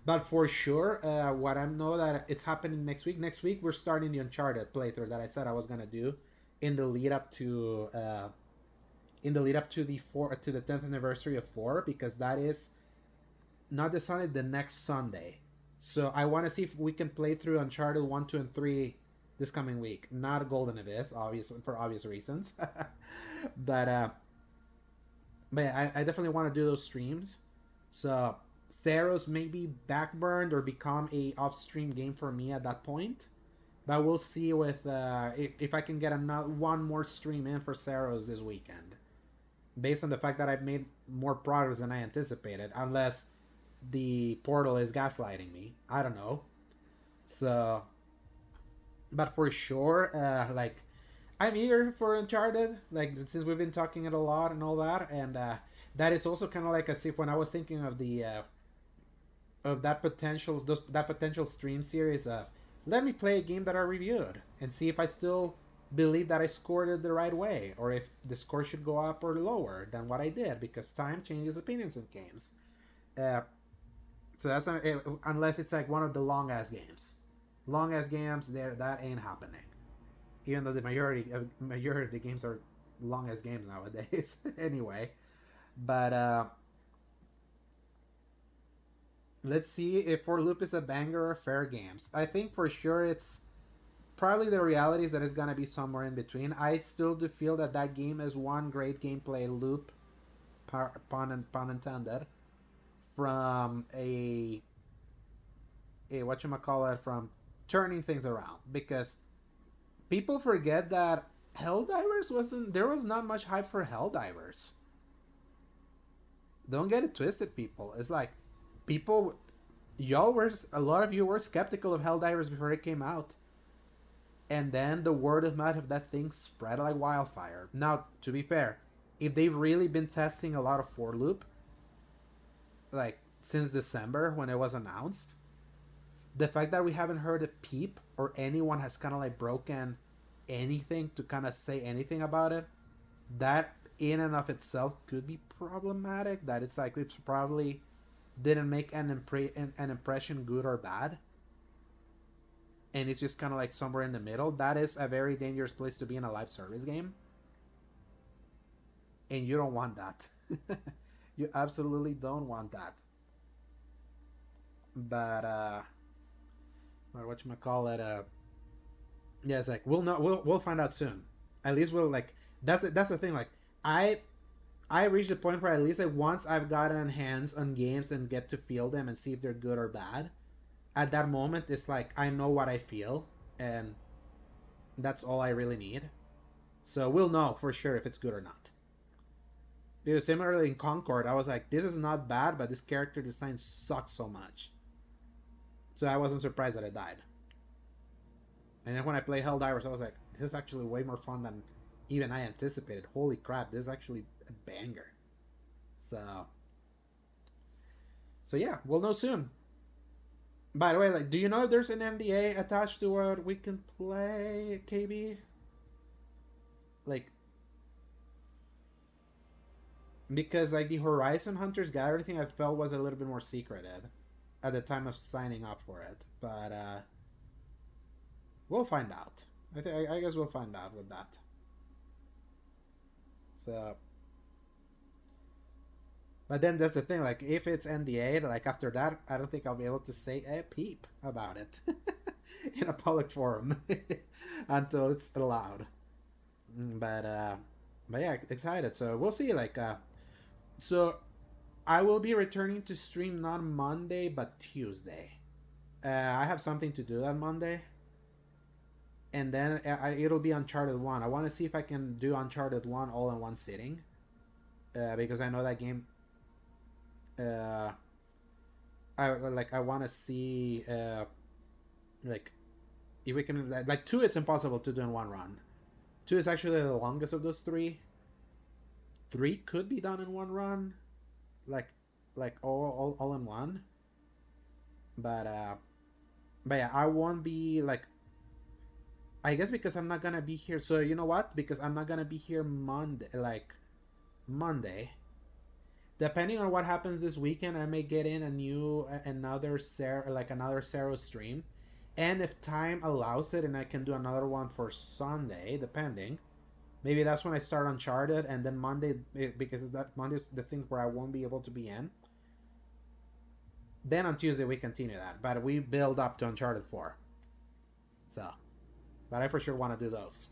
But for sure, what I know that it's happening next week. Next week we're starting the Uncharted playthrough that I said I was gonna do in the lead up to the 10th anniversary of 4, because that is not this Sunday, the next Sunday. So I want to see if we can play through Uncharted 1, 2, and 3 this coming week. Not Golden Abyss, obviously, for obvious reasons. but yeah, I definitely want to do those streams. So Saros may be backburned or become a off-stream game for me at that point. But we'll see with if I can get one more stream in for Saros this weekend. Based on the fact that I've made more progress than I anticipated. Unless the portal is gaslighting me. I don't know. So, but for sure, like, I'm eager for Uncharted. Like, since we've been talking it a lot and all that, and that is also kind of like as if when I was thinking of the of that potential stream series of let me play a game that I reviewed and see if I still believe that I scored it the right way, or if the score should go up or lower than what I did, because time changes opinions in games. So that's unless it's like one of the long ass games. Long ass games, that ain't happening. Even though the majority of the games are long ass games nowadays. Anyway, but let's see if For Loop is a banger or fair games. I think for sure it's probably the reality is that it's gonna be somewhere in between. I still do feel that game is one great gameplay loop, pun intended, from a whatchamacallit, from turning things around, because people forget that Helldivers there was not much hype for Helldivers. Don't get it twisted, people. It's like a lot of you were skeptical of Helldivers before it came out, and then the word of mouth of that thing spread like wildfire. Now, to be fair, if they've really been testing a lot of For Loop, like since December when it was announced, the fact that we haven't heard a peep or anyone has kind of like broken anything to kind of say anything about it, that in and of itself could be problematic. That it's like it probably didn't make an impression, good or bad, and it's just kind of like somewhere in the middle. That is a very dangerous place to be in a live service game, and you don't want that. You absolutely don't want that. But whatchamacallit, yeah, it's like we'll find out soon. At least we'll like that's the thing. Like I reached the point where at least like once I've gotten hands on games and get to feel them and see if they're good or bad, at that moment it's like I know what I feel, and that's all I really need. So we'll know for sure if it's good or not. Because similarly in Concord, I was like, this is not bad, but this character design sucks so much. So I wasn't surprised that it died. And then when I play Helldivers, I was like, this is actually way more fun than even I anticipated. Holy crap, this is actually a banger. So yeah, we'll know soon. By the way, like, do you know if there's an NDA attached to what we can play, KB? Like, because like the Horizon Hunters guide, everything I felt was a little bit more secretive at the time of signing up for it, but we'll find out. I guess we'll find out with that. So, but then that's the thing. Like, if it's NDA, like after that, I don't think I'll be able to say a peep about it in a public forum until it's allowed. But yeah, excited. So we'll see. Like, so I will be returning to stream not Monday but Tuesday. I have something to do on Monday, and then it'll be Uncharted 1. I want to see if I can do Uncharted 1 all in one sitting, because I know that game. I want to see like if we can, like 2. It's impossible to do in one run. 2 is actually the longest of those 3. 3 could be done in one run, like all in one. But yeah, I won't be like. I guess because I'm not gonna be here. So you know what? Because I'm not gonna be here Monday. Depending on what happens this weekend, I may get in another Saros stream, and if time allows it, and I can do another one for Sunday, depending. Maybe that's when I start Uncharted, and then Monday, because that Monday's the thing where I won't be able to be in. Then on Tuesday we continue that, but we build up to Uncharted 4. So, but I for sure want to do those,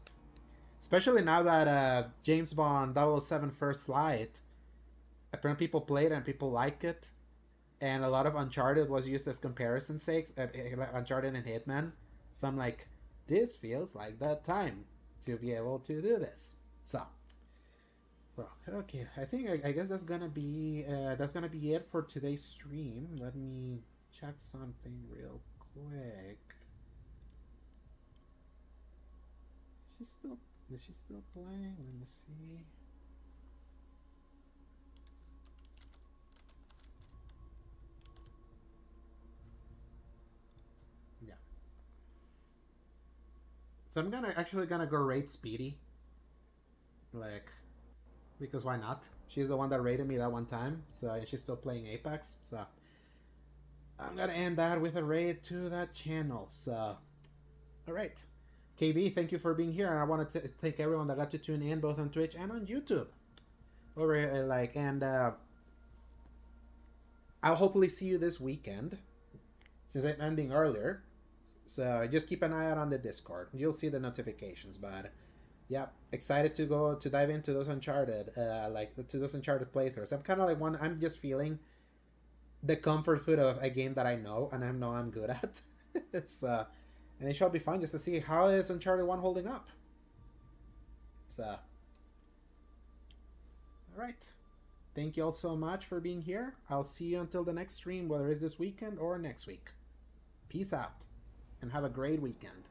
especially now that James Bond 007 First Light. Apparently people played it and people like it, and a lot of Uncharted was used as comparison sakes, Uncharted and Hitman. So I'm like, this feels like that time to be able to do this. So, well, okay, I think I guess that's gonna be it for today's stream. Let me check something real quick. Is she still playing? Let me see. Yeah. So I'm actually gonna go raid Speedy. Like, because why not? She's the one that raided me that one time, so she's still playing Apex, so I'm gonna end that with a raid to that channel. So, alright. KB, thank you for being here, and I want to thank everyone that got to tune in both on Twitch and on YouTube. Over here, I'll hopefully see you this weekend, since I'm ending earlier. So just keep an eye out on the Discord. You'll see the notifications, but yeah, excited to dive into those Uncharted, to those Uncharted playthroughs. I'm kind of like I'm just feeling the comfort food of a game that I know and I know I'm good at. And it shall be fun just to see how is Uncharted 1 holding up. So, all right. Thank you all so much for being here. I'll see you until the next stream, whether it's this weekend or next week. Peace out, and have a great weekend.